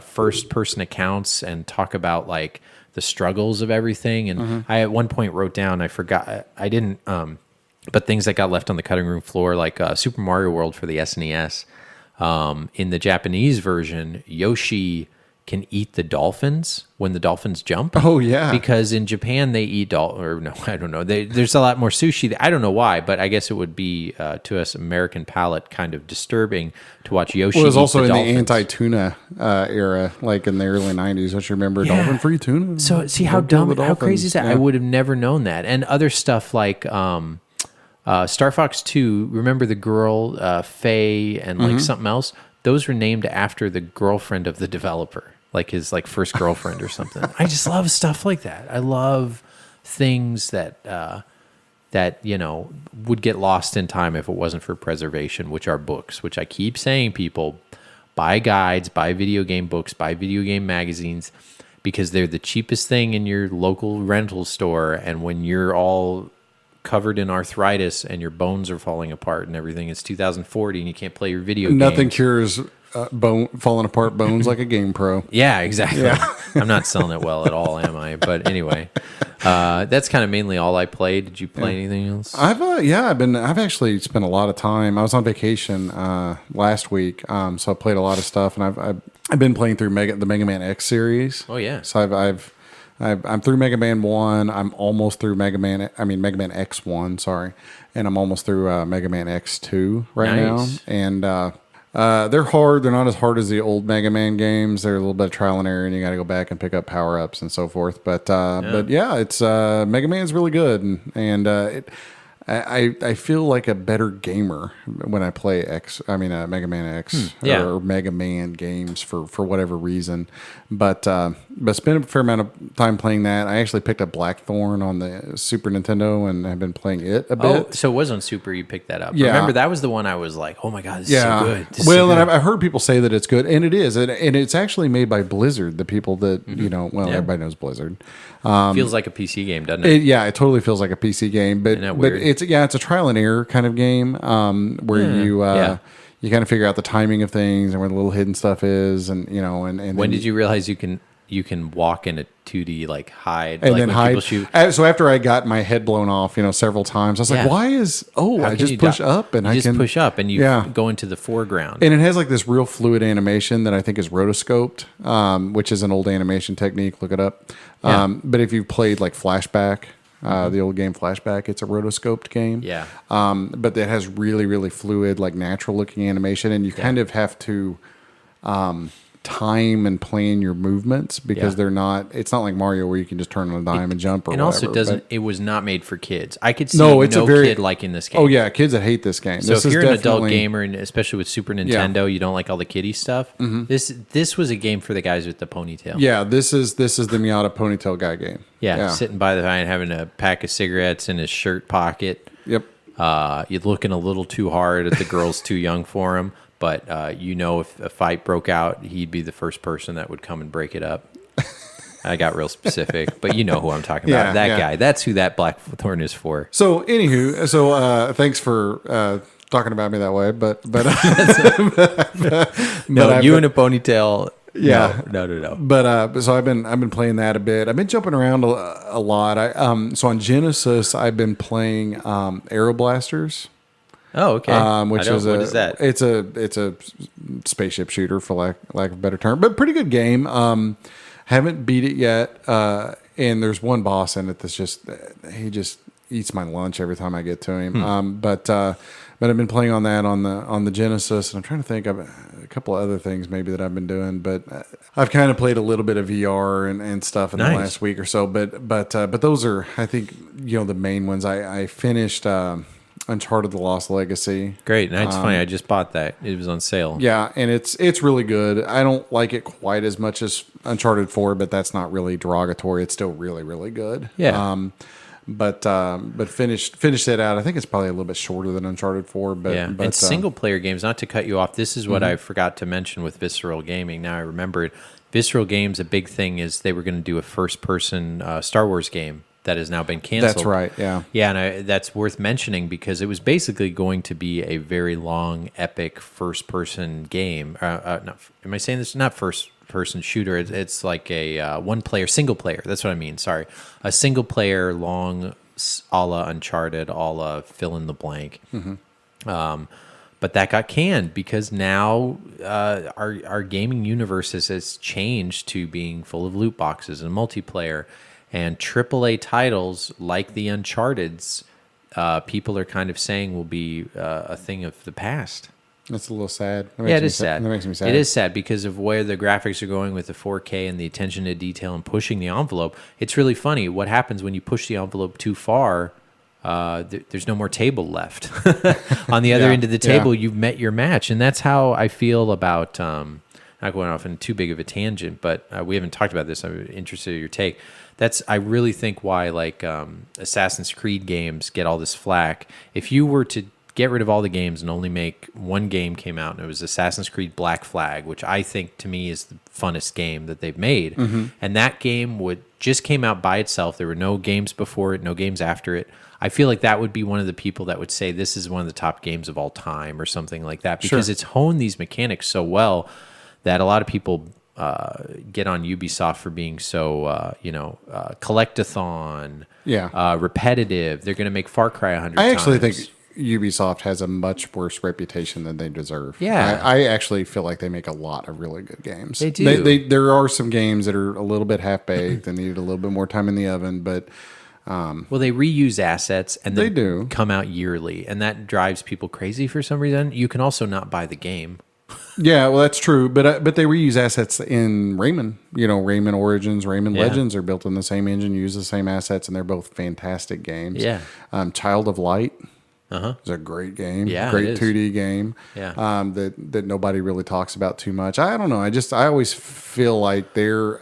first-person accounts and talk about like the struggles of everything. And I at one point wrote down, I forgot, I didn't, but things that got left on the cutting room floor, like Super Mario World for the SNES. In the Japanese version, Yoshi can eat the dolphins when the dolphins jump.
Oh, yeah.
Because in Japan, they eat I don't know. There's a lot more sushi. I don't know why, but I guess it would be, to us American palate, kind of disturbing to watch Yoshi eat the dolphins.
Well, it was also in the anti-tuna era, like in the early 90s. Don't you remember dolphin-free tuna?
So see how crazy is that? Yeah. I would have never known that. And other stuff like Star Fox 2, remember the girl, Faye, and like something else? Those were named after the girlfriend of the developer, like his first girlfriend or something. I just love stuff like that. I love things that would get lost in time if it wasn't for preservation, which are books, which I keep saying, people, buy guides, buy video game books, buy video game magazines, because they're the cheapest thing in your local rental store. And when you're all covered in arthritis and your bones are falling apart and everything, it's 2040 and you can't play your video games.
Nothing cures falling apart bones like a Game Pro.
Yeah, exactly. Yeah. I'm not selling it well at all, am I? But anyway, that's kind of mainly all I played. Did you play anything else?
I've actually spent a lot of time. I was on vacation last week, so I played a lot of stuff, and I've been playing through the Mega Man X series.
Oh yeah.
So I'm through Mega Man 1. I'm almost through Mega Man X1, sorry. And I'm almost through Mega Man X2 right now. And They're hard. They're not as hard as the old Mega Man games. They're a little bit of trial and error, and you got to go back and pick up power ups and so forth. But yeah, it's Mega Man's really good, and I feel like a better gamer when I play Mega Man X or Mega Man games for whatever reason. But spent a fair amount of time playing that. I actually picked up Blackthorn on the Super Nintendo and have been playing it a bit.
Oh, so it was on Super. You picked that up.
Yeah.
Remember, that was the one I was like, oh my God, this is so good. This is
Well,
so good.
and I've heard people say that it's good, and it is. And it's actually made by Blizzard, the people that, everybody knows Blizzard.
Feels like a PC game, doesn't it?
It totally feels like a PC game, but it's a trial and error kind of game where you kind of figure out the timing of things and where the little hidden stuff is, and and
when did you realize you can walk in a 2D like hide
and
like
then
when
hide?
People shoot?
So after I got my head blown off, several times, I was like, "Why is I just push up and I can
push up and you go into the foreground?"
And it has like this real fluid animation that I think is rotoscoped, which is an old animation technique. Look it up. But if you've played like Flashback, the old game Flashback, it's a rotoscoped game.
Yeah.
But it has really, really fluid, like natural looking animation, and you kind of have to time and plan your movements because it's not like Mario where you can just turn on a dime and jump or
and
whatever.
Also it was not made for kids. I could see no kid liking this game.
Oh yeah, kids that hate this game.
So if you're an adult gamer, and especially with Super Nintendo, you don't like all the kiddie stuff. Mm-hmm. This was a game for the guys with the ponytail.
Yeah, this is the Miata ponytail guy game.
Yeah, sitting by the fire having a pack of cigarettes in his shirt pocket.
Yep.
You're looking a little too hard at the girls too young for him. But if a fight broke out, he'd be the first person that would come and break it up. I got real specific, but you know who I'm talking about. That guy. That's who that Blackthorn is for.
So, anywho, thanks for talking about me that way. But
no, you in a ponytail.
Yeah,
no.
But so I've been playing that a bit. I've been jumping around a lot. So on Genesis, I've been playing Aeroblasters.
Oh, okay.
What is that? It's a spaceship shooter, for lack of a better term, but pretty good game. Haven't beat it yet, and there's one boss in it that's he just eats my lunch every time I get to him. But I've been playing on that on the Genesis, and I'm trying to think of a couple of other things maybe that I've been doing. But I've kind of played a little bit of VR and stuff in the last week or so. But those are, I think, the main ones. I finished Uncharted: The Lost Legacy.
Great. And it's funny. I just bought that. It was on sale.
Yeah, and it's really good. I don't like it quite as much as Uncharted 4, but that's not really derogatory. It's still really, really good.
Yeah.
But finished it out. I think it's probably a little bit shorter than Uncharted 4. But
and single player games. Not to cut you off. This is what I forgot to mention with Visceral Gaming. Now I remember it. Visceral Games. A big thing is they were going to do a first person Star Wars game that has now been canceled.
That's right. Yeah.
Yeah, and that's worth mentioning because it was basically going to be a very long, epic first person game. Am I saying this? Not first person shooter. It's like a one player, single player. That's what I mean. Sorry, a single player, long, a la Uncharted, a la fill in the blank. Mm-hmm. But that got canned because now our gaming universe has changed to being full of loot boxes and multiplayer, and AAA titles like the Uncharted's. People are kind of saying will be a thing of the past.
That's a little sad.
It is sad.
That makes me sad.
It is sad because of where the graphics are going with the 4K and the attention to detail and pushing the envelope. It's really funny what happens when you push the envelope too far. There's no more table left. On the other end of the table, you've met your match, and that's how I feel about. Not going off in too big of a tangent, but we haven't talked about this. I'm interested in your take. I really think why Assassin's Creed games get all this flack. If you were to get rid of all the games and only make one game came out, and it was Assassin's Creed Black Flag, which I think to me is the funnest game that they've made. Mm-hmm. And that game just came out by itself. There were no games before it, no games after it. I feel like that would be one of the people that would say this is one of the top games of all time or something like that, because it's honed these mechanics so well that a lot of people get on Ubisoft for being so, collectathon, repetitive. They're going to make Far Cry 100 times.
I actually think Ubisoft has a much worse reputation than they deserve.
Yeah.
I actually feel like they make a lot of really good games.
They do.
There are some games that are a little bit half-baked and need a little bit more time in the oven, but...
well, they reuse assets and
they do
come out yearly, and that drives people crazy for some reason. You can also not buy the game.
Yeah, well, that's true, but they reuse assets in Rayman. Rayman Origins, Rayman Legends are built in the same engine, use the same assets, and they're both fantastic games.
Yeah.
Child of Light is a great game.
Yeah,
Great
it is.
2D game.
Yeah.
That nobody really talks about too much. I don't know. I always feel like they're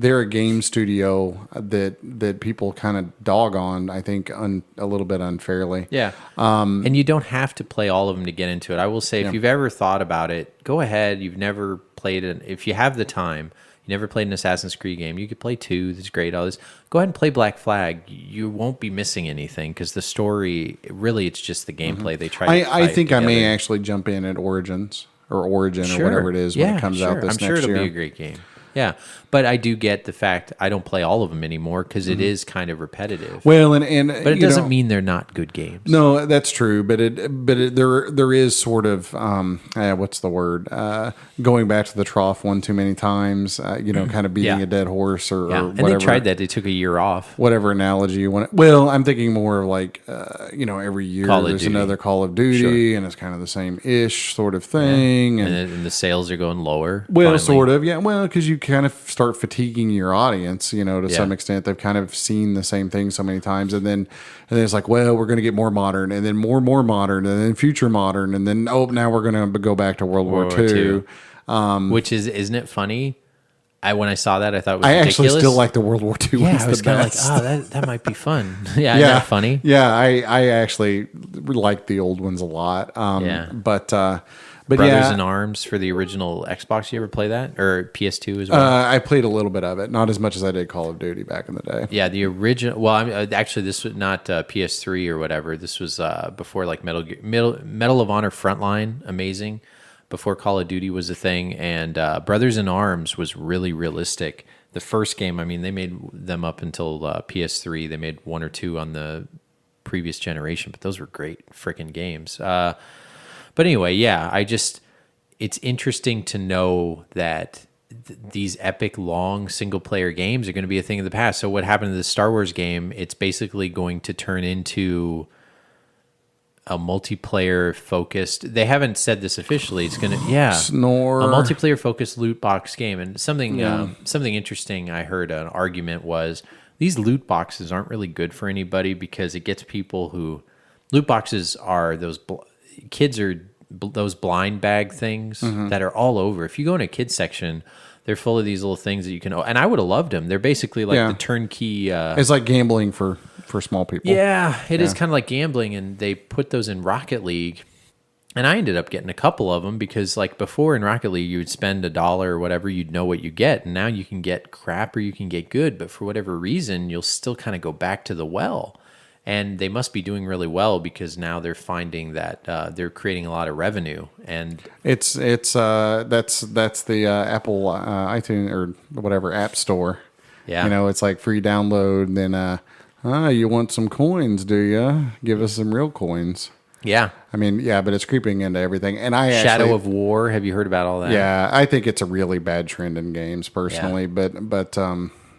a game studio that people kind of dog on, I think, a little bit unfairly.
Yeah. And you don't have to play all of them to get into it. I will say, if you've ever thought about it, go ahead. You've never played it. If you have the time, you never played an Assassin's Creed game, you could play 2. That's great. All this. Go ahead and play Black Flag. You won't be missing anything because the story, really, it's just the gameplay they try to
I think I may
together.
actually jump in at Origins or Origin
Sure.
or whatever it is when it comes out
sure.
this
I'm sure
next
it'll
year.
be a great game. Yeah, but I do get the fact I don't play all of them anymore because it is kind of repetitive.
Well,
but it doesn't mean they're not good games.
No, that's true. But there is sort of what's the word? Going back to the trough one too many times. Kind of beating
Yeah.
a dead horse or
Yeah,
whatever.
and they tried that. They took a year off.
Whatever analogy you want. Well, I'm thinking more of like every year
Call of
there's
Duty.
another Call of Duty, and it's kind of the same ish sort of thing.
And the sales are going lower.
Well,
finally.
sort of, yeah. Well, because you kind of start fatiguing your audience, to some extent. They've kind of seen the same thing so many times, and then it's like, well, we're going to get more modern, and then more modern, and then future modern, and then now we're going to go back to World War II.
Which isn't it funny? When I saw that, I thought it was
I
ridiculous.
actually still like the World War II.
Yeah,
one's
I was
the
kind of like,
best.
that might be fun. Yeah, isn't that funny?
Yeah, I actually like the old ones a lot. But
Brothers
yeah,
in Arms for the original Xbox. You ever play that, or PS2 as well?
I played a little bit of it, not as much as I did Call of Duty back in the day.
Yeah, the original. Well, actually, this was not PS3 or whatever. This was before like Medal of Honor Frontline, amazing. Before Call of Duty was a thing, and Brothers in Arms was really realistic. The first game, I mean, they made them up until PS3. They made 1 or 2 on the previous generation, but those were great freaking games. But anyway, yeah, it's interesting to know that these epic, long single-player games are going to be a thing of the past. So what happened to the Star Wars game, it's basically going to turn into a multiplayer-focused... They haven't said this officially. It's going to...
Snore.
A multiplayer-focused loot box game. And something interesting I heard an argument was, these loot boxes aren't really good for anybody because it gets people who... Loot boxes are those... Kids are those blind bag things that are all over. If you go in a kids section, they're full of these little things that you can. And I would have loved them. They're basically like the turnkey.
It's like gambling for small people.
Yeah, it is kind of like gambling, and they put those in Rocket League. And I ended up getting a couple of them because, like before in Rocket League, you would spend $1 or whatever, you'd know what you get, and now you can get crap or you can get good. But for whatever reason, you'll still kind of go back to the well. And they must be doing really well because now they're finding that they're creating a lot of revenue. And
It's that's the Apple iTunes or whatever App Store.
Yeah.
It's like free download. And then you want some coins, do you? Give us some real coins.
yeah,
I mean, yeah, but it's creeping into everything. And
Shadow of War. Have you heard about all that?
Yeah, I think it's a really bad trend in games personally. But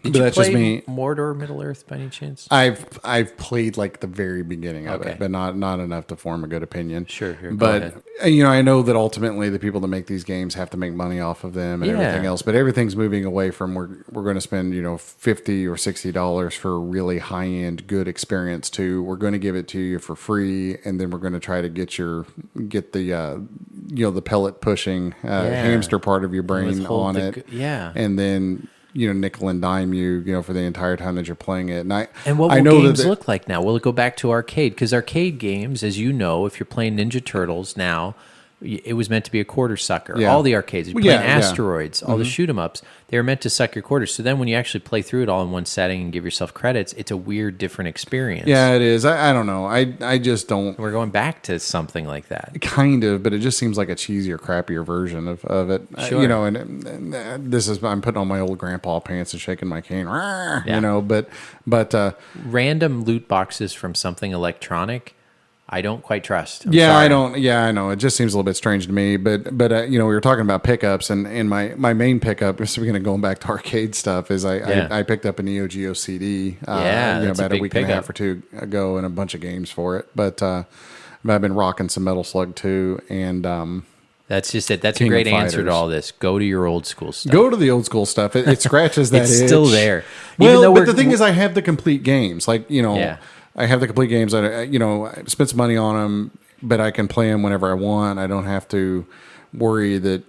Did
but
you
that's
play
just me.
Mordor Middle Earth by any chance?
I've played like the very beginning of
Okay.
it, but not enough to form a good opinion.
Sure, go
but
ahead.
I know that ultimately the people that make these games have to make money off of them and
Yeah.
everything else. But everything's moving away from we're going to spend $50 or $60 for a really high end good experience to we're going to give it to you for free, and then we're going to try to get the pellet pushing hamster part of your brain
Withhold
on
the
it,
yeah.
and then nickel and dime you for the entire time that you're playing it.
And what
I
will
know
games
that
look like now? Will it go back to arcade? Because arcade games, as you know, if you're playing Ninja Turtles now, it was meant to be a quarter sucker.
Yeah.
All the arcades, you're
Well,
playing
yeah, yeah.
Asteroids, all the shoot 'em ups, they were meant to suck your quarters. So then when you actually play through it all in one setting and give yourself credits, it's a weird, different experience.
Yeah, it is. I don't know. I just don't.
We're going back to something like that.
Kind of, but it just seems like a cheesier, crappier version of it.
Sure.
And this is I'm putting on my old grandpa pants and shaking my cane.
Yeah.
But
Random loot boxes from something electronic, I don't quite trust. I'm
yeah,
sorry.
I don't. Yeah, I know. It just seems a little bit strange to me. But we were talking about pickups, and my main pickup. Speaking of going back to arcade stuff, is I picked up a Neo Geo CD.
That's a
about a
big
week and a half
pickup.
or two ago, and a bunch of games for it. But I've been rocking some Metal Slug 2 and
That's just it. That's
King
a great
of
answer to
Fighters.
all this. Go to your old school stuff.
Go to the old school stuff. It scratches that
It's
itch.
still there.
Well, but the thing is, I have the complete games. Like,
Yeah.
I have the complete games. I spent some money on them, but I can play them whenever I want. I don't have to worry that,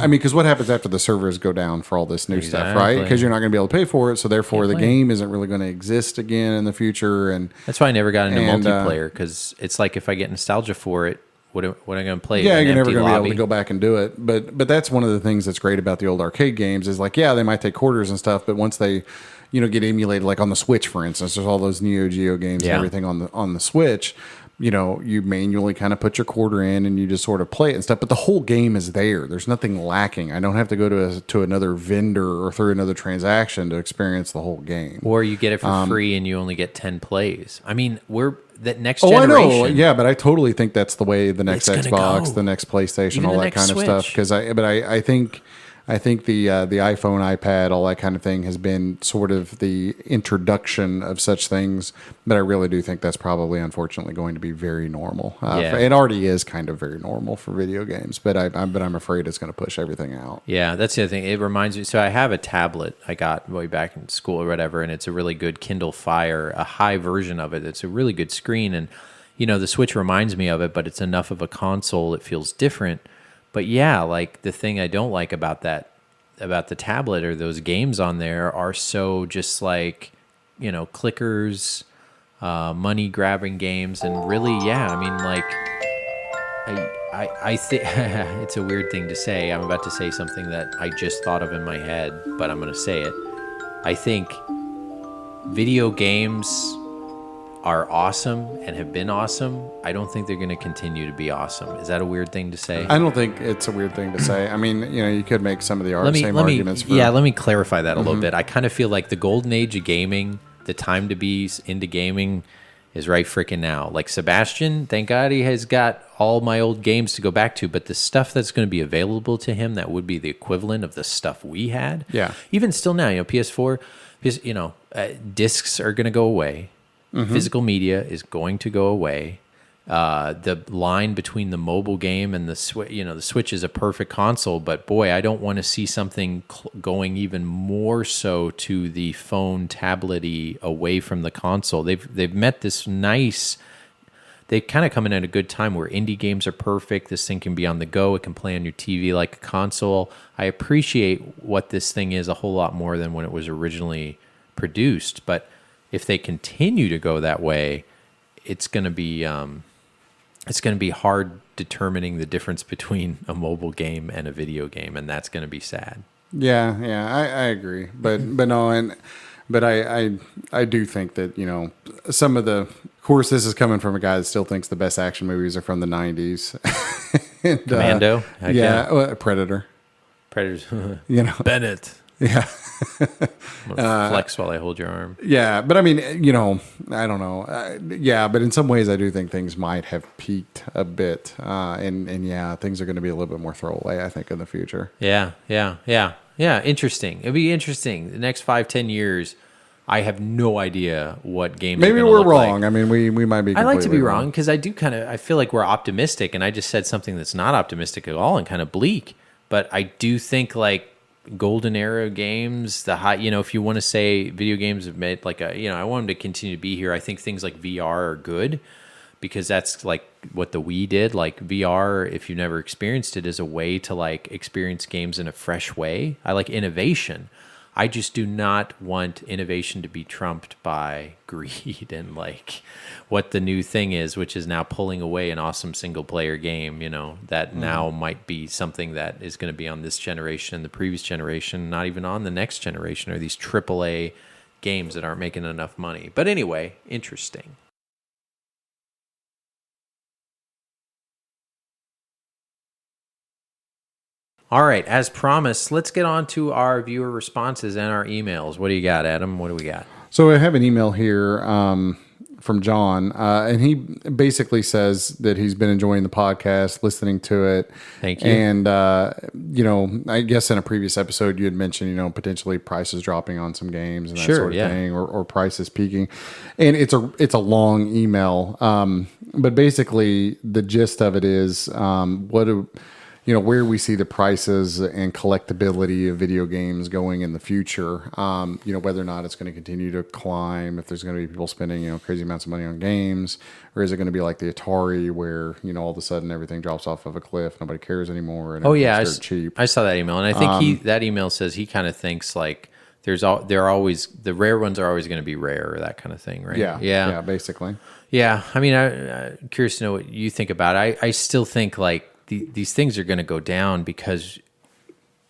because what happens after the servers go down for all this new stuff, right?
Exactly.
Because you're not going to be able to pay for it. So therefore, the
play it.
game isn't really going to exist again in the future. And
That's why I never got into
And,
multiplayer, because it's like if I get nostalgia for it, what am I going to play?
yeah,
An
you're never
empty
going to be able
lobby?
to go back and do it. But that's one of the things that's great about the old arcade games is like, yeah, they might take quarters and stuff, but once they, get emulated, like on the Switch, for instance, there's all those Neo Geo games and
Yeah.
everything on the Switch. You manually kind of put your quarter in and you just sort of play it and stuff. But the whole game is there. There's nothing lacking. I don't have to go to another vendor or through another transaction to experience the whole game.
Or you get it for free and you only get 10 plays. I mean, that next
Oh, I
generation.
know. Yeah, but I totally think that's the way the next
It's gonna
Xbox,
go.
the next PlayStation,
Even
all
the
that
next
kind of stuff.
Switch.
Because I think the iPhone, iPad, all that kind of thing has been sort of the introduction of such things. But I really do think that's probably, unfortunately, going to be very normal.
Yeah.
It already is kind of very normal for video games, but I'm afraid it's going to push everything out.
Yeah, that's the other thing. It reminds me. So I have a tablet I got way back in school or whatever, and it's a really good Kindle Fire, a high version of it. It's a really good screen, and the Switch reminds me of it, but it's enough of a console. It feels different. But yeah, like the thing I don't like about the tablet or those games on there are so just like, clickers, money grabbing games, and really, yeah, I mean, like, I think it's a weird thing to say. I'm about to say something that I just thought of in my head, but I'm going to say it. I think video games are awesome and have been awesome. I don't think they're going to continue to be awesome. Is that a weird thing to say?
I don't think it's a weird thing to say. I mean, you could make some of the same arguments.
Let me clarify that a little bit. I kind of feel like the golden age of gaming, the time to be into gaming is right freaking now. Like Sebastian, thank God he has got all my old games to go back to, but the stuff that's going to be available to him that would be the equivalent of the stuff we had.
Yeah.
Even still now, PS4, discs are going to go away. Physical media is going to go away. The line between the mobile game and the Switch, the Switch is a perfect console, but boy, I don't want to see something going even more so to the phone, tablet-y, away from the console. They've met this nice. They kind of come in at a good time where indie games are perfect. This thing can be on the go. It can play on your TV like a console. I appreciate what this thing is a whole lot more than when it was originally produced, but if they continue to go that way, it's going to be hard determining the difference between a mobile game and a video game, and that's going to be sad.
Yeah, I agree, but I do think that some of the, of course, this is coming from a guy that still thinks the best action movies are from the '90s. And,
Commando? Heck yeah.
Predator.
Predators.
Bennett. Yeah.
I'm gonna flex while I hold your arm.
Yeah, but I mean, I don't know. Yeah, but in some ways, I do think things might have peaked a bit, and yeah, things are going to be a little bit more throwaway, I think, in the future.
Yeah. Interesting. It'll be interesting. The next 5-10 years, I have no idea what games.
Maybe
are gonna
we're
look
wrong.
Like.
I mean, we might be.
I like to be
completely
wrong because I do I feel like we're optimistic, and I just said something that's not optimistic at all and kind of bleak. But I do think like golden era games, the high, if you want to say video games have made like I want them to continue to be here. I think things like VR are good because that's like what the Wii did. Like VR, if you've never experienced it, is a way to like experience games in a fresh way. I like innovation. I just do not want innovation to be trumped by greed and like what the new thing is, which is now pulling away an awesome single player game, that now might be something that is going to be on this generation and the previous generation, not even on the next generation, or these AAA games that aren't making enough money. But anyway, interesting. All right, as promised, let's get on to our viewer responses and our emails. What do you got, Adam? What do we got?
So I have an email here from John, and he basically says that he's been enjoying the podcast, listening to it.
Thank you.
And, I guess in a previous episode you had mentioned, potentially prices dropping on some games and that sort of thing, or prices peaking. And it's a long email. But basically, the gist of it is where we see the prices and collectability of video games going in the future. Whether or not it's going to continue to climb, if there's going to be people spending crazy amounts of money on games, or is it going to be like the Atari where all of a sudden everything drops off of a cliff, nobody cares anymore, and everything's dirt cheap.
I saw that email, and I think that email says he kind of thinks like they're always the rare ones are always going to be rare, or that kind of thing, right?
Yeah, basically.
Yeah, I mean, I'm curious to know what you think about it. I still think like these things are going to go down because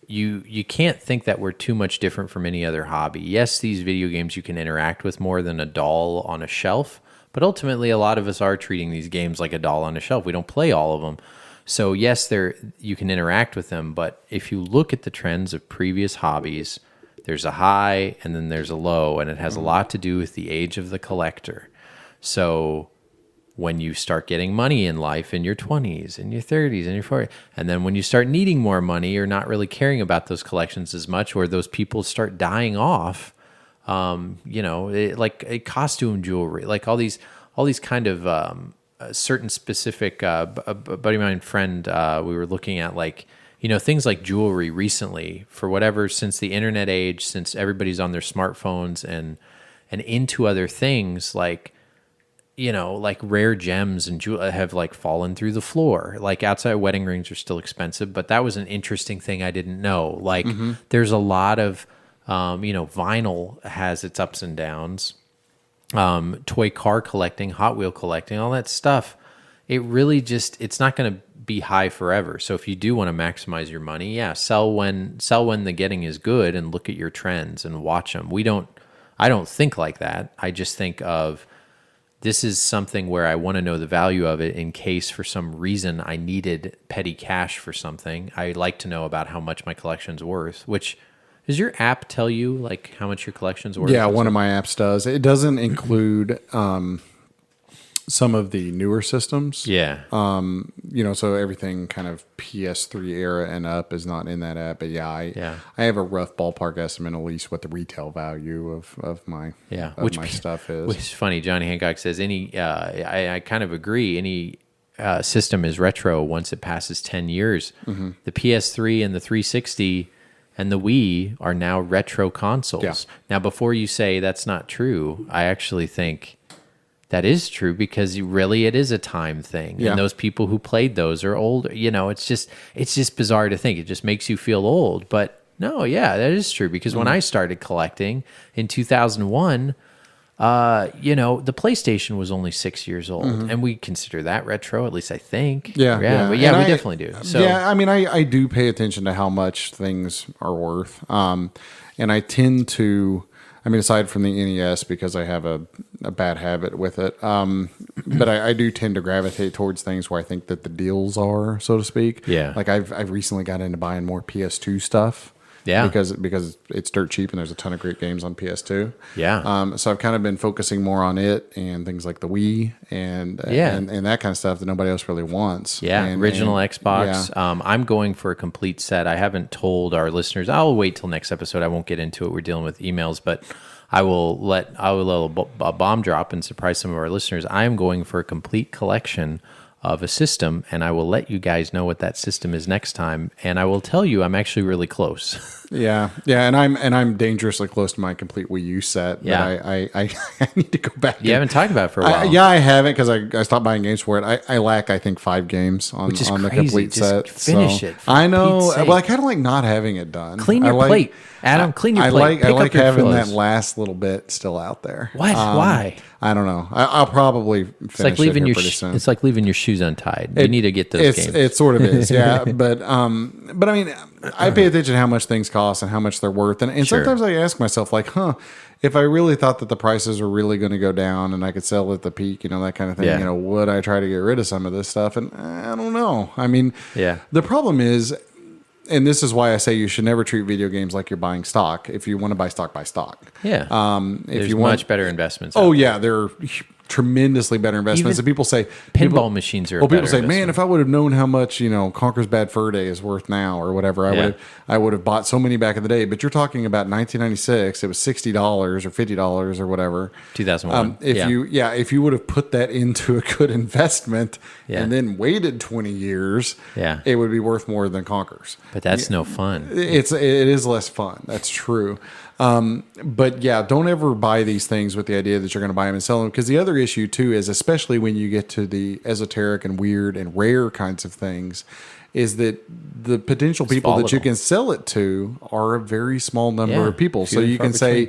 you can't think that we're too much different from any other hobby. Yes, these video games you can interact with more than a doll on a shelf, but ultimately a lot of us are treating these games like a doll on a shelf. We don't play all of them. So yes, you can interact with them, but if you look at the trends of previous hobbies, there's a high and then there's a low, and it has a lot to do with the age of the collector. So when you start getting money in life in your 20s and your 30s and your 40s, and then when you start needing more money or not really caring about those collections as much, or those people start dying off, like a costume jewelry, like all these kind of certain specific, a buddy of mine, friend, we were looking at like, things like jewelry recently for whatever, since the internet age, since everybody's on their smartphones and into other things like, like rare gems and have like fallen through the floor. Like outside wedding rings are still expensive, but that was an interesting thing I didn't know. Like there's a lot of, vinyl has its ups and downs. Toy car collecting, Hot Wheel collecting, all that stuff. It really it's not going to be high forever. So if you do want to maximize your money, sell when the getting is good and look at your trends and watch them. I don't think like that. I just think of, this is something where I want to know the value of it in case for some reason I needed petty cash for something. I like to know about how much my collection's worth, which does your app tell you like how much your collection's worth?
Yeah, one of my apps does. It doesn't include some of the newer systems.
Yeah.
So everything kind of PS3 era and up is not in that app. But I have a rough ballpark estimate, at least what the retail value of my my stuff is.
Which is funny. Johnny Hancock says I kind of agree. Any system is retro once it passes 10 years. Mm-hmm. The PS3 and the 360 and the Wii are now retro consoles. Yeah. Now, before you say that's not true, I actually think that is true, because it is a time thing. Yeah. And those people who played those are older. It's just bizarre to think. It just makes you feel old. But no, that is true, because when I started collecting in 2001, the PlayStation was only 6 years old, and we consider that retro, at least I think.
Yeah.
But we definitely do. So
I mean, I do pay attention to how much things are worth. And I tend to, aside from the NES, because I have a bad habit with it, but I do tend to gravitate towards things where I think that the deals are, so to speak.
Yeah.
Like I've recently got into buying more PS2 stuff.
Yeah.
Because it's dirt cheap and there's a ton of great games on PS2.
Yeah.
So I've kind of been focusing more on it and things like the Wii and that kind of stuff that nobody else really wants.
Yeah. Original Xbox.
Yeah.
I'm going for a complete set. I haven't told our listeners. I'll wait till next episode. I won't get into it. We're dealing with emails, but I will let a bomb drop and surprise some of our listeners. I am going for a complete collection of a system, and I will let you guys know what that system is next time. And I will tell you, I'm actually really close.
Yeah, and I'm dangerously close to my complete Wii U set.
Yeah,
but I need to go back.
You haven't talked about it for a while.
I haven't, because I stopped buying games for it. I lack, I think, 5 games on the complete set.
Finish it.
I know. Well, I kind of like not having it done.
Clean your plate, Adam. Clean your plate.
I like having that last little bit still out there.
What? Why?
I don't know. I'll probably finish it pretty soon.
It's like leaving your shoes untied. You need to get those games.
It sort of is, yeah. But I mean, I pay attention to how much things cost and how much they're worth, and
Sure.
sometimes I ask myself, like, if I really thought that the prices were really going to go down and I could sell at the peak, that kind of thing,
Yeah.
Would I try to get rid of some of this stuff? And I don't know. I mean, the problem is, and this is why I say you should never treat video games like you're buying stock. If you want to buy stock, buy stock.
Yeah.
If
There's
you want
much better investments.
Oh yeah, there are tremendously better investments. And people say
pinball machines are.
Well, people say,
investment.
man, if I would have known how much Conker's Bad Fur Day is worth now, or whatever, I would have bought so many back in the day. But you're talking about 1996. It was $60 or $50 or whatever.
2001.
If you would have put that into a good investment and then waited 20 years, it would be worth more than Conker's.
But that's no fun.
It is less fun. That's true. But don't ever buy these things with the idea that you're going to buy them and sell them. Because the other issue too is, especially when you get to the esoteric and weird and rare kinds of things, is that the potential people that you can sell it to are a very small number of people. So you can say,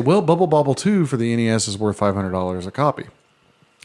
well, Bubble Bobble 2 for the NES is worth $500 a copy.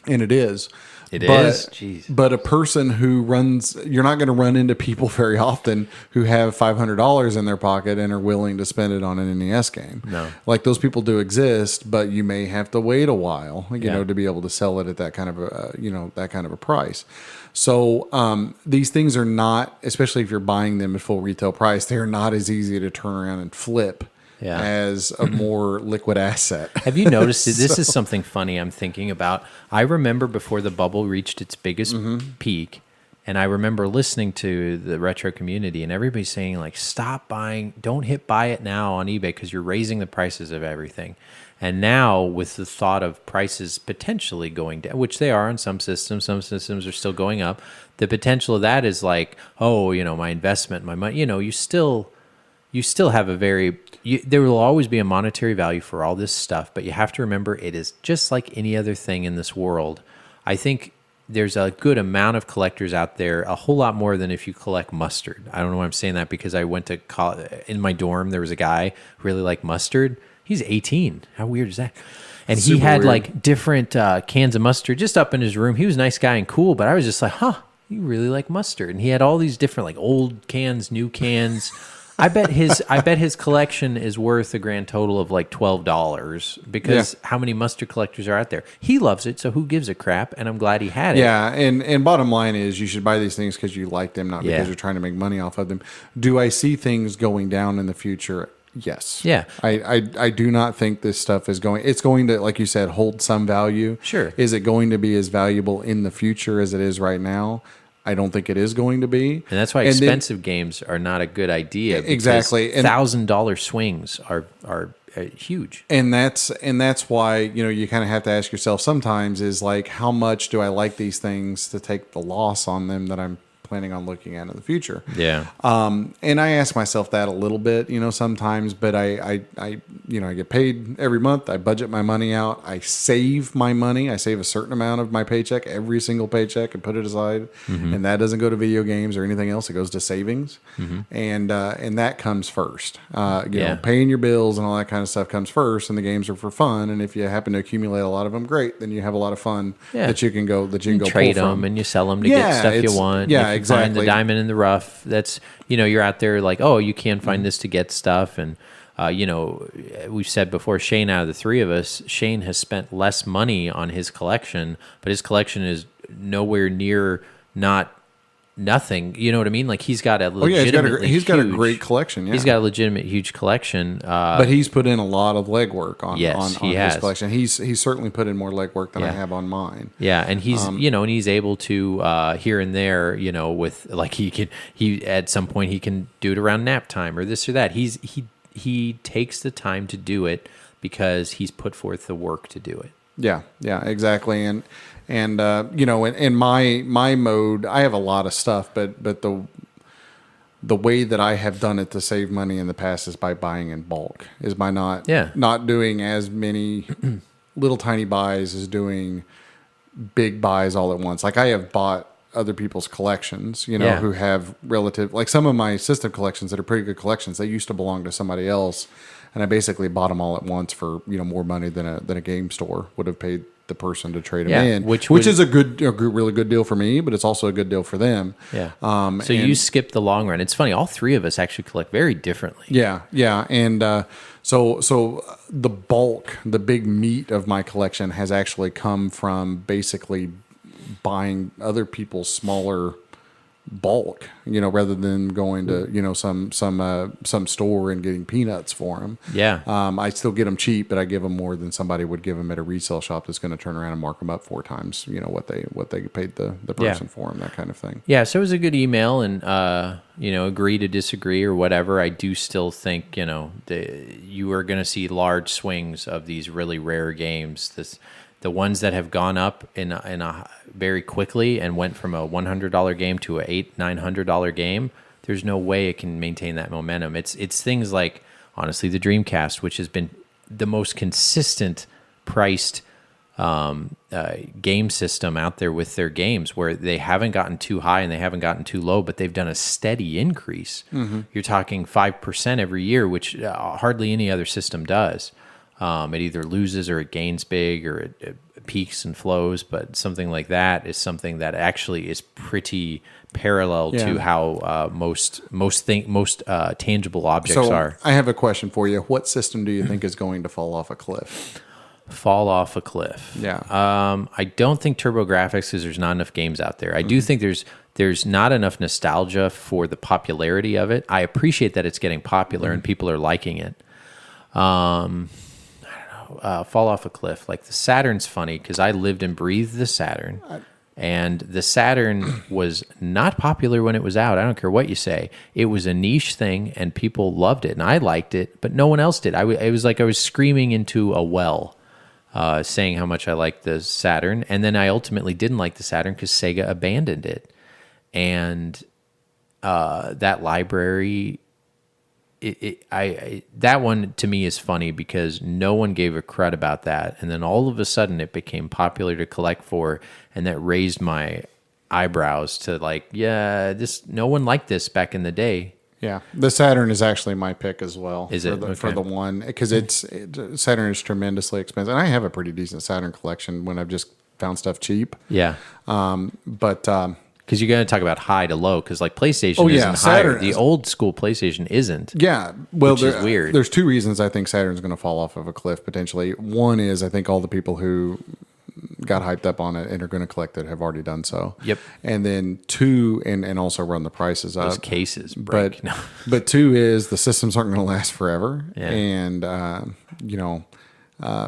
And it is.
Jeez.
But a person who runs, you're not going to run into people very often who have $500 in their pocket and are willing to spend it on an NES game.
No.
Like, those people do exist, but you may have to wait a while, to be able to sell it at that kind of a price. So these things are not, especially if you're buying them at full retail price, they're not as easy to turn around and flip as a more liquid asset.
Have you noticed it? This is something funny I'm thinking about. I remember before the bubble reached its biggest peak, and I remember listening to the retro community and everybody saying, like, stop buying, don't hit buy it now on eBay because you're raising the prices of everything. And now with the thought of prices potentially going down, which they are on some systems are still going up, the potential of that is like, my investment, my money, you still have a there will always be a monetary value for all this stuff, but you have to remember it is just like any other thing in this world. I think there's a good amount of collectors out there, a whole lot more than if you collect mustard. I don't know why I'm saying that, because I went to college, in my dorm, there was a guy who really liked mustard. He's 18. How weird is that? And he had like different cans of mustard just up in his room. He was a nice guy and cool, but I was just like, you really like mustard. And he had all these different like old cans, new cans. I bet his collection is worth a grand total of like $12, because how many mustard collectors are out there? He loves it, so who gives a crap? And I'm glad he had it.
Yeah, and bottom line is, you should buy these things because you like them, not because you're trying to make money off of them. Do I see things going down in the future? Yes.
Yeah.
I do not think this stuff is going. It's going to, like you said, hold some value.
Sure.
Is it going to be as valuable in the future as it is right now? I don't think it is going to be.
And that's why expensive games are not a good idea.
Exactly.
$1,000 swings are huge.
And that's why, you kind of have to ask yourself sometimes, is like, how much do I like these things to take the loss on them that I'm planning on looking at in the future?
Yeah.
And I ask myself that a little bit, sometimes, but I get paid every month. I budget my money out. I save my money. I save a certain amount of my paycheck, every single paycheck, and put it aside. Mm-hmm. And that doesn't go to video games or anything else. It goes to savings. Mm-hmm. And that comes first. Paying your bills and all that kind of stuff comes first, and the games are for fun. And if you happen to accumulate a lot of them, great. Then you have a lot of fun that you can go
trade
pull from.
them and you sell them to get stuff you want.
Yeah, exactly.
Find the diamond in the rough. That's, you're out there like, you can find this to get stuff. And, we've said before, Shane, out of the three of us, Shane has spent less money on his collection, but his collection is nowhere near nothing. You know what I mean? Like, he's got a legitimate
he's got a great collection. Yeah.
He's got a legitimate huge collection.
But he's put in a lot of legwork on
his
collection. He's certainly put in more legwork than I have on mine.
Yeah, and he's and he's able to here and there, with like he at some point he can do it around nap time or this or that. He takes the time to do it because he's put forth the work to do it.
Yeah, exactly. And in my mode, I have a lot of stuff, but the way that I have done it to save money in the past is by buying in bulk, is by not doing as many little tiny buys as doing big buys all at once. Like, I have bought other people's collections, who have like some of my system collections that are pretty good collections. They used to belong to somebody else, and I basically bought them all at once for more money than a game store would have paid the person to trade them in, which is a really good deal for me, but it's also a good deal for them.
Yeah. So you skip the long run. It's funny. All three of us actually collect very differently.
Yeah. And so the bulk, the big meat of my collection has actually come from basically buying other people's smaller bulk, rather than going to some store and getting peanuts for them.
Yeah.
I still get them cheap, but I give them more than somebody would give them at a resale shop that's going to turn around and mark them up 4 times, what they paid the person for them, that kind of thing.
Yeah, so it was a good email, and agree to disagree or whatever. I do still think you are going to see large swings of these really rare games. The ones that have gone up in a very quickly and went from a $100 game to a $800-900 game. There's no way it can maintain that momentum. It's things like, honestly, the Dreamcast, which has been the most consistent priced game system out there with their games, where they haven't gotten too high and they haven't gotten too low, but they've done a steady increase. Mm-hmm. You're talking 5% every year, which hardly any other system does. It either loses or it gains big, or it peaks and flows, but something like that is something that actually is pretty parallel to how most tangible objects are.
I have a question for you. What system do you think is going to fall off a cliff?
Fall off a cliff.
Yeah.
I don't think TurboGrafx, because there's not enough games out there. I do think there's not enough nostalgia for the popularity of it. I appreciate that it's getting popular and people are liking it. Fall off a cliff. Like the Saturn's funny because I lived and breathed the Saturn, and the Saturn was not popular when it was out. I don't care what you say. It was a niche thing, and people loved it, and I liked it, but no one else did. It was like I was screaming into a well, saying how much I liked the Saturn, and then I ultimately didn't like the Saturn because Sega abandoned it, and that library. That one to me is funny because no one gave a crud about that, and then all of a sudden it became popular to collect for, and that raised my eyebrows to no one liked this back in the day.
Yeah, the Saturn is actually my pick as well.
Is it
for the one because Saturn is tremendously expensive, and I have a pretty decent Saturn collection when I've just found stuff cheap.
Yeah,
but.
Because you're going to talk about high to low, because like PlayStation isn't higher. The old school PlayStation isn't.
Yeah, well,
which is weird.
There's 2 reasons I think Saturn's going to fall off of a cliff potentially. One is I think all the people who got hyped up on it and are going to collect it have already done so.
Yep.
And then 2, and also run the prices up.
Those cases break.
But 2 is the systems aren't going to last forever,
yeah.
And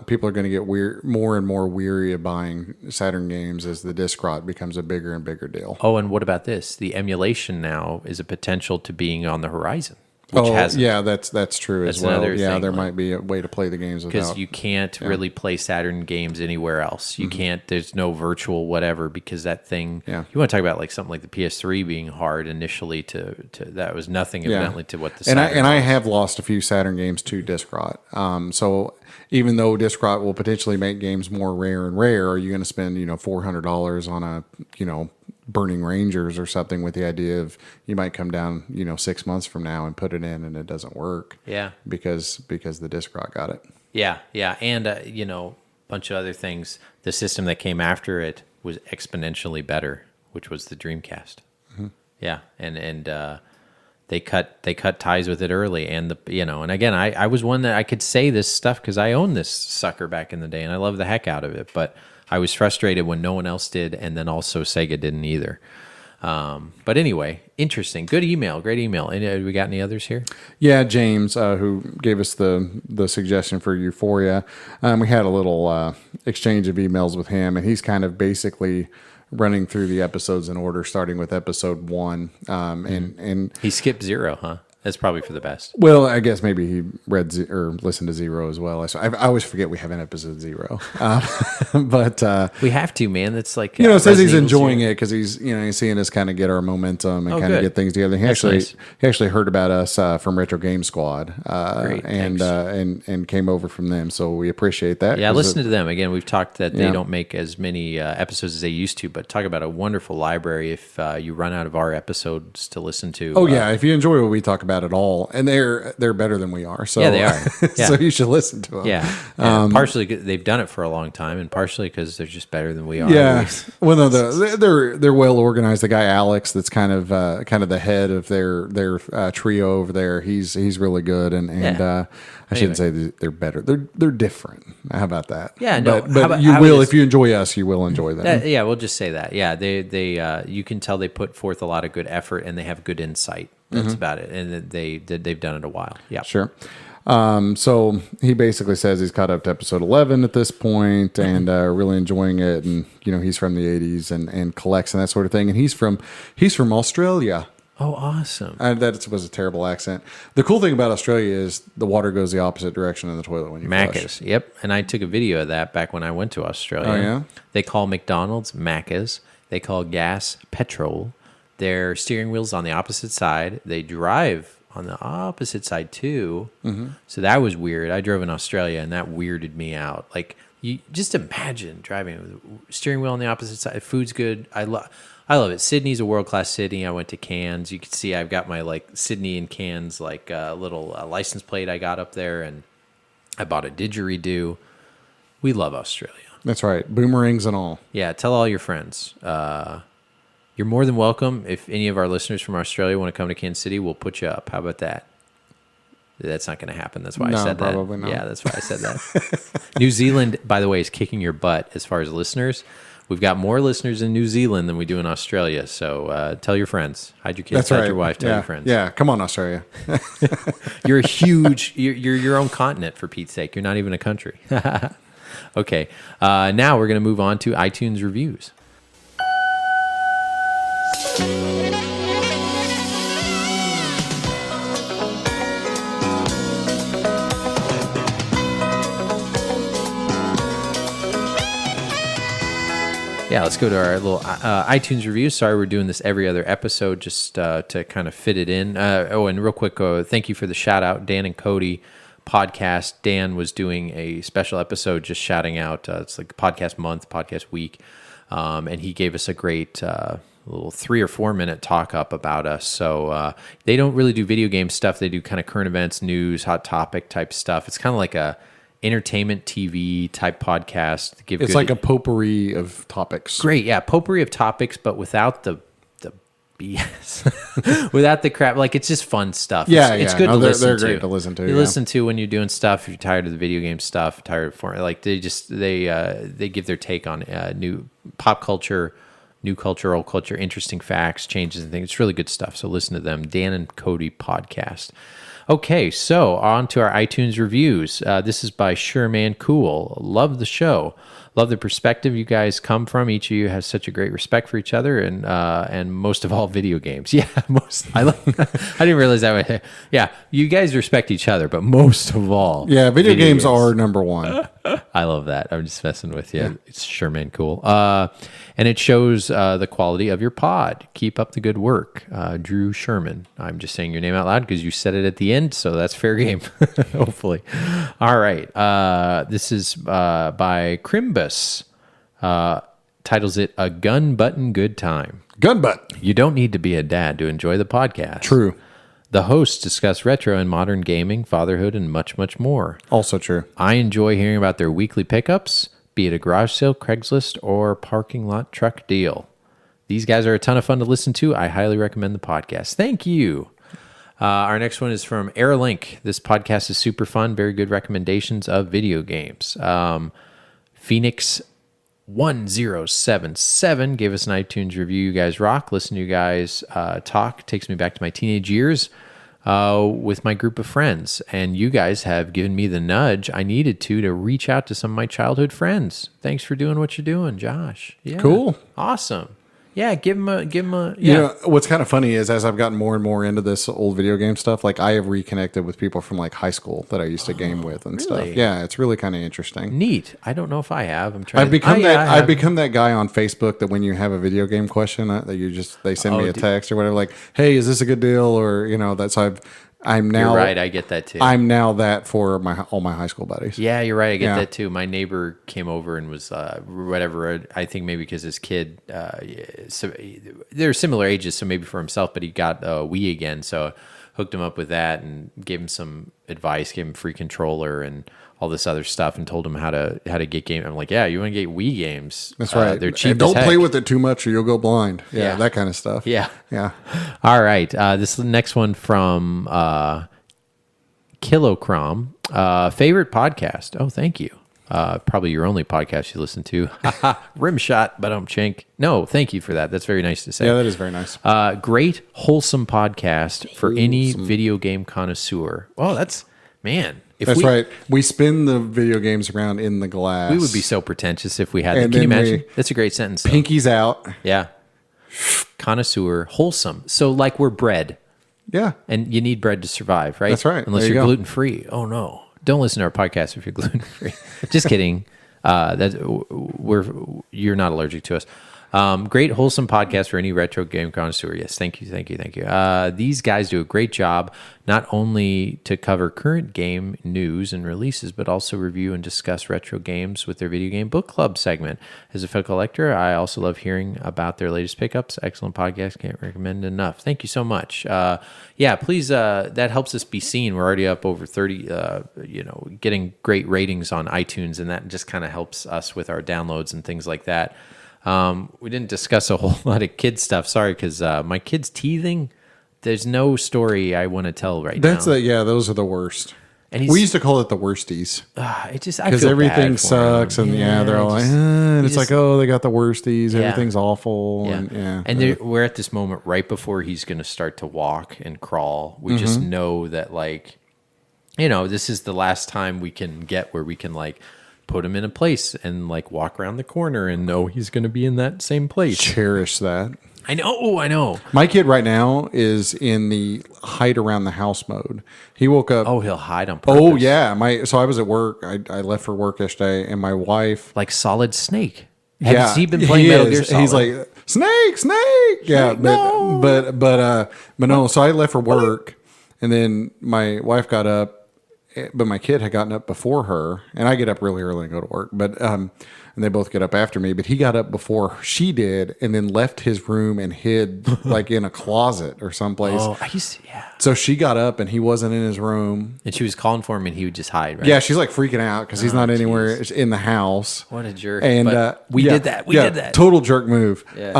people are going to get more and more weary of buying Saturn games as the disc rot becomes a bigger and bigger deal.
Oh, and what about this? The emulation now is a potential to being on the horizon. Which
that's true as well. Yeah, there might be a way to play the games without.
Because you can't really play Saturn games anywhere else. You can't. There's no virtual whatever, because that thing.
Yeah.
You want to talk about like something like the PS3 being hard initially to that was nothing evidently to what the Saturn
I have lost a few Saturn games to disc rot. So even though disc rot will potentially make games more rare and rare, are you going to spend $400 on a Burning Rangers or something with the idea of you might come down 6 months from now and put it in and it doesn't work?
Yeah,
because the disc rot got it.
Yeah, and a bunch of other things. The system that came after it was exponentially better, which was the Dreamcast. Mm-hmm. Yeah, and they cut ties with it early, and and again, I was one that I could say this stuff because I owned this sucker back in the day, and I love the heck out of it, but I was frustrated when no one else did, and then also Sega didn't either. But anyway, interesting. Good email. Great email. And we got any others here?
Yeah, James, who gave us the suggestion for Euphoria. We had a little exchange of emails with him, and he's kind of basically running through the episodes in order, starting with episode 1. And
he skipped 0, huh? That's probably for the best.
Well, I guess maybe he read or listened to 0 as well. I always forget we have an episode 0, but
we have to, man. That's like
it says he's enjoying it because he's seeing us kind of get our momentum and kind of get things together. He actually heard about us from Retro Game Squad, and came over from them. So we appreciate that.
Yeah, listen to them again. We've talked that they don't make as many episodes as they used to, but talk about a wonderful library if you run out of our episodes to listen to.
If you enjoy what we talk about. about at all, and they're better than we are. So
Yeah, they are. Yeah.
So you should listen to them.
Yeah. Partially 'cause they've done it for a long time, and partially because they're just better than we are.
Yeah. Well, no, they're well organized. The guy Alex, that's kind of the head of their trio over there. He's really good, and I shouldn't say that they're better. They're different. How about that?
Yeah, no.
But you will, if you enjoy us, you will enjoy them.
Yeah, we'll just say that. Yeah, they you can tell they put forth a lot of good effort, and they have good insight. That's about it, and they've done it a while. Yeah,
sure. So he basically says he's caught up to episode 11 at this point, and really enjoying it. And he's from the 80s and collects and that sort of thing. And he's from Australia.
Oh, awesome.
That was a terrible accent. The cool thing about Australia is the water goes the opposite direction in the toilet when you
Macca's.
flush.
Yep. And I took a video of that back when I went to Australia.
Oh, yeah?
They call McDonald's Macca's. They call gas petrol. Their steering wheel's on the opposite side. They drive on the opposite side too. Mm-hmm. So that was weird. I drove in Australia and that weirded me out. Like, you just imagine driving with the steering wheel on the opposite side. Food's good. I love it. Sydney's a world-class city. I went to Cairns. You can see I've got my Sydney and Cairns little license plate I got up there, and I bought a didgeridoo. We love Australia.
That's right. Boomerangs and all.
Yeah, tell all your friends. You're more than welcome. If any of our listeners from Australia want to come to Kansas City, we'll put you up. How about that? That's not going to happen. That's why I said that.
Probably not.
Yeah, that's why I said that. New Zealand, by the way, is kicking your butt as far as listeners. We've got more listeners in New Zealand than we do in Australia. So tell your friends. Hide your kids.
That's
hide
right.
your wife. Tell your friends.
Yeah, come on, Australia.
You're a huge. You're your own continent, for Pete's sake. You're not even a country. Okay. Now we're going to move on to iTunes reviews. Yeah, let's go to our little iTunes review. Sorry, we're doing this every other episode just to kind of fit it in. And real quick, thank you for the shout out, Dan and Cody podcast. Dan was doing a special episode just shouting out. It's like podcast month, podcast week, and he gave us a great little 3 or 4 minute talk up about us. So they don't really do video game stuff. They do kind of current events, news, hot topic type stuff. It's kind of like a entertainment TV type podcast.
It's like a potpourri of topics.
Great, yeah, potpourri of topics, but without the BS, without the crap. Like, it's just fun stuff. It's good to listen to.
They're great to listen to.
You listen to when you're doing stuff. If you're tired of the video game stuff, tired of like they give their take on new pop culture, new culture, old culture, interesting facts, changes and things. It's really good stuff. So listen to them. Dan and Cody podcast. Okay, so on to our iTunes reviews. This is by Sureman Cool. Love the show. Love the perspective you guys come from. Each of you has such a great respect for each other, and most of all, video games. Yeah, I didn't realize that way. Yeah, you guys respect each other, but most of all,
video games are number one.
I love that. I'm just messing with you. Yeah. It's Sureman Cool. And it shows the quality of your pod. Keep up the good work. Drew Sherman. I'm just saying your name out loud because you said it at the end, so that's fair game, hopefully. All right. This is by Crimbus. Titles it A Gun Button Good Time.
Gun Butt.
You don't need to be a dad to enjoy the podcast.
True.
The hosts discuss retro and modern gaming, fatherhood, and much, much more.
Also true.
I enjoy hearing about their weekly pickups, be it a garage sale, Craigslist, or parking lot truck deal. These guys are a ton of fun to listen to. I highly recommend the podcast. Thank you. Our next one is from Airlink. This podcast is super fun. Very good recommendations of video games. Phoenix 1077 gave us an iTunes review. You guys rock. Listen to you guys talk. Takes me back to my teenage years with my group of friends. And you guys have given me the nudge I needed to reach out to some of my childhood friends. Thanks for doing what you're doing, Josh. Yeah.
Cool.
Awesome. Yeah, give him a. Yeah.
You know, what's kind of funny is as I've gotten more and more into this old video game stuff, like I have reconnected with people from like high school that I used to game with and stuff. Yeah, it's really kind of interesting.
Neat. I don't know if I have. I'm trying.
I've become that guy on Facebook that when you have a video game question, they send me a text or whatever, like, "Hey, is this a good deal?" Or I'm now.
You're right. I get that too.
I'm now that for all my high school buddies.
Yeah, you're right. I get that too. My neighbor came over and was whatever. I think maybe because his kid, so they're similar ages, so maybe for himself, but he got Wii again. So hooked him up with that and gave him some advice, gave him a free controller and all this other stuff, and told him how to get game. I'm like, yeah, you want to get Wii games?
That's right.
They're cheap.
And don't
as
play
heck.
with it too much, or you'll go blind. Yeah, that kind of stuff.
Yeah.
All
right. This is the next one from Kilocrom. Favorite podcast? Oh, thank you. Probably your only podcast you listen to. Rimshot, but chink. No, thank you for that. That's very nice to say.
Yeah, that is very nice.
Great, wholesome podcast for any video game connoisseur. Oh, that's, man.
That's right. We spin the video games around in the glass.
We would be so pretentious if we had that.
And
Can you
then
imagine? That's a great sentence.
Pinkies out.
Yeah. Connoisseur, wholesome. So like we're bread.
Yeah.
And you need bread to survive, right?
That's right.
Unless
There you
you're
go.
gluten-free. Oh, no. Don't listen to our podcast if you're gluten-free. Just kidding. You're not allergic to us. Great, wholesome podcast for any retro game connoisseur. Yes, thank you. These guys do a great job, not only to cover current game news and releases, but also review and discuss retro games with their Video Game Book Club segment. As a fellow collector, I also love hearing about their latest pickups. Excellent podcast. Can't recommend enough. Thank you so much. Please, that helps us be seen. We're already up over 30, getting great ratings on iTunes, and that just kind of helps us with our downloads and things like that. We didn't discuss a whole lot of kid stuff. Sorry, because my kid's teething. There's no story I want to tell now.
Those are the worst.
And
we used to call it the worsties.
I
because
feel
everything
bad for
sucks,
him.
and they're all like, and it's like, oh, they got the worsties.
Yeah.
Everything's awful.
Yeah. And we're at this moment right before he's going to start to walk and crawl. We just know that, like, this is the last time we can get where we can, like, put him in a place and, like, walk around the corner and know he's going to be in that same place.
Cherish that.
I know.
My kid right now is in the hide around the house mode. He woke up.
Oh, he'll hide on purpose.
Oh, yeah. So I was at work. I left for work yesterday, and my wife.
Like Solid Snake.
Yeah,
Has he been playing Metal Gear Solid?
He's like, Snake. Yeah, but no. So I left for work, and then my wife got up, but my kid had gotten up before her, and I get up really early and go to work. But and they both get up after me. But he got up before she did, and then left his room and hid like in a closet or someplace.
Oh,
So she got up, and he wasn't in his room.
And she was calling for him, and he would just hide, right?
Yeah, she's like freaking out because he's not anywhere in the house.
What a jerk.
And
But we did that. We did that.
Total jerk move.
Yeah.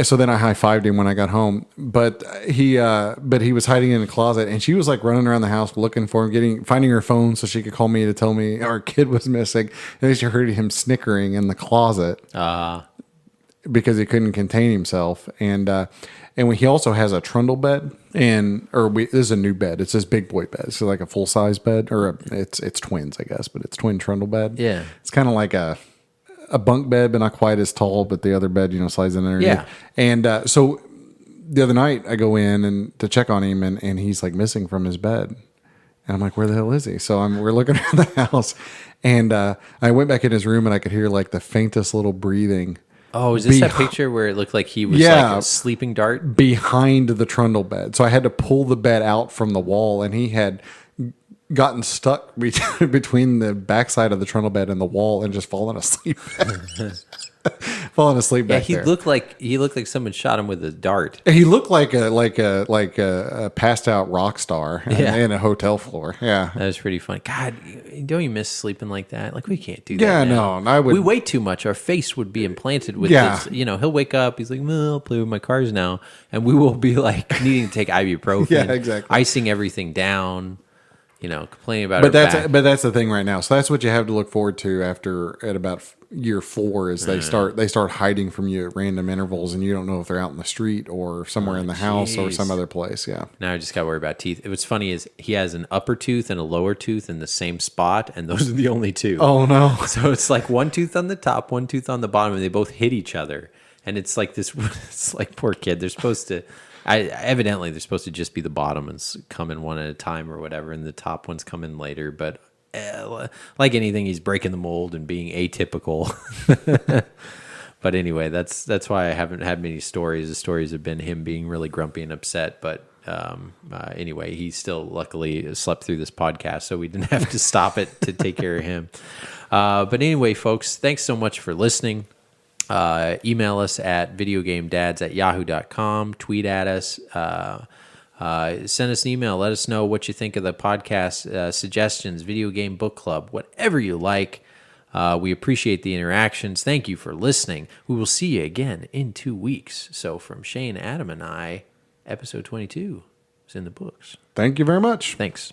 So then I high-fived him when I got home. But he was hiding in the closet, and she was like running around the house looking for him, finding her phone so she could call me to tell me our kid was missing. And then she heard him snickering in the closet because he couldn't contain himself. And he also has a trundle bed, this is a new bed. It's this big boy bed. It's like a full size bed, it's twins, I guess, but it's twin trundle bed.
Yeah,
it's kind of like a bunk bed, but not quite as tall. But the other bed, slides in there.
Yeah,
and so the other night I go in and to check on him, and he's like missing from his bed, and I'm like, where the hell is he? So we're looking around the house, and I went back in his room, and I could hear like the faintest little breathing.
Oh, is this that picture where it looked like he was like a sleeping dart?
Behind the trundle bed. So I had to pull the bed out from the wall, and he had gotten stuck between the backside of the trundle bed and the wall and just fallen asleep. Falling asleep back there.
He looked like someone shot him with a dart.
He looked like a passed out rock star in a hotel floor. Yeah,
that was pretty funny. God, don't you miss sleeping like that? Like, we can't do that.
Yeah,
now.
no, I would.
We wait too much. Our face would be implanted with this. He'll wake up. He's like, I'll play with my cars now, and we will be like needing to take ibuprofen.
Yeah, exactly.
Icing everything down. Complaining about.
But that's the thing right now. So that's what you have to look forward to at about year 4 is they start hiding from you at random intervals, and you don't know if they're out in the street or somewhere in the house or some other place. Yeah.
Now I just got to worry about teeth. What's funny is he has an upper tooth and a lower tooth in the same spot, and those are the only two.
Oh no!
So it's like one tooth on the top, one tooth on the bottom, and they both hit each other. And it's like this. It's like, poor kid. They're supposed to. Evidently, they're supposed to just be the bottom and come in one at a time or whatever, and the top ones come in later. But like anything, he's breaking the mold and being atypical. But anyway, that's why I haven't had many stories. The stories have been him being really grumpy and upset. But anyway, he still luckily slept through this podcast, so we didn't have to stop it to take care of him. But anyway, folks, thanks so much for listening. Email us at videogamedads@yahoo.com. Tweet at us. Send us an email. Let us know what you think of the podcast, suggestions, Video Game Book Club, whatever you like. We appreciate the interactions. Thank you for listening. We will see you again in 2 weeks. So from Shane, Adam, and I, episode 22 is in the books.
Thank you very much.
Thanks.